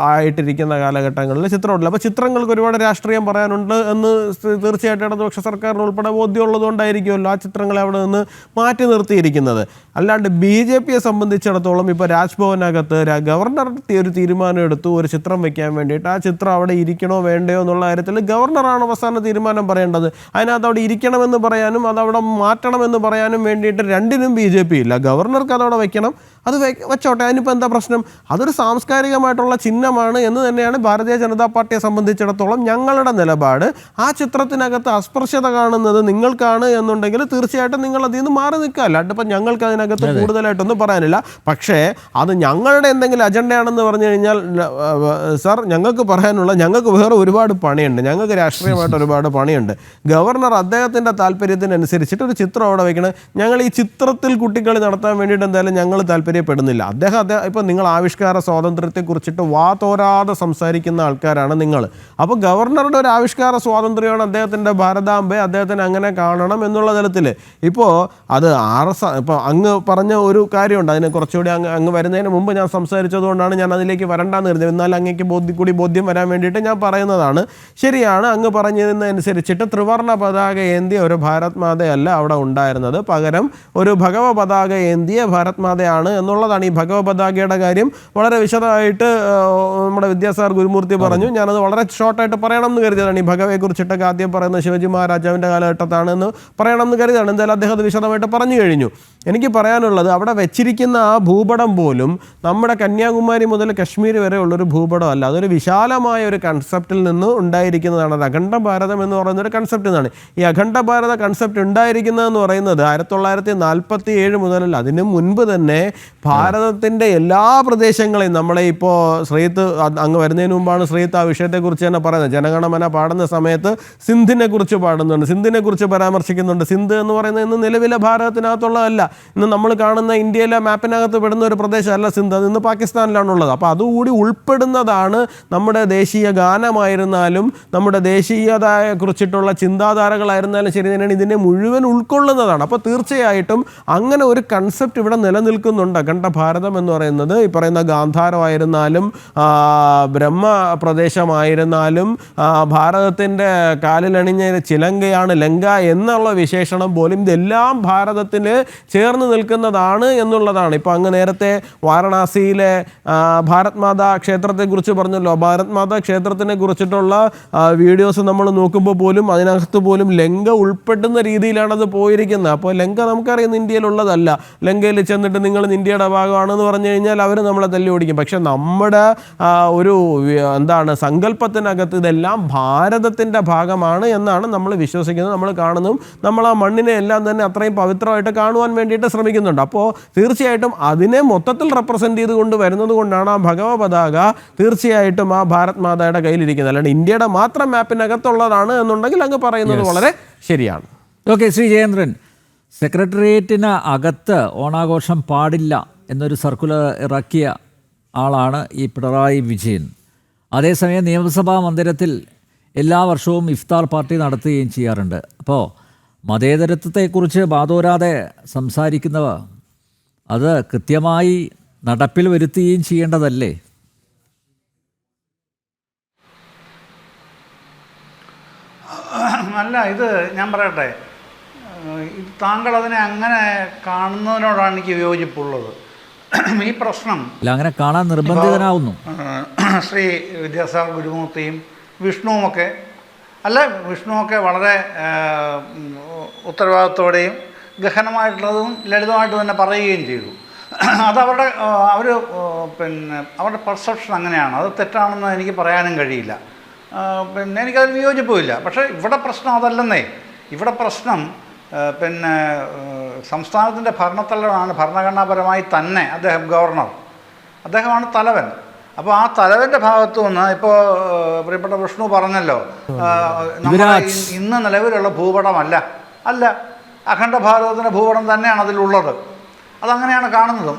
ആയിട്ടിരിക്കുന്ന കാലഘട്ടങ്ങളിൽ ചിത്രമുണ്ടല്ലോ. അപ്പോൾ ചിത്രങ്ങൾക്ക് ഒരുപാട് രാഷ്ട്രീയം പറയാനുണ്ട് എന്ന് തീർച്ചയായിട്ടും ഇടതുപക്ഷ സർക്കാരിന് ഉൾപ്പെടെ ബോധ്യമുള്ളതുകൊണ്ടായിരിക്കുമല്ലോ ആ ചിത്രങ്ങളെ അവിടെ നിന്ന് മാറ്റി നിർത്തിയിരിക്കുന്നത്. അല്ലാണ്ട് BJPയെ സംബന്ധിച്ചിടത്തോളം ഇപ്പോൾ രാജ്ഭവനകത്ത് ഗവർണർ ഒരു തീരുമാനം എടുത്തു ഒരു ചിത്രം വയ്ക്കാൻ വേണ്ടിയിട്ട്. ആ ചിത്രം അവിടെ ഇരിക്കണോ വേണ്ടയോ എന്നുള്ള കാര്യത്തിൽ ഗവർണറാണ് അവസാന തീരുമാനം പറയേണ്ടത്. അതിനകത്ത് അവിടെ ഇരിക്കണമെന്ന് പറയാനും അതവിടെ മാറ്റണമെന്ന് പറയാനും വേണ്ടിയിട്ട് രണ്ടിനും BJP ഇല്ല. ഗവർണർക്ക് അതവിടെ വയ്ക്കണം, അത് വെച്ചോട്ടെ, അതിനിപ്പോൾ എന്താ പ്രശ്നം? അതൊരു സാംസ്കാരികമായിട്ടുള്ള ചിഹ്നമാണ് എന്ന് തന്നെയാണ് ഭാരതീയ ജനതാ പാർട്ടിയെ സംബന്ധിച്ചിടത്തോളം ഞങ്ങളുടെ നിലപാട്. ആ ചിത്രത്തിനകത്ത് അസ്പർശ്യത കാണുന്നത് നിങ്ങൾക്കാണ് എന്നുണ്ടെങ്കിൽ തീർച്ചയായിട്ടും നിങ്ങൾ അതിൽ നിന്ന് മാറി നിൽക്കുക. അല്ലാണ്ട് ഇപ്പം ഞങ്ങൾക്ക് അതിനകത്ത് കൂടുതലായിട്ടൊന്നും പറയാനില്ല. പക്ഷേ അത് ഞങ്ങളുടെ എന്തെങ്കിലും അജണ്ടയാണെന്ന് പറഞ്ഞു കഴിഞ്ഞാൽ സാർ, ഞങ്ങൾക്ക് വേറെ ഒരുപാട് പണിയുണ്ട്. ഞങ്ങൾക്ക് രാഷ്ട്രീയമായിട്ട് ഒരുപാട് പണിയുണ്ട്. ഗവർണർ അദ്ദേഹത്തിൻ്റെ താല്പര്യത്തിനനുസരിച്ചിട്ട് ഒരു ചിത്രം അവിടെ വയ്ക്കണം. ഞങ്ങൾ ഈ ചിത്രത്തിൽ കുട്ടികളി നടത്താൻ വേണ്ടിയിട്ട് എന്തായാലും ഞങ്ങൾ താല്പര്യപ്പെടുന്നില്ല. അദ്ദേഹം ഇപ്പം നിങ്ങൾ ആവിഷ്കാര സ്വാതന്ത്ര്യത്തെക്കുറിച്ചിട്ട് വാതോരാതെ സംസാരിക്കുന്ന ആൾക്കാരാണ് നിങ്ങൾ. അപ്പോൾ ഗവർണറുടെ ഒരു ആവിഷ്കാര സ്വാതന്ത്ര്യമാണ് അദ്ദേഹത്തിൻ്റെ ഭാരതാംബയെ അദ്ദേഹത്തിന് അങ്ങനെ കാണണം എന്നുള്ള തലത്തിൽ. ഇപ്പോൾ അത് ഇപ്പോൾ അങ്ങ് പറഞ്ഞ ഒരു കാര്യമുണ്ട്, അതിനെ കുറച്ചുകൂടി അങ്ങ് വരുന്നതിന് മുമ്പ് ഞാൻ സംസാരിച്ചതുകൊണ്ടാണ് ഞാൻ അതിലേക്ക് വരണ്ടെന്ന് കരുതുന്നത്. എന്നാൽ അങ്ങേക്ക് ബോധ്യം വരാൻ വേണ്ടിയിട്ട് ഞാൻ പറയുന്നതാണ്. ശരിയാണ്, അങ്ങ് പറഞ്ഞതിനനുസരിച്ചിട്ട് ത്രിവർണ്ണ പതാക ഏന്തിയ ഒരു ഭാരത് മാതയല്ല അവിടെ ഉണ്ടായിരുന്നത്. പകരം ഒരു ഭഗവ പതാക ഏന്തിയ ഭാരത് മാതയാണ് എന്നുള്ളതാണ്. ഈ ഭഗവ പതാകയുടെ കാര്യം വളരെ വിശദമായിട്ട് നമ്മുടെ വിദ്യാസാഗർ ഗുരുമൂർത്തി പറഞ്ഞു. ഞാനത് വളരെ ഷോർട്ടായിട്ട് പറയണം എന്ന് കരുതിയതാണ്. ഈ ഭഗവയെ കുറിച്ചിട്ടൊക്കെ ആദ്യം പറയുന്നത് ശിവജി മഹാരാജാവിൻ്റെ കാലഘട്ടത്താണെന്ന് പറയണം എന്ന് കരുതിയാണ്. എന്തായാലും അദ്ദേഹം അത് വിശദമായിട്ട് പറഞ്ഞു കഴിഞ്ഞു. എനിക്ക് പറയാനുള്ളത്, അവിടെ വെച്ചിരിക്കുന്ന ആ ഭൂപടം പോലും നമ്മുടെ കന്യാകുമാരി മുതൽ കശ്മീർ വരെ ഉള്ളൊരു ഭൂപടമല്ല. അതൊരു വിശാലമായ ഒരു കൺസെപ്റ്റിൽ നിന്ന് ഉണ്ടായിരിക്കുന്നതാണ്. അത് അഖണ്ഡ ഭാരതം എന്ന് പറയുന്ന ഒരു കൺസെപ്റ്റ് എന്നാണ്. ഈ അഖണ്ഡ ഭാരത കൺസെപ്റ്റ് ഉണ്ടായിരിക്കുന്നതെന്ന് പറയുന്നത് 1947 മുതലല്ല, അതിന് മുൻപ് തന്നെ ഭാരതത്തിൻ്റെ എല്ലാ പ്രദേശങ്ങളെയും നമ്മളെ ഇപ്പോൾ ശ്രീത്ത് അങ്ങ് വരുന്നതിന് മുമ്പാണ് ശ്രീത്ത് ആ വിഷയത്തെക്കുറിച്ച് തന്നെ പറയുന്നത്. ജനഗണമന പാടുന്ന സമയത്ത് സിന്ധിനെ കുറിച്ച് പാടുന്നുണ്ട്, സിന്ധിനെ കുറിച്ച് പരാമർശിക്കുന്നുണ്ട്. സിന്ധ് എന്ന് പറയുന്നത് ഇന്ന് നിലവിലെ ഭാരതത്തിനകത്തുള്ളതല്ല, ഇന്ന് നമ്മൾ കാണുന്ന ഇന്ത്യയിലെ മാപ്പിനകത്ത് പെടുന്ന ഒരു പ്രദേശമല്ല സിന്ധ്, അത് ഇന്ന് പാകിസ്ഥാനിലാണുള്ളത്. അപ്പോൾ അതുകൂടി ഉൾപ്പെടുന്നതാണ് നമ്മുടെ ദേശീയ ഗാനമായിരുന്നാലും നമ്മുടെ ദേശീയതയെ കുറിച്ചിട്ടുള്ള ചിന്താധാരകളായിരുന്നാലും ശരി തന്നെയാണ്, ഇതിനെ മുഴുവൻ ഉൾക്കൊള്ളുന്നതാണ്. അപ്പോൾ തീർച്ചയായിട്ടും അങ്ങനെ ഒരു കൺസെപ്റ്റ് ഇവിടെ നിലനിൽക്കുന്നുണ്ട്. അഖണ്ഡ ഭാരതം എന്ന് പറയുന്നത് ഈ പറയുന്ന ഗാന്ധാരമായിരുന്നാലും ബ്രഹ്മപ്രദേശമായിരുന്നാലും ഭാരതത്തിൻ്റെ കാലിലണിഞ്ഞ ചിലങ്കയാണ് ലങ്ക എന്നുള്ള വിശേഷണം പോലും ഇതെല്ലാം ഭാരതത്തിൽ ചേർന്ന് നിൽക്കുന്നതാണ് എന്നുള്ളതാണ്. ഇപ്പോൾ അങ്ങ് നേരത്തെ വാരണാസിയിലെ ഭാരത് മാതാ ക്ഷേത്രത്തെക്കുറിച്ച് പറഞ്ഞല്ലോ. ഭാരത് മാതാ ക്ഷേത്രത്തിനെ കുറിച്ചിട്ടുള്ള വീഡിയോസ് നമ്മൾ നോക്കുമ്പോൾ പോലും അതിനകത്ത് പോലും ലങ്ക ഉൾപ്പെടുന്ന രീതിയിലാണ് അത് പോയിരിക്കുന്നത്. അപ്പോൾ ലങ്ക നമുക്കറിയുന്ന ഇന്ത്യയിലുള്ളതല്ല. ലങ്കയിൽ ചെന്നിട്ട് നിങ്ങൾ ഇന്ത്യയുടെ ഭാഗമാണെന്ന് പറഞ്ഞു കഴിഞ്ഞാൽ അവർ നമ്മളെ തല്ലി ഓടിക്കും. പക്ഷെ നമ്മുടെ ഒരു സങ്കല്പത്തിനകത്ത് ഇതെല്ലാം ഭാരതത്തിൻ്റെ ഭാഗമാണ് എന്നാണ് നമ്മൾ വിശ്വസിക്കുന്നത്, നമ്മൾ കാണുന്നതും. നമ്മൾ ആ മണ്ണിനെ എല്ലാം തന്നെ അത്രയും പവിത്രമായിട്ട് കാണുവാൻ വേണ്ടിയിട്ട് ശ്രമിക്കുന്നുണ്ട്. അപ്പോൾ തീർച്ചയായിട്ടും അതിനെ മൊത്തത്തിൽ റെപ്രസെൻ്റ് ചെയ്തുകൊണ്ട് വരുന്നത് കൊണ്ടാണ് ആ ഭഗവ പതാക തീർച്ചയായിട്ടും ആ ഭാരത് മാതയുടെ കയ്യിലിരിക്കുന്നത്. അല്ലാണ്ട് ഇന്ത്യയുടെ മാത്രം മാപ്പിനകത്തുള്ളതാണ് എന്നുണ്ടെങ്കിൽ അങ്ങ് പറയുന്നത് വളരെ ശരിയാണ്. ഓക്കെ, ശ്രീ ജയേന്ദ്രൻ, സെക്രട്ടേറിയറ്റിന് അകത്ത് ഓണാഘോഷം പാടില്ല എന്നൊരു സർക്കുലർ ഇറക്കിയ ആളാണ് ഈ പിണറായി വിജയൻ. അതേസമയം നിയമസഭാ മന്ദിരത്തിൽ എല്ലാ വർഷവും ഇഫ്താർ പാർട്ടി നടത്തുകയും ചെയ്യാറുണ്ട്. അപ്പോൾ മതേതരത്വത്തെക്കുറിച്ച് വാതോരാതെ സംസാരിക്കുന്നവർ അത് കൃത്യമായി നടപ്പിൽ വരുത്തുകയും ചെയ്യേണ്ടതല്ലേ? അല്ല, ഇത് ഞാൻ പറയട്ടെ, താങ്കൾ അതിനെ അങ്ങനെ കാണുന്നതിനോടാണ് എനിക്ക് വിയോജിപ്പുള്ളത്. ഈ പ്രശ്നം അങ്ങനെ കാണാൻ നിർബന്ധിതനാവുന്നു. ശ്രീ വിദ്യാസാഗർ ഗുരുമൂർത്തിയും വിഷ്ണുവുമൊക്കെ വളരെ ഉത്തരവാദിത്തോടെയും ഗഹനമായിട്ടുള്ളതും ലളിതമായിട്ട് തന്നെ പറയുകയും ചെയ്തു. അത് അവരുടെ പെർസെപ്ഷൻ അങ്ങനെയാണ്. അത് തെറ്റാണെന്ന് എനിക്ക് പറയാനും കഴിയില്ല. എനിക്കതിൽ വിയോജിപ്പുമില്ല. പക്ഷേ ഇവിടെ പ്രശ്നം അതല്ലെന്നേ. ഇവിടെ പ്രശ്നം സംസ്ഥാനത്തിൻ്റെ ഭരണത്തലവനാണ്. ഭരണഘടനാപരമായി തന്നെ അദ്ദേഹമാണ് തലവൻ. അപ്പോൾ ആ തലവൻ്റെ ഭാഗത്തു നിന്ന് ഇപ്പോൾ പ്രിയപ്പെട്ട വിഷ്ണു പറഞ്ഞല്ലോ, നമ്മുടെ ഇന്ന് നിലവിലുള്ള ഭൂപടമല്ല അഖണ്ഡ ഭാരതത്തിൻ്റെ ഭൂപടം തന്നെയാണ് അതിലുള്ളത്. അതങ്ങനെയാണ് കാണുന്നതും.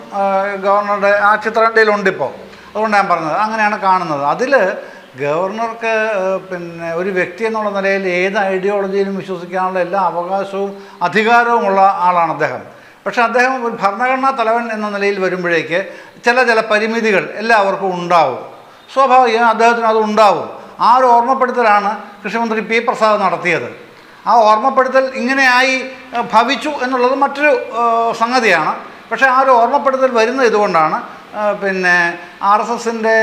ഗവർണറുടെ ആ ചിത്രകണ്ടയിലുണ്ട് ഇപ്പോൾ. അതുകൊണ്ട് ഞാൻ പറഞ്ഞത് അങ്ങനെയാണ് കാണുന്നത്. അതിൽ ഗവർണർക്ക് ഒരു വ്യക്തി എന്നുള്ള നിലയിൽ ഏത് ഐഡിയോളജിയിലും വിശ്വസിക്കാനുള്ള എല്ലാ അവകാശവും അധികാരവുമുള്ള ആളാണ് അദ്ദേഹം. പക്ഷേ അദ്ദേഹം ഒരു ഭരണഘടനാ തലവൻ എന്ന നിലയിൽ വരുമ്പോഴേക്ക് ചില പരിമിതികൾ എല്ലാവർക്കും ഉണ്ടാവും. സ്വാഭാവികം അദ്ദേഹത്തിന് അത് ഉണ്ടാവും. ആ ഒരു ഓർമ്മപ്പെടുത്തലാണ് കൃഷിമന്ത്രി പി പ്രസാദ് നടത്തിയത്. ആ ഓർമ്മപ്പെടുത്തൽ ഇങ്ങനെയായി ഭവിച്ചു എന്നുള്ളത് മറ്റൊരു സംഗതിയാണ്. പക്ഷേ ആ ഒരു ഓർമ്മപ്പെടുത്തൽ വരുന്നത് ഇതുകൊണ്ടാണ്. RSSൻ്റെ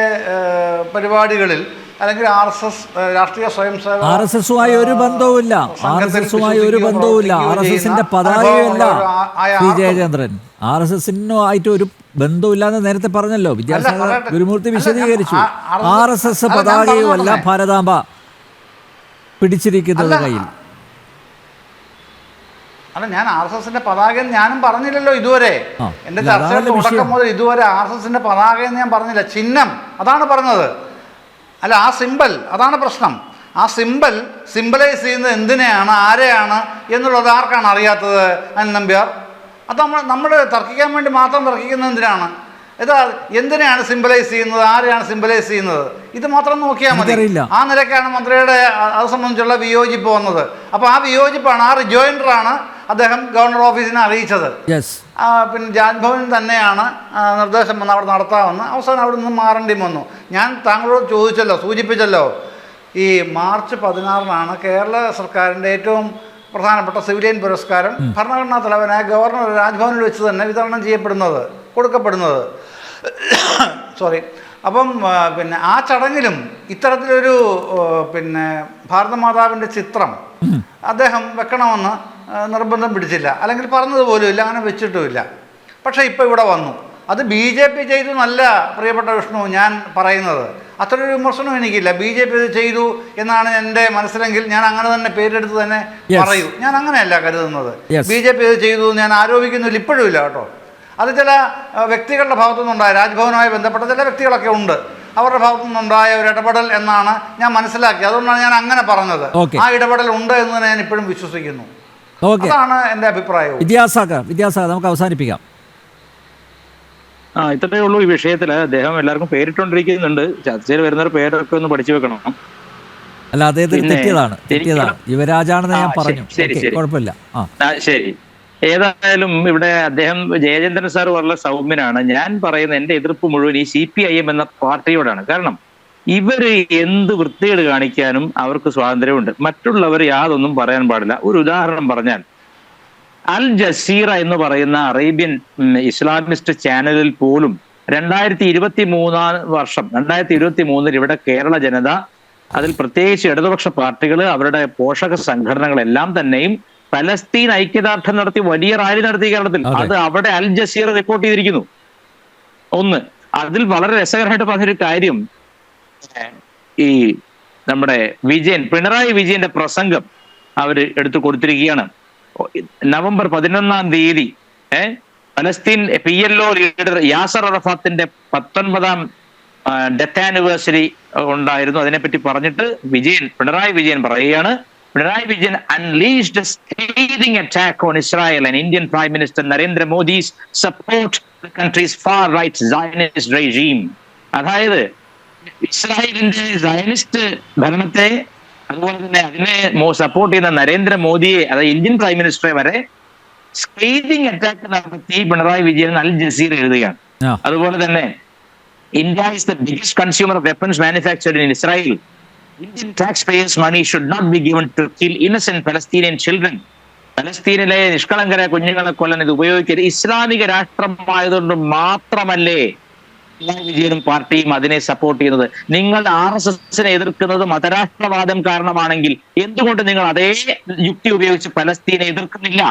പരിപാടികളിൽ അല്ലെങ്കിൽ RSS രാഷ്ട്രീയ സ്വയംസേവക RSSുമായി ഒരു ബന്ധവുമില്ല. RSSന്റെ പതാകയല്ല ശ്രീ ജയചന്ദ്രൻ. RSSനുമായിട്ട് ഒരു ബന്ധമില്ലാന്ന് നേരത്തെ പറഞ്ഞല്ലോ. വിദ്യാസാഗർ ഗുരുമൂർത്തി വിശദീകരിച്ചു. RSS പതാകയുമല്ല ഭാരതാംബ പിടിച്ചിരിക്കുന്നത് കയ്യിൽ. അല്ല, ഞാൻ RSSന്റെ പതാക ഞാനും പറഞ്ഞില്ലല്ലോ ഇതുവരെ. എൻ്റെ ചർച്ചയുടെ തുടക്കം മുതൽ ഇതുവരെ RSSന്റെ പതാക എന്ന് ഞാൻ പറഞ്ഞില്ല. ചിഹ്നം അതാണ് പറഞ്ഞത്. അല്ല, ആ സിമ്പൽ അതാണ് പ്രശ്നം. ആ സിമ്പലൈസ് ചെയ്യുന്നത് എന്തിനെയാണ്, ആരെയാണ് എന്നുള്ളത് ആർക്കാണ് അറിയാത്തത്? അനിൽ നമ്പ്യാർ. അത് നമ്മൾ തർക്കിക്കാൻ വേണ്ടി മാത്രം തർക്കിക്കുന്നത് എന്തിനാണ്? എന്തിനാണ് സിമ്പലൈസ് ചെയ്യുന്നത്, ആരെയാണ് സിമ്പലൈസ് ചെയ്യുന്നത്? ഇത് മാത്രം നോക്കിയാൽ മതി. ആ നിലയ്ക്കാണ് മന്ത്രിയുടെ അത് സംബന്ധിച്ചുള്ള വിയോജിപ്പ് വന്നത്. അപ്പോൾ ആ വിയോജിപ്പാണ്, ആ റിജോയിൻഡറാണ് അദ്ദേഹം ഗവർണർ ഓഫീസിനെ അറിയിച്ചത്. രാജ്ഭവൻ തന്നെയാണ് നിർദ്ദേശം വന്ന് അവിടെ നടത്താമെന്ന്. അവസാനം അവിടെ നിന്ന് മാറേണ്ടി വന്നു. ഞാൻ താങ്കളോട് സൂചിപ്പിച്ചല്ലോ, ഈ മാർച്ച് 16 കേരള സർക്കാരിൻ്റെ ഏറ്റവും പ്രധാനപ്പെട്ട സിവിലിയൻ പുരസ്കാരം ഭരണഘടനാ തലവനായ ഗവർണർ രാജ്ഭവനിൽ വെച്ച് തന്നെ വിതരണം കൊടുക്കപ്പെടുന്നത്. അപ്പം ആ ചടങ്ങിലും ഇത്തരത്തിലൊരു ഭാരതമാതാവിൻ്റെ ചിത്രം അദ്ദേഹം വെക്കണമെന്ന് നിർബന്ധം പിടിച്ചില്ല, അല്ലെങ്കിൽ പറഞ്ഞതുപോലുമില്ല, അങ്ങനെ വെച്ചിട്ടുമില്ല. പക്ഷേ ഇപ്പോൾ ഇവിടെ വന്നു. അത് BJP ചെയ്തു എന്നല്ല പ്രിയപ്പെട്ട വിഷ്ണു ഞാൻ പറയുന്നത്. അത്രയൊരു വിമർശനം എനിക്കില്ല. BJP ഇത് ചെയ്തു എന്നാണ് എൻ്റെ മനസ്സിലെങ്കിൽ ഞാൻ അങ്ങനെ തന്നെ പേരെടുത്ത് തന്നെ പറയൂ. ഞാൻ അങ്ങനെയല്ല കരുതുന്നത്. BJP ഇത് ചെയ്തു ഞാൻ ആരോപിക്കുന്നില്ല, ഇപ്പോഴും ഇല്ല കേട്ടോ. അത് ചില വ്യക്തികളുടെ ഭാഗത്തു നിന്നുണ്ടായ, രാജ്ഭവനുമായി ബന്ധപ്പെട്ട ചില വ്യക്തികളൊക്കെ ഉണ്ട്, അവരുടെ ഭാഗത്തു നിന്നുണ്ടായ ഒരു ഇടപെടൽ എന്നാണ് ഞാൻ മനസ്സിലാക്കിയത്. അതുകൊണ്ടാണ് ഞാൻ അങ്ങനെ പറഞ്ഞത്. ആ ഇടപെടൽ ഉണ്ട് എന്ന് തന്നെ ഞാൻ ഇപ്പോഴും വിശ്വസിക്കുന്നു. അതാണ് എൻ്റെ അഭിപ്രായം. വിദ്യാസാഗർ നമുക്ക് അവസാനിപ്പിക്കാം. ഇത്രയേ ഉള്ളൂ ഈ വിഷയത്തിൽ. അദ്ദേഹം എല്ലാവർക്കും പേരിട്ടുകൊണ്ടിരിക്കുന്നുണ്ട്. ചർച്ചയിൽ വരുന്നവർ പേരൊക്കെ ഒന്ന് പഠിച്ചു വെക്കണം. അല്ല, അദ്ദേഹത്തിന് തെറ്റിയതാണ്. യുവരാജാണെന്ന് ഞാൻ പറഞ്ഞു. കുഴപ്പമില്ല. ശരി. ഏതായാലും ഇവിടെ അദ്ദേഹം ജയചന്ദ്രൻ സാർ വളരെ സൗമ്യനാണ്. ഞാൻ പറയുന്ന എന്റെ എതിർപ്പ് മുഴുവൻ ഈ CPIM എന്ന പാർട്ടിയോടാണ്. കാരണം ഇവര് എന്ത് വൃത്തികേട് കാണിക്കാനും അവർക്ക് സ്വാതന്ത്ര്യമുണ്ട്. മറ്റുള്ളവർ യാതൊന്നും പറയാൻ പാടില്ല. ഒരു ഉദാഹരണം പറഞ്ഞാൽ, അൽ ജസീറ എന്ന് പറയുന്ന അറേബ്യൻ ഇസ്ലാമിസ്റ്റ് ചാനലിൽ പോലും 2023 ഇവിടെ കേരള ജനത, അതിൽ പ്രത്യേകിച്ച് ഇടതുപക്ഷ പാർട്ടികൾ, അവരുടെ പോഷക സംഘടനകളെല്ലാം തന്നെയും പലസ്തീൻ ഐക്യദാർഢ്യം നടത്തി വലിയ റാലി നടത്തി കേരളത്തിൽ. അത് അവിടെ അൽ ജസീറ റിപ്പോർട്ട് ചെയ്തിരിക്കുന്നു. ഒന്ന്, അതിൽ വളരെ രസകരമായിട്ട് പറഞ്ഞൊരു കാര്യം, ഈ നമ്മുടെ പിണറായി വിജയന്റെ പ്രസംഗം അവര് എടുത്തു കൊടുത്തിരിക്കുകയാണ്. November 11 Palestine PLO leader Yasser അറഫാത്തിന്റെ 19ാം ഡെത്ത് ആനിവേഴ്സറി ഉണ്ടായിരുന്നു. അതിനെപ്പറ്റി പറഞ്ഞിട്ട് പിണറായി വിജയൻ പറയുകയാണ്, Pinarayi Vijayan unleashed a scathing attack on Israel and Indian Prime Minister Narendra Modi's support the country's far-right Zionist regime. അതായത് ഇസ്രായേലിന്റെ സയനിസ്റ്റ് ഭരണത്തെ, അതുപോലെ തന്നെ അതിനെ സപ്പോർട്ട് ചെയ്യുന്ന നരേന്ദ്രമോദിയെ, അതായത് ഇന്ത്യൻ പ്രൈം മിനിസ്റ്ററെ വരെ സ്കേതിങ് അറ്റാക്ക് നടത്തി പിണറായി വിജയൻ അൽ ജസീർ എഴുതുകയാണ്. അതുപോലെ തന്നെ India is the biggest consumer of weapons manufactured in Israel. Indian taxpayers' money should not be given to kill innocent Palestinian children. പലസ്തീനിലെ നിഷ്കളങ്കരായ കുഞ്ഞുങ്ങളെ കൊല്ലാൻ ഇത് ഉപയോഗിക്കരുത്. ഇസ്ലാമിക രാഷ്ട്രമായതുകൊണ്ട് മാത്രമല്ലേ പിണറായി വിജയനും പാർട്ടിയും അതിനെ സപ്പോർട്ട് ചെയ്യുന്നത്? നിങ്ങൾ RSSനെ എതിർക്കുന്നത് മതരാഷ്ട്രവാദം കാരണമാണെങ്കിൽ എന്തുകൊണ്ട് നിങ്ങൾ അതേ യുക്തി ഉപയോഗിച്ച് പലസ്തീനെ എതിർക്കുന്നില്ല?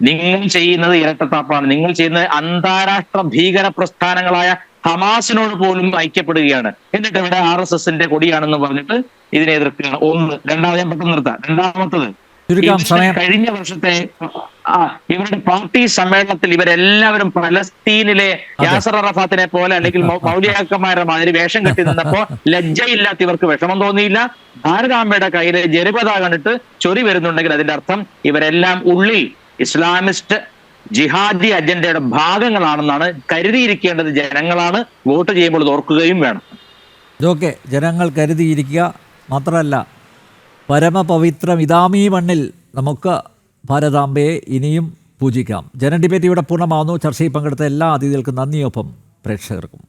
നിങ്ങൾ ചെയ്യുന്നത് ഇരട്ടത്താപ്പാണ്. നിങ്ങൾ ചെയ്യുന്നത് അന്താരാഷ്ട്ര ഭീകര പ്രസ്ഥാനങ്ങളായ ഹമാസിനോട് പോലും ഐക്യപ്പെടുകയാണ്. എന്നിട്ട് ഇവിടെ RSSന്റെ കൊടിയാണെന്ന് പറഞ്ഞിട്ട് ഇതിനെ എതിർക്കുകയാണ്. ഒന്ന്. രണ്ടാമത് ഞാൻ പെട്ടെന്ന് നിർത്താം. രണ്ടാമത്തത്, കഴിഞ്ഞ വർഷത്തെ ഇവരുടെ പാർട്ടി സമ്മേളനത്തിൽ ഇവരെല്ലാവരും പലസ്തീനിലെ യാസർ അറഫാത്തിനെ പോലെ അല്ലെങ്കിൽ മൗലിയാക്കന്മാരുടെ മാതിരി വേഷം കെട്ടി നിന്നപ്പോ ലജ്ജയില്ലാത്ത ഇവർക്ക് വിഷമം തോന്നിയില്ല. ഭാരതാംബയുടെ കയ്യിലെ ജനപത കണ്ടിട്ട് ചൊറി വരുന്നുണ്ടെങ്കിൽ അതിന്റെ അർത്ഥം ഇവരെല്ലാം ഉള്ളിൽ ഇസ്ലാമിസ്റ്റ് ജിഹാദി അജണ്ടയുടെ ഭാഗങ്ങളാണെന്നാണ് കരുതിയിരിക്കേണ്ടത്. ജനങ്ങളാണ്. വോട്ട് ചെയ്യുമ്പോൾ ഇത് ഓർക്കുകയും വേണം. ഇതൊക്കെ ജനങ്ങൾ കരുതിയിരിക്കുക മാത്രമല്ല, പരമപവിത്രം ഇതാമീ മണ്ണിൽ നമുക്ക് ഭാരതാംബയെ ഇനിയും പൂജിക്കാം. ജനൻ ഡിബേറ്റ് ഇവിടെ പൂർണ്ണമാവുന്നു. ചർച്ചയിൽ പങ്കെടുത്ത എല്ലാ അതിഥികൾക്കും നന്ദിയൊപ്പം പ്രേക്ഷകർക്കും.